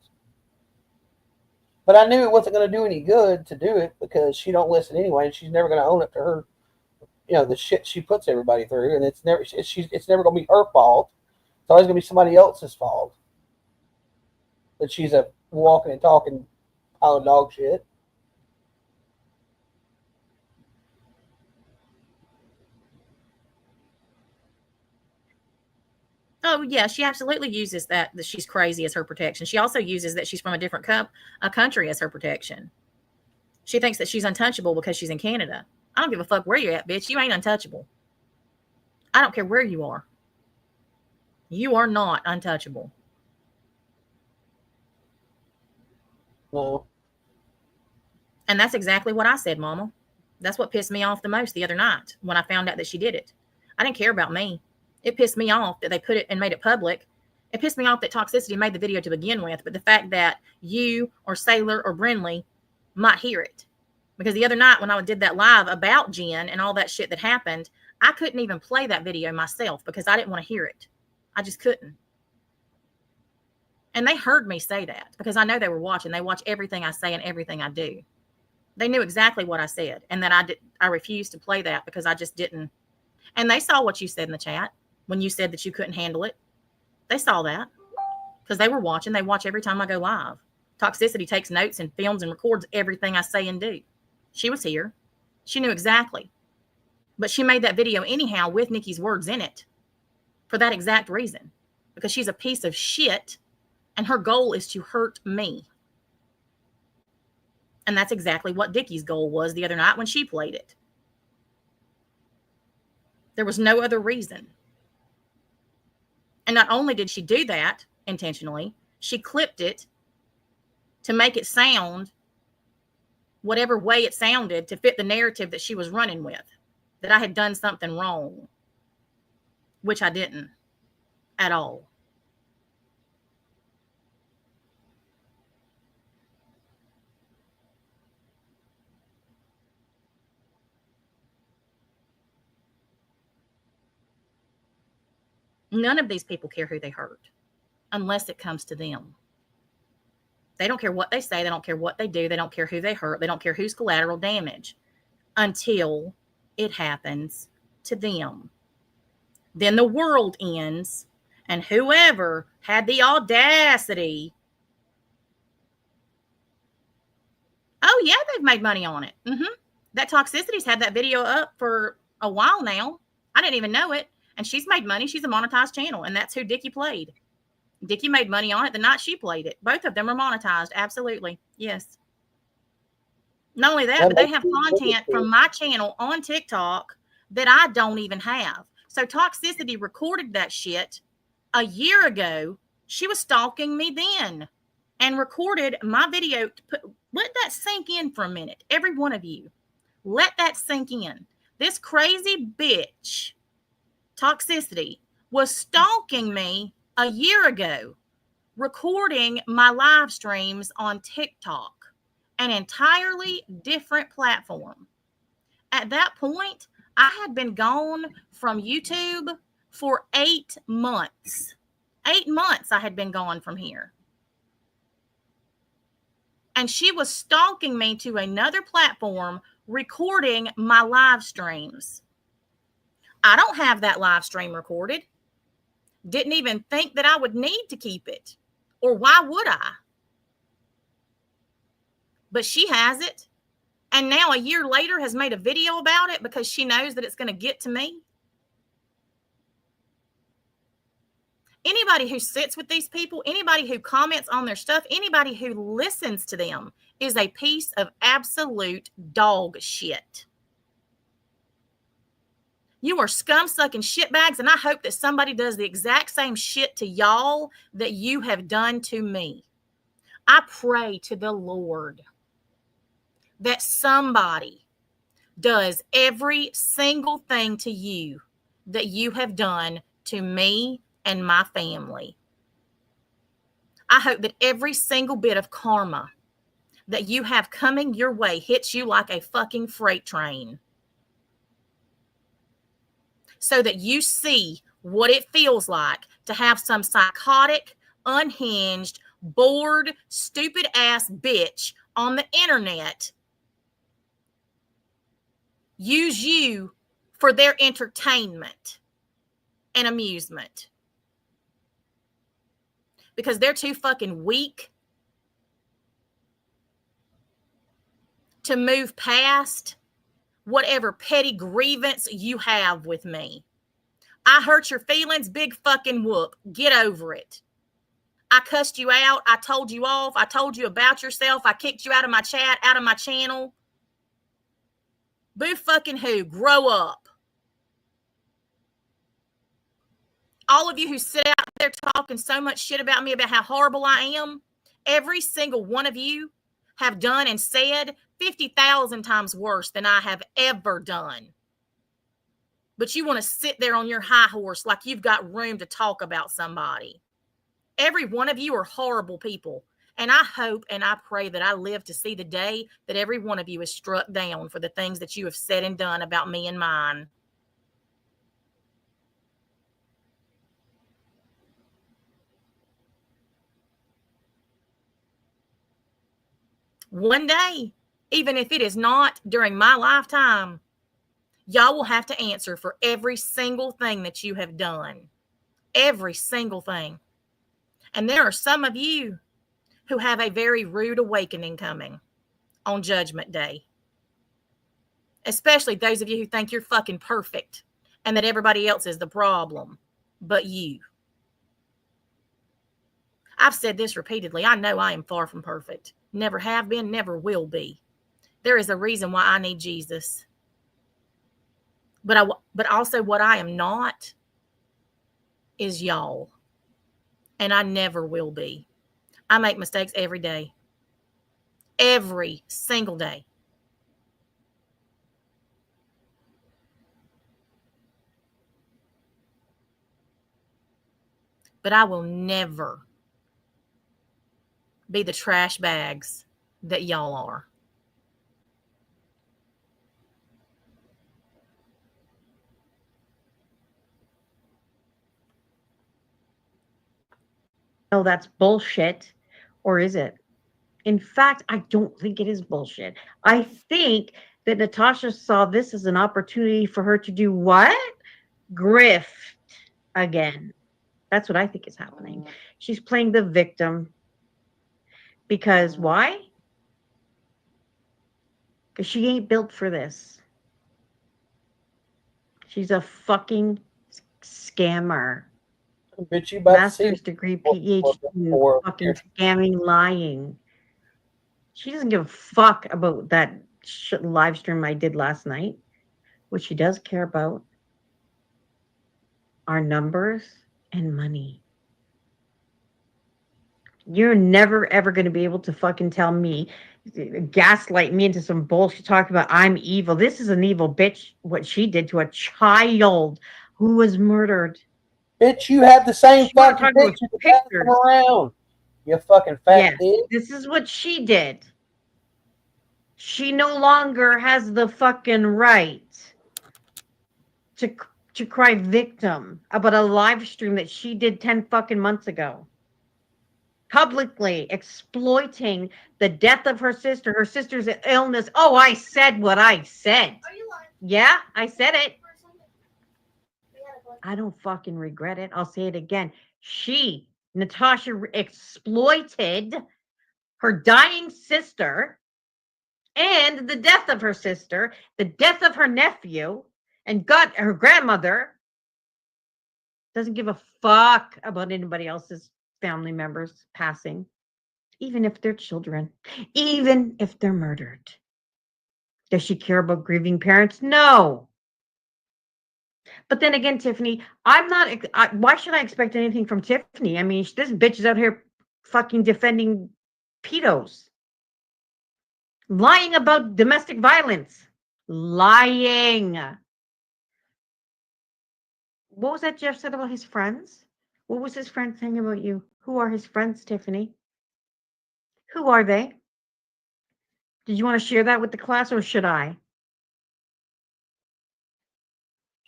But I knew it wasn't going to do any good to do it because she don't listen anyway, and she's never going to own up to her, you know, the shit she puts everybody through, and it's never going to be her fault. It's always going to be somebody else's fault that she's a walking and talking pile of dog shit. Oh yeah, she absolutely uses that she's crazy as her protection. She also uses that she's from a different country as her protection. She thinks that she's untouchable because she's in Canada. I don't give a fuck where you're at, bitch. You ain't untouchable. I don't care where you are. You are not untouchable. No. And that's exactly what I said, Mama. That's what pissed me off the most the other night when I found out that she did it. I didn't care about me. It pissed me off that they put it and made it public. It pissed me off that Toxicity made the video to begin with, but the fact that you or Sailor or Brinley might hear it. Because the other night when I did that live about Jen and all that shit that happened, I couldn't even play that video myself because I didn't want to hear it. I just couldn't. And they heard me say that because I know they were watching. They watch everything I say and everything I do. They knew exactly what I said and that I refused to play that because I just didn't. And they saw what you said in the chat when you said that you couldn't handle it. They saw that because they were watching. They watch every time I go live. Toxicity takes notes and films and records everything I say and do. She was here. She knew exactly. But she made that video anyhow with Nikki's words in it for that exact reason. Because she's a piece of shit and her goal is to hurt me. And that's exactly what Dickie's goal was the other night when she played it. There was no other reason. And not only did she do that intentionally, she clipped it to make it sound whatever way it sounded to fit the narrative that she was running with, that I had done something wrong, which I didn't at all. None of these people care who they hurt unless it comes to them. They don't care what they say. They don't care what they do. They don't care who they hurt. They don't care who's collateral damage until it happens to them. Then the world ends and whoever had the audacity. Oh yeah, they've made money on it. That Toxicity's had that video up for a while now. I didn't even know it. And she's made money. She's a monetized channel. And that's who Dickie played. Dickie made money on it the night she played it. Both of them are monetized. Absolutely. Yes. Not only that, but they have content from my channel on TikTok that I don't even have. So Toxicity recorded that shit a year ago. She was stalking me then and recorded my video. Let that sink in for a minute. Every one of you. Let that sink in. This crazy bitch Toxicity was stalking me a year ago, recording my live streams on TikTok, an entirely different platform. At that point, I had been gone from YouTube for 8 months. 8 months I had been gone from here. And she was stalking me to another platform, recording my live streams. I don't have that live stream recorded. Didn't even think that I would need to keep it. Or why would I? But she has it. And now a year later has made a video about it because she knows that it's going to get to me. Anybody who sits with these people, anybody who comments on their stuff, anybody who listens to them is a piece of absolute dog shit. You are scum-sucking shitbags, and I hope that somebody does the exact same shit to y'all that you have done to me. I pray to the Lord that somebody does every single thing to you that you have done to me and my family. I hope that every single bit of karma that you have coming your way hits you like a fucking freight train, so that you see what it feels like to have some psychotic, unhinged, bored, stupid ass bitch on the internet use you for their entertainment and amusement, because they're too fucking weak to move past whatever petty grievance you have with me. I hurt your feelings, big fucking whoop. Get over it. I cussed you out. I told you off. I told you about yourself. I kicked you out of my chat, out of my channel. Boo fucking who? Grow up. All of you who sit out there talking so much shit about me, about how horrible I am, every single one of you have done and said 50,000 times worse than I have ever done. But you want to sit there on your high horse like you've got room to talk about somebody. Every one of you are horrible people. And I hope and I pray that I live to see the day that every one of you is struck down for the things that you have said and done about me and mine. One day, even if it is not during my lifetime, y'all will have to answer for every single thing that you have done. Every single thing. And there are some of you who have a very rude awakening coming on Judgment Day. Especially those of you who think you're fucking perfect and that everybody else is the problem, but you. I've said this repeatedly. I know I am far from perfect. Never have been, never will be. There is a reason why I need Jesus. But also what I am not is y'all. And I never will be. I make mistakes every day. Every single day. But I will never be the trash bags that y'all are. Oh, that's bullshit. Or is it? In fact, I don't think it is bullshit. I think that Natasha saw this as an opportunity for her to do what? Grift again. That's what I think is happening. She's playing the victim. Because why? Because she ain't built for this. She's a fucking scammer. Bitch, you about Master's degree, PhD, fucking scamming, lying. She doesn't give a fuck about that live stream I did last night. What she does care about are numbers and money. You're never, ever going to be able to fucking tell me, gaslight me into some bullshit talking about I'm evil. This is an evil bitch, what she did to a child who was murdered. Bitch, you have the same fucking pictures around. You fucking fat bitch. This is what she did. She no longer has the fucking right to cry victim about a live stream that she did 10 fucking months ago. Publicly exploiting the death of her sister's illness. Oh, I said what I said. Are you lying? Yeah, I said it. I don't fucking regret it. I'll say it again. Natasha, exploited her dying sister and the death of her sister, the death of her nephew, and got her grandmother. Doesn't give a fuck about anybody else's family members passing, even if they're children, even if they're murdered. Does she care about grieving parents? No. But then again, Tiffany, why should I expect anything from Tiffany? I mean, this bitch is out here fucking defending pedos, lying about domestic violence, lying. What was that Jeff said about his friends? What was his friend saying about you? Who are his friends, Tiffany? Who are they? Did you want to share that with the class, or should I?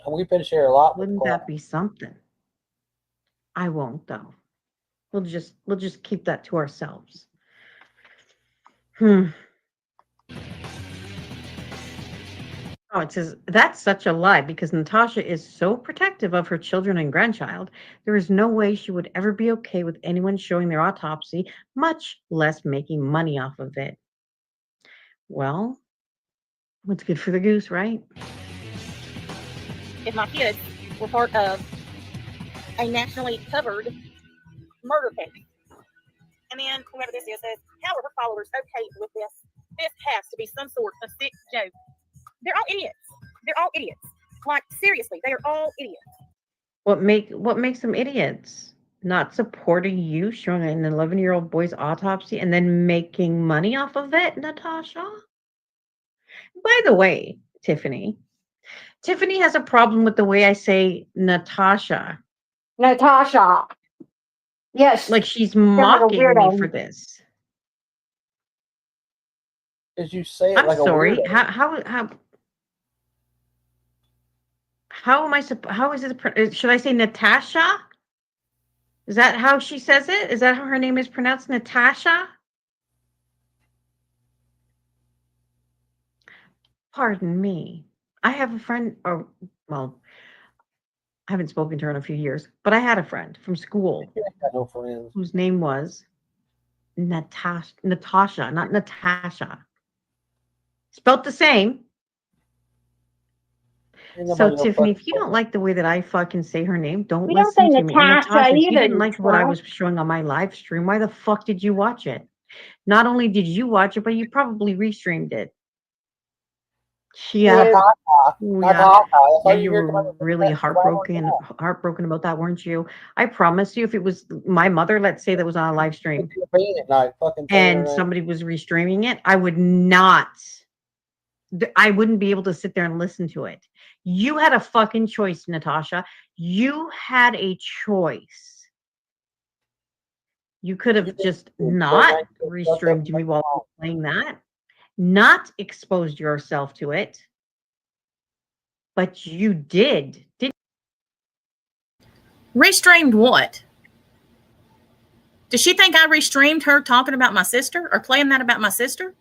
We've been sharing a lot with Wouldn't class. that be something? I won't though. We'll just keep that to ourselves. Oh, it says that's such a lie because Natasha is so protective of her children and grandchild. There is no way she would ever be okay with anyone showing their autopsy, much less making money off of it. Well, what's good for the goose, right? If my kids were part of a nationally covered murder case, and then whoever this is says, how are her followers okay with this? This has to be some sort of sick joke. They're all idiots. They're all idiots. Like, seriously, they are all idiots. What makes them idiots? Not supporting you, showing an 11-year-old boy's autopsy, and then making money off of it, Natasha? By the way, Tiffany has a problem with the way I say Natasha. Natasha. Yes. Like she's mocking me for this. As you say it I'm like sorry. a weirdo. How am I? How is it? Should I say Natasha? Is that how she says it? Is that how her name is pronounced, Natasha? Pardon me. I have a friend, or well, I haven't spoken to her in a few years, but I had a friend from school No friends. whose name was Natasha, not Natasha. Spelt the same. So, Tiffany, if you don't like the way that I fucking say her name, don't listen to me. And Natasha, if you didn't like what I was showing on my live stream, why the fuck did you watch it? Not only did you watch it, but you probably restreamed it. Yeah. Yeah, you were really heartbroken about that, weren't you? I promise you, if it was my mother, let's say, that was on a live stream and somebody was restreaming it, I wouldn't be able to sit there and listen to it. You had a fucking choice, Natasha. You had a choice. You could have just not restreamed me while I was playing that, not exposed yourself to it. But you did. Restreamed what? Does she think I restreamed her talking about my sister or playing that about my sister?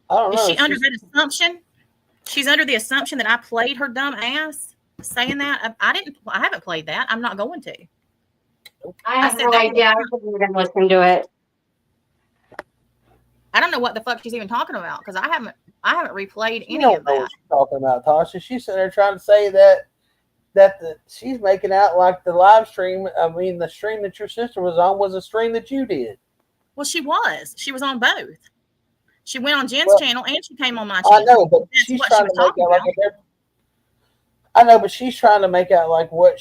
I don't know. Is she under that assumption? She's under the assumption that I played her dumb ass saying that. I haven't played that. I'm not going to. I have no idea. I wasn't going to listen to it. I don't know what the fuck she's even talking about because I haven't replayed any of that. What she's talking about, Tasha. She's sitting there trying to say that she's making out like the live stream. I mean, the stream that your sister was on was a stream that you did. Well, she was. She was on both. She went on Jen's channel and she came on my channel. I know, but she's trying to make out like I know, but she's trying to make out like what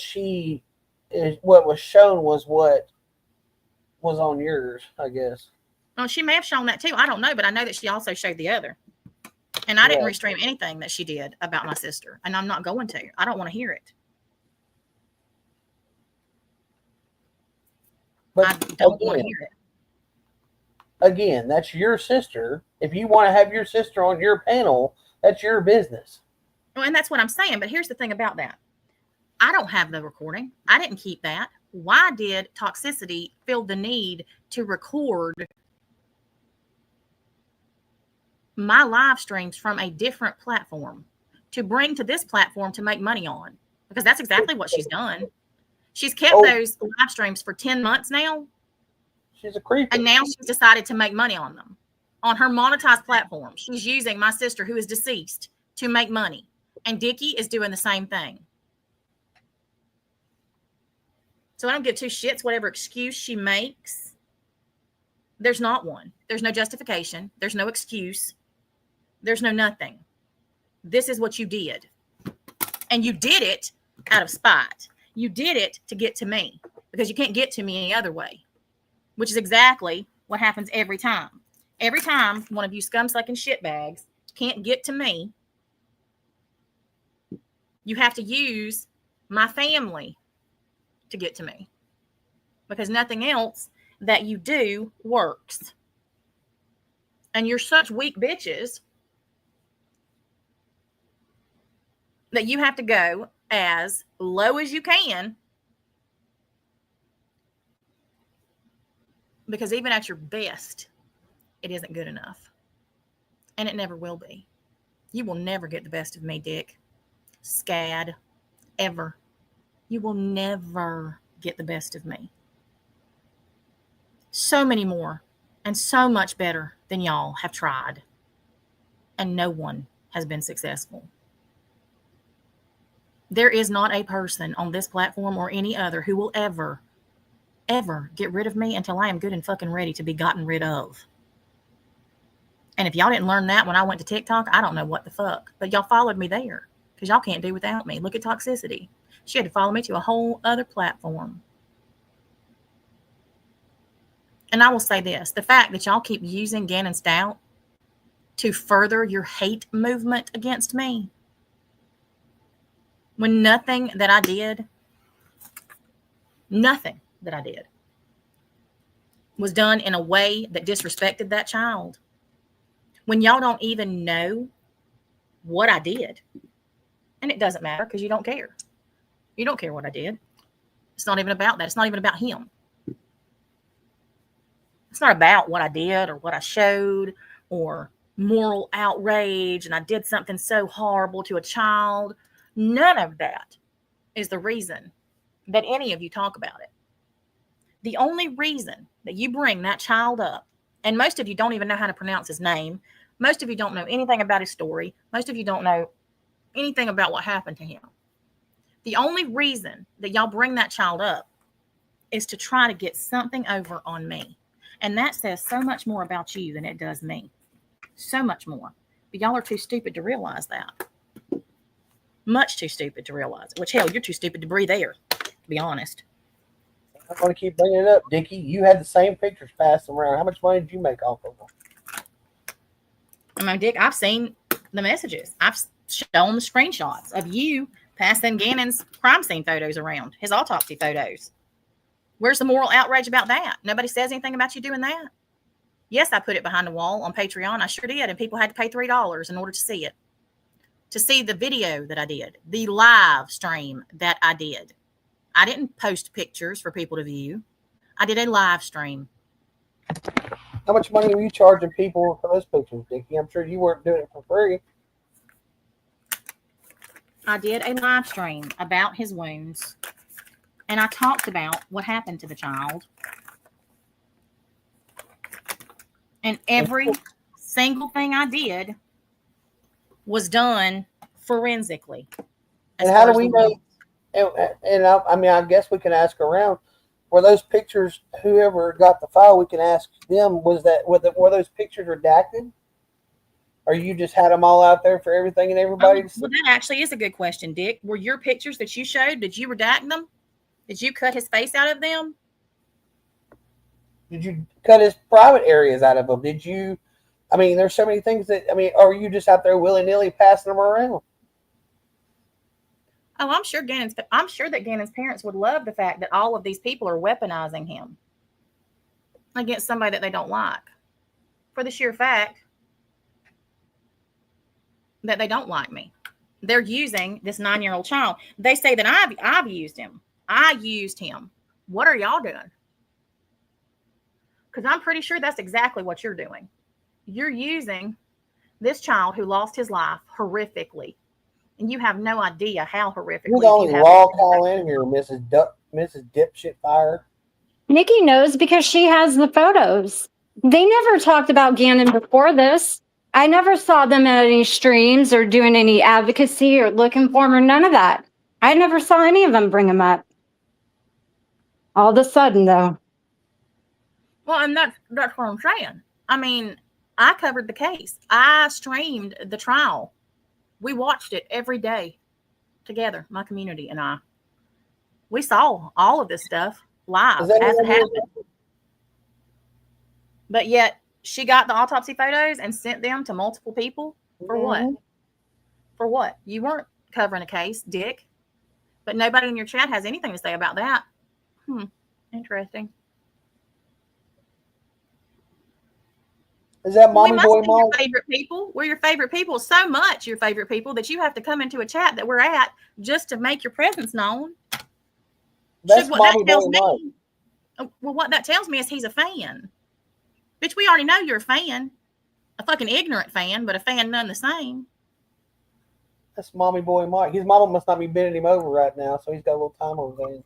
was shown was what was on yours, I guess. Well, she may have shown that too. I don't know, but I know that she also showed the other. And I didn't restream anything that she did about my sister, and I'm not going to. I don't want to hear it. But I don't want to hear it. Again, that's your sister. If you want to have your sister on your panel, that's your business. Well, and that's what I'm saying. But here's the thing about that. I don't have the recording. I didn't keep that. Why did Toxicity feel the need to record my live streams from a different platform to bring to this platform to make money on? Because that's exactly what she's done. She's kept those live streams for 10 months now. She's a creeper. And now she's decided to make money on them. On her monetized platform, she's using my sister, who is deceased, to make money. And Dickie is doing the same thing. So I don't give two shits whatever excuse she makes. There's not one. There's no justification. There's no excuse. There's no nothing. This is what you did. And you did it out of spite. You did it to get to me because you can't get to me any other way, which is exactly what happens every time. Every time one of you scum-sucking shitbags can't get to me, you have to use my family to get to me. Because nothing else that you do works. And you're such weak bitches that you have to go as low as you can, because even at your best, it isn't good enough. And it never will be. You will never get the best of me, Dick. Scad. Ever. You will never get the best of me. So many more and so much better than y'all have tried. And no one has been successful. There is not a person on this platform or any other who will ever get rid of me until I am good and fucking ready to be gotten rid of. And if y'all didn't learn that when I went to TikTok, I don't know what the fuck. But y'all followed me there because y'all can't do without me. Look at Toxicity. She had to follow me to a whole other platform. And I will say this, the fact that y'all keep using Gannon Stout to further your hate movement against me, when nothing that I did was done in a way that disrespected that child. When y'all don't even know what I did. And it doesn't matter because you don't care. You don't care what I did. It's not even about that. It's not even about him. It's not about what I did or what I showed or moral outrage and I did something so horrible to a child. None of that is the reason that any of you talk about it. The only reason that you bring that child up, and most of you don't even know how to pronounce his name. Most of you don't know anything about his story. Most of you don't know anything about what happened to him. The only reason that y'all bring that child up is to try to get something over on me. And that says so much more about you than it does me. So much more. But y'all are too stupid to realize that. Much too stupid to realize it. Which, hell, you're too stupid to breathe air, to be honest. I'm going to keep bringing it up, Dickie. You had the same pictures passed around. How much money did you make off of them? I mean, Dick, I've seen the messages. I've shown the screenshots of you passing Gannon's crime scene photos around, his autopsy photos. Where's the moral outrage about that? Nobody says anything about you doing that? Yes, I put it behind the wall on Patreon. I sure did. And people had to pay $3 in order to see it. To see the video that I did. The live stream that I did. I didn't post pictures for people to view. I did a live stream. How much money were you charging people for those pictures, Dickie? I'm sure you weren't doing it for free. I did a live stream about his wounds. And I talked about what happened to the child. And every single thing I did was done forensically. And how do we know? And I mean, I guess we can ask around. Were those pictures, whoever got the file, we can ask them, were those pictures redacted? Or you just had them all out there for everything and everybody to see? Well, that actually is a good question, Dick. Were your pictures that you showed, did you redact them? Did you cut his face out of them? Did you cut his private areas out of them? Did you, I mean, there's so many things that, I mean, or were you just out there willy-nilly passing them around? Oh, I'm sure that Gannon's parents would love the fact that all of these people are weaponizing him against somebody that they don't like. For the sheer fact that they don't like me. They're using this 9-year-old child. They say that I've used him. I used him. What are y'all doing? Because I'm pretty sure that's exactly what you're doing. You're using this child who lost his life horrifically. And you have no idea how horrifically. You're the only raw cow in here, Mrs. Dipshit Fire. Nikki knows because she has the photos. They never talked about Gannon before this. I never saw them at any streams or doing any advocacy or looking for him or none of that. I never saw any of them bring him up. All of a sudden, though. Well, and that's what I'm saying. I mean, I covered the case. I streamed the trial. We watched it every day together, my community and I. We saw all of this stuff live as it happened. But yet she got the autopsy photos and sent them to multiple people. For what? For what? You weren't covering a case, dick. But nobody in your chat has anything to say about that. Interesting. Is that Mommy we must Boy be your Mike? favorite people. We're your favorite people, so much your favorite people that you have to come into a chat that we're at just to make your presence known. That's what Mommy that tells Boy Mike. me, well, what that tells me is he's a fan. Bitch, we already know you're a fan. A fucking ignorant fan, but a fan none the same. That's Mommy Boy Mike. His mama must not be bending him over right now, so he's got a little time over there.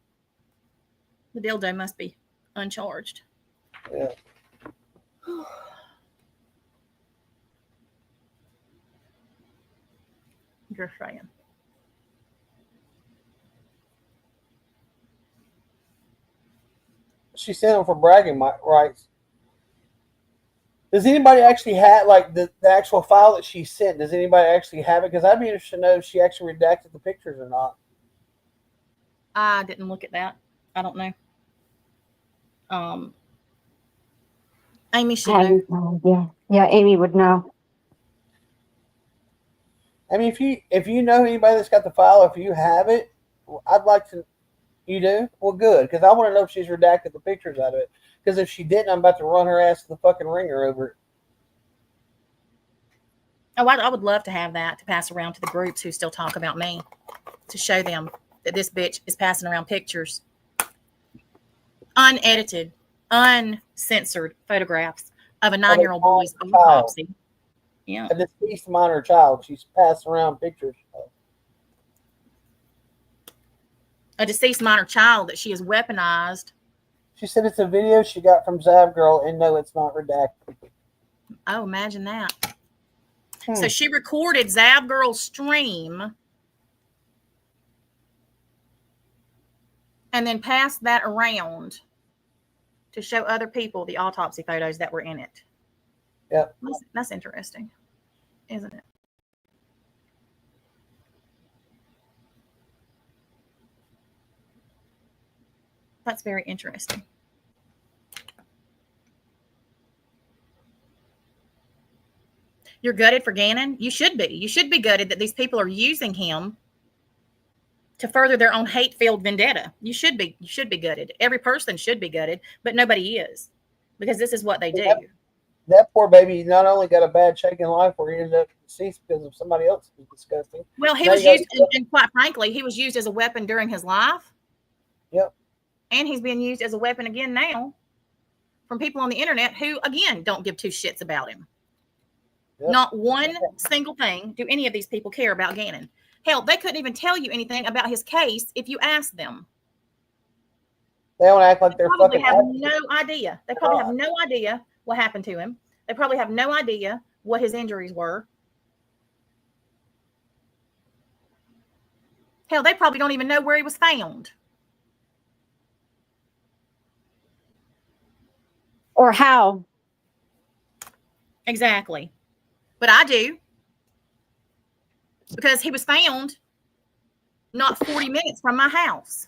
The dildo must be uncharged. Yeah. You're a fan. She sent him for bragging rights. Does anybody actually have, like, the actual file that she sent? Does anybody actually have it? Because I'd be interested to know if she actually redacted the pictures or not. I didn't look at that. I don't know. Amy should know. Yeah, Amy would know. I mean, if you know anybody that's got the file, if you have it, I'd like to. You do? Well, good, because I want to know if she's redacted the pictures out of it. Because if she didn't, I'm about to run her ass to the fucking ringer over it. Oh, I would love to have that to pass around to the groups who still talk about me, to show them that this bitch is passing around pictures, unedited, uncensored photographs of a 9-year-old boy's autopsy. Yeah, a deceased minor child. She's passing around pictures of. A deceased minor child that she has weaponized. She said it's a video she got from Zav Girl, and no, it's not redacted. Oh, imagine that. So she recorded Zav Girl's stream and then passed that around to show other people the autopsy photos that were in it. Yep. That's interesting, isn't it? That's very interesting. You're gutted for Gannon? You should be. You should be gutted that these people are using him to further their own hate-filled vendetta. You should be. You should be gutted. Every person should be gutted, but nobody is, because this is what they do. That poor baby not only got a bad shake in life where he ended up deceased because of somebody else who was disgusting. Well, he was used, and quite frankly, he was used as a weapon during his life. Yep. And he's being used as a weapon again now from people on the internet who, again, don't give two shits about him. Yep. Not one single thing do any of these people care about Gannon. Hell, they couldn't even tell you anything about his case if you asked them. They don't act like they're probably fucking. Have no idea. They probably have no idea what happened to him. They probably have no idea what his injuries were. Hell, they probably don't even know where he was found. Or how. Exactly. But I do. Because he was found not 40 minutes from my house.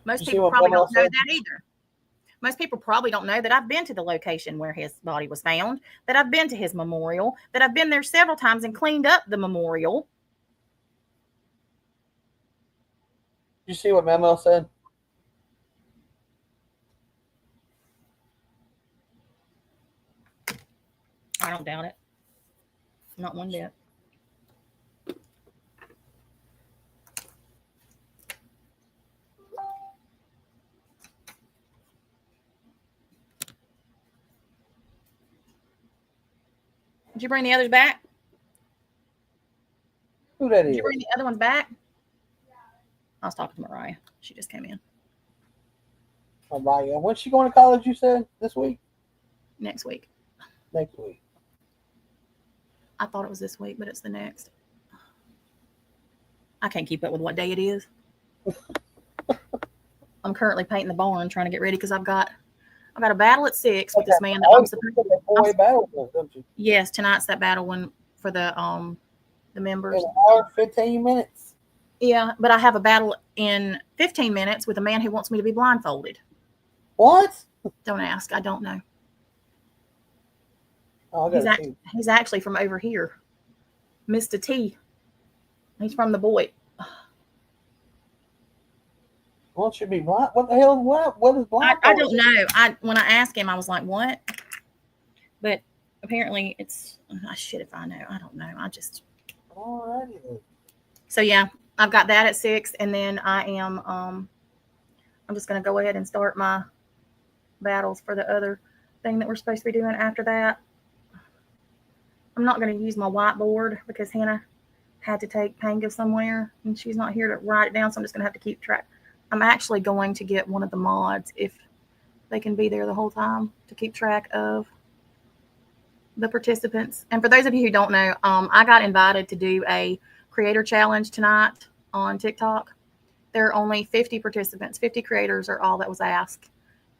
Most people probably don't know that either. Most people probably don't know that I've been to the location where his body was found, that I've been to his memorial, that I've been there several times and cleaned up the memorial. Did you see what Memo said? I don't doubt it. Not one bit. Did you bring the others back? Who that is? Did you bring the other ones back? I was talking to Mariah. She just came in. Mariah. When's she going to college, you said? This week? Next week. Next week. I thought it was this week, but it's the next. I can't keep up with what day it is. I'm currently painting the barn, trying to get ready because I've got a battle at 6 with this man that I'm supposed to. Battle, don't you? Yes, tonight's that battle one for the members. In an hour and 15 minutes. Yeah, but I have a battle in 15 minutes with a man who wants me to be blindfolded. What? Don't ask. I don't know. Oh, I He's, gotta see. he's actually from over here. Mr. T. He's from the boy. Well, it should be blind. What the hell? What is blind? I don't know. When I asked him, I was like, what? But apparently it's, shit if I know. I don't know. Alrighty then. So yeah, I've got that at 6, and then I am I'm just gonna go ahead and start my battles for the other thing that we're supposed to be doing after that. I'm not gonna use my whiteboard because Hannah had to take Panga somewhere and she's not here to write it down, so I'm just gonna have to keep track. I'm actually going to get one of the mods if they can be there the whole time to keep track of the participants. And for those of you who don't know, I got invited to do a creator challenge tonight on TikTok. There are only 50 participants. 50 creators are all that was asked.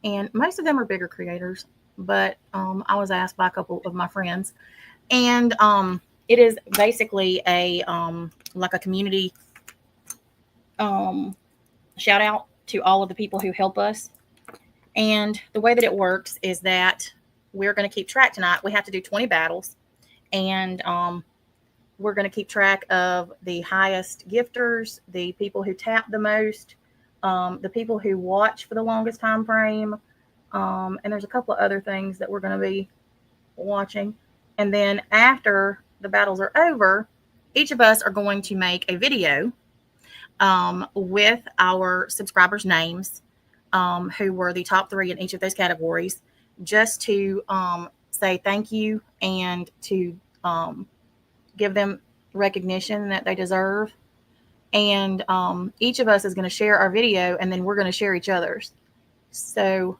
And most of them are bigger creators, but I was asked by a couple of my friends. And it is basically a like a community shout out to all of the people who help us. And the way that it works is that we're going to keep track tonight. We have to do 20 battles, and we're going to keep track of the highest gifters, the people who tap the most, the people who watch for the longest time frame, and there's a couple of other things that we're going to be watching. And then after the battles are over, each of us are going to make a video with our subscribers' names, who were the top 3 in each of those categories, just to say thank you and to give them recognition that they deserve. And each of us is going to share our video, and then we're going to share each other's. So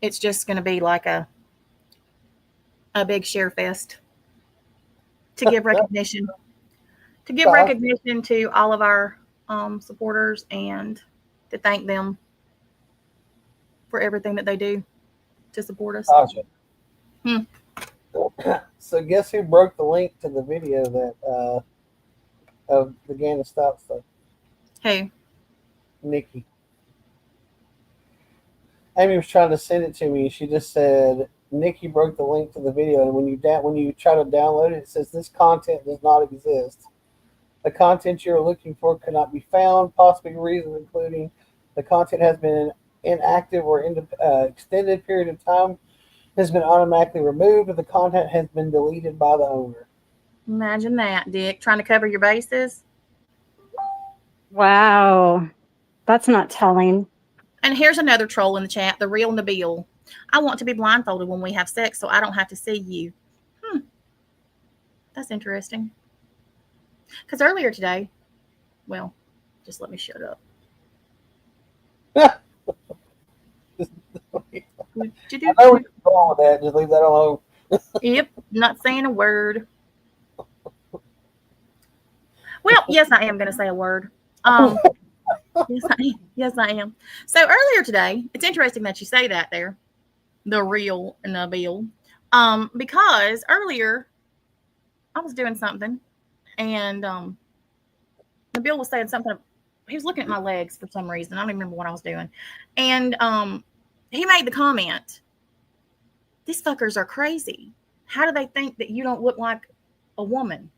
it's just going to be like a big share fest to give recognition. To give recognition to all of our supporters and to thank them for everything that they do to support us. Awesome. So guess who broke the link to the video that of the Gain of Stop stuff? Who? Nikki. Amy was trying to send it to me. She just said Nikki broke the link to the video, and when you try to download it, it says this content does not exist. The content you're looking for cannot be found. Possibly reasons including the content has been inactive or extended period of time, has been automatically removed, or the content has been deleted by the owner. Imagine that, Dick, trying to cover your bases. Wow. That's not telling. And here's another troll in the chat, the real Nabil. I want to be blindfolded when we have sex so I don't have to see you. That's interesting. Because earlier today, well, just let me shut up. I know where you're going with that. Just leave that alone. Yep, not saying a word. Well, yes, I am going to say a word. Yes, I am. So earlier today, it's interesting that you say that there, the real Nabil, because earlier I was doing something, and Nabil was saying something. He was looking at my legs for some reason. I don't even remember what I was doing, and he made the comment, "These fuckers are crazy. How do they think that you don't look like a woman?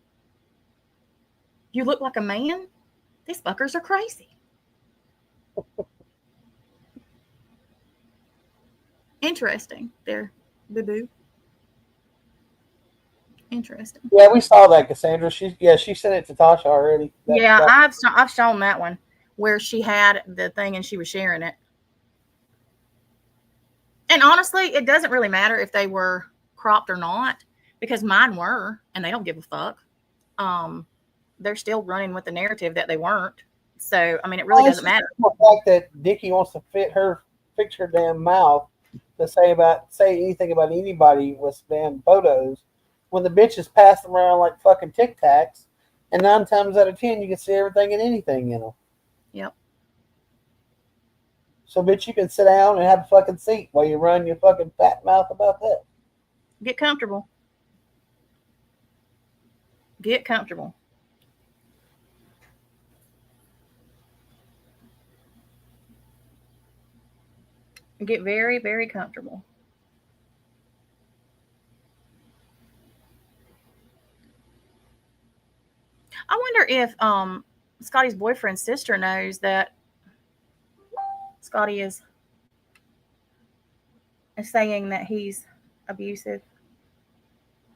You look like a man? These fuckers are crazy." Interesting there, boo-boo. Interesting. Yeah, we saw that, Cassandra. She sent it to Tasha already. I've shown that one where she had the thing and she was sharing it. And honestly, it doesn't really matter if they were cropped or not, because mine were, and they don't give a fuck. They're still running with the narrative that they weren't. So, I mean, it really doesn't matter. The fact that Dickie wants to fix her damn mouth to say anything about anybody with damn photos, when the bitches pass them around like fucking Tic Tacs, and 9 times out of 10 you can see everything and anything in them. Yep. So, bitch, you can sit down and have a fucking seat while you run your fucking fat mouth about that. Get comfortable. Get comfortable. get very, very comfortable. I wonder if Scotty's boyfriend's sister knows that Scotty is saying that he's abusive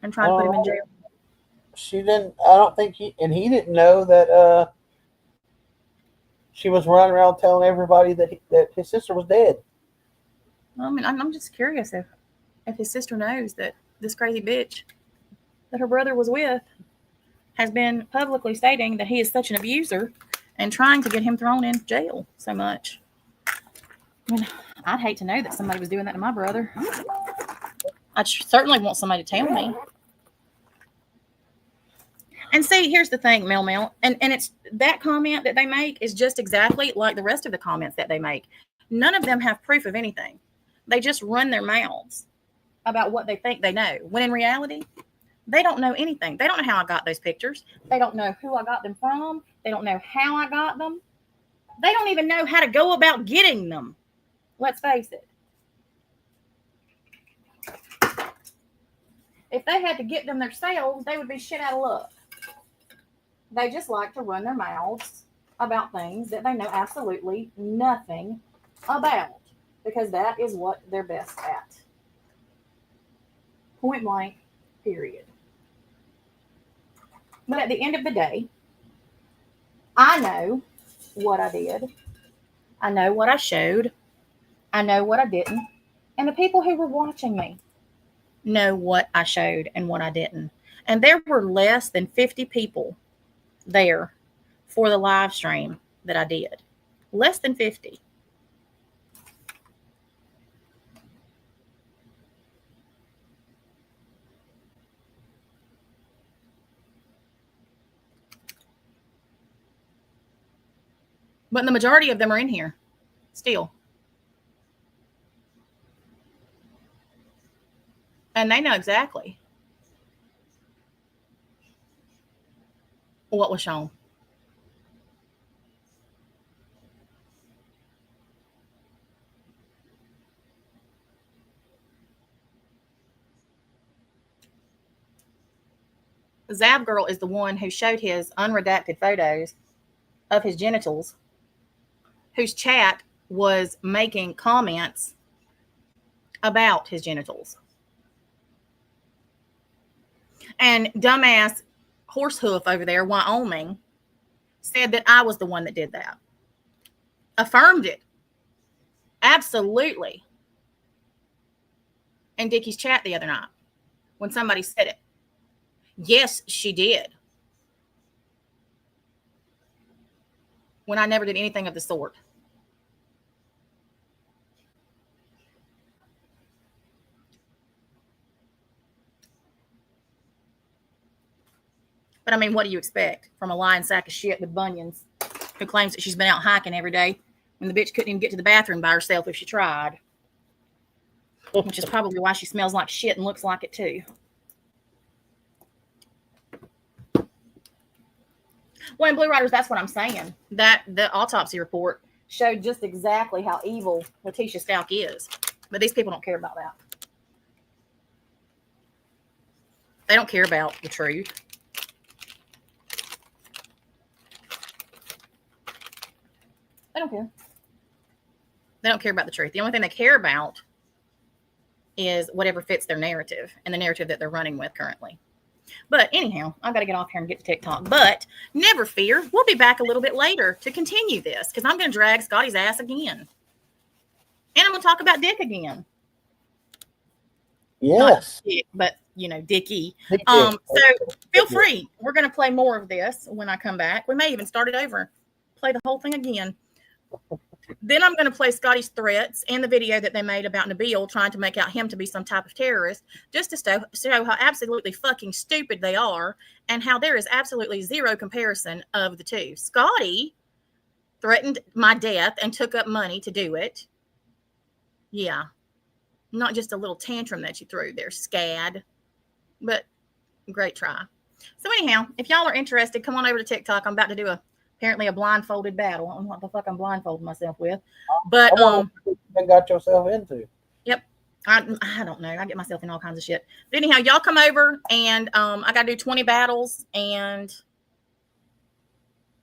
and trying to put him in jail. She didn't. I don't think he didn't know that she was running around telling everybody that his sister was dead. I mean, I'm just curious if his sister knows that this crazy bitch that her brother was with has been publicly stating that he is such an abuser and trying to get him thrown in jail so much. I mean, I'd hate to know that somebody was doing that to my brother. I certainly want somebody to tell me. And see, here's the thing, Mel, and it's that comment that they make is just exactly like the rest of the comments that they make. None of them have proof of anything. They just run their mouths about what they think they know, when in reality, they don't know anything. They don't know how I got those pictures. They don't know who I got them from. They don't know how I got them. They don't even know how to go about getting them. Let's face it. If they had to get them themselves, they would be shit out of luck. They just like to run their mouths about things that they know absolutely nothing about, because that is what they're best at. Point blank, period. But at the end of the day, I know what I did. I know what I showed. I know what I didn't. And the people who were watching me know what I showed and what I didn't. And there were less than 50 people there for the live stream that I did. Less than 50. But the majority of them are in here still. And they know exactly what was shown. Zab Girl is the one who showed his unredacted photos of his genitals, whose chat was making comments about his genitals. And dumbass Horsehoof over there, Wyoming, said that I was the one that did that. Affirmed it. Absolutely. In Dickie's chat the other night, when somebody said it. Yes, she did. When I never did anything of the sort. But I mean, what do you expect from a lying sack of shit with bunions who claims that she's been out hiking every day when the bitch couldn't even get to the bathroom by herself if she tried? Which is probably why she smells like shit and looks like it too. Well, in Blue Riders, that's what I'm saying. That the autopsy report showed just exactly how evil Letitia Stalk is. But these people don't care about that. They don't care about the truth. They don't care. They don't care about the truth. The only thing they care about is whatever fits their narrative and the narrative that they're running with currently. But anyhow, I've got to get off here and get to TikTok. But never fear. We'll be back a little bit later to continue this because I'm going to drag Scotty's ass again. And I'm going to talk about Dick again. Yes. Not Dick, but, you know, Dickie. So feel free. We're going to play more of this when I come back. We may even start it over. Play the whole thing again. Then I'm going to play Scotty's threats and the video that they made about Nabil trying to make out him to be some type of terrorist, just to show how absolutely fucking stupid they are and how there is absolutely zero comparison of the two. Scotty threatened my death and took up money to do it. Yeah. Not just a little tantrum that you threw there, scad. But great try. So anyhow, if y'all are interested, come on over to TikTok. I'm about to do apparently a blindfolded battle. I don't know what the fuck I'm blindfolding myself with. But and got yourself into. Yep. I don't know. I get myself in all kinds of shit. But anyhow, y'all come over and I got to do 20 battles and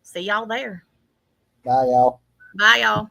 see y'all there. Bye, y'all. Bye, y'all.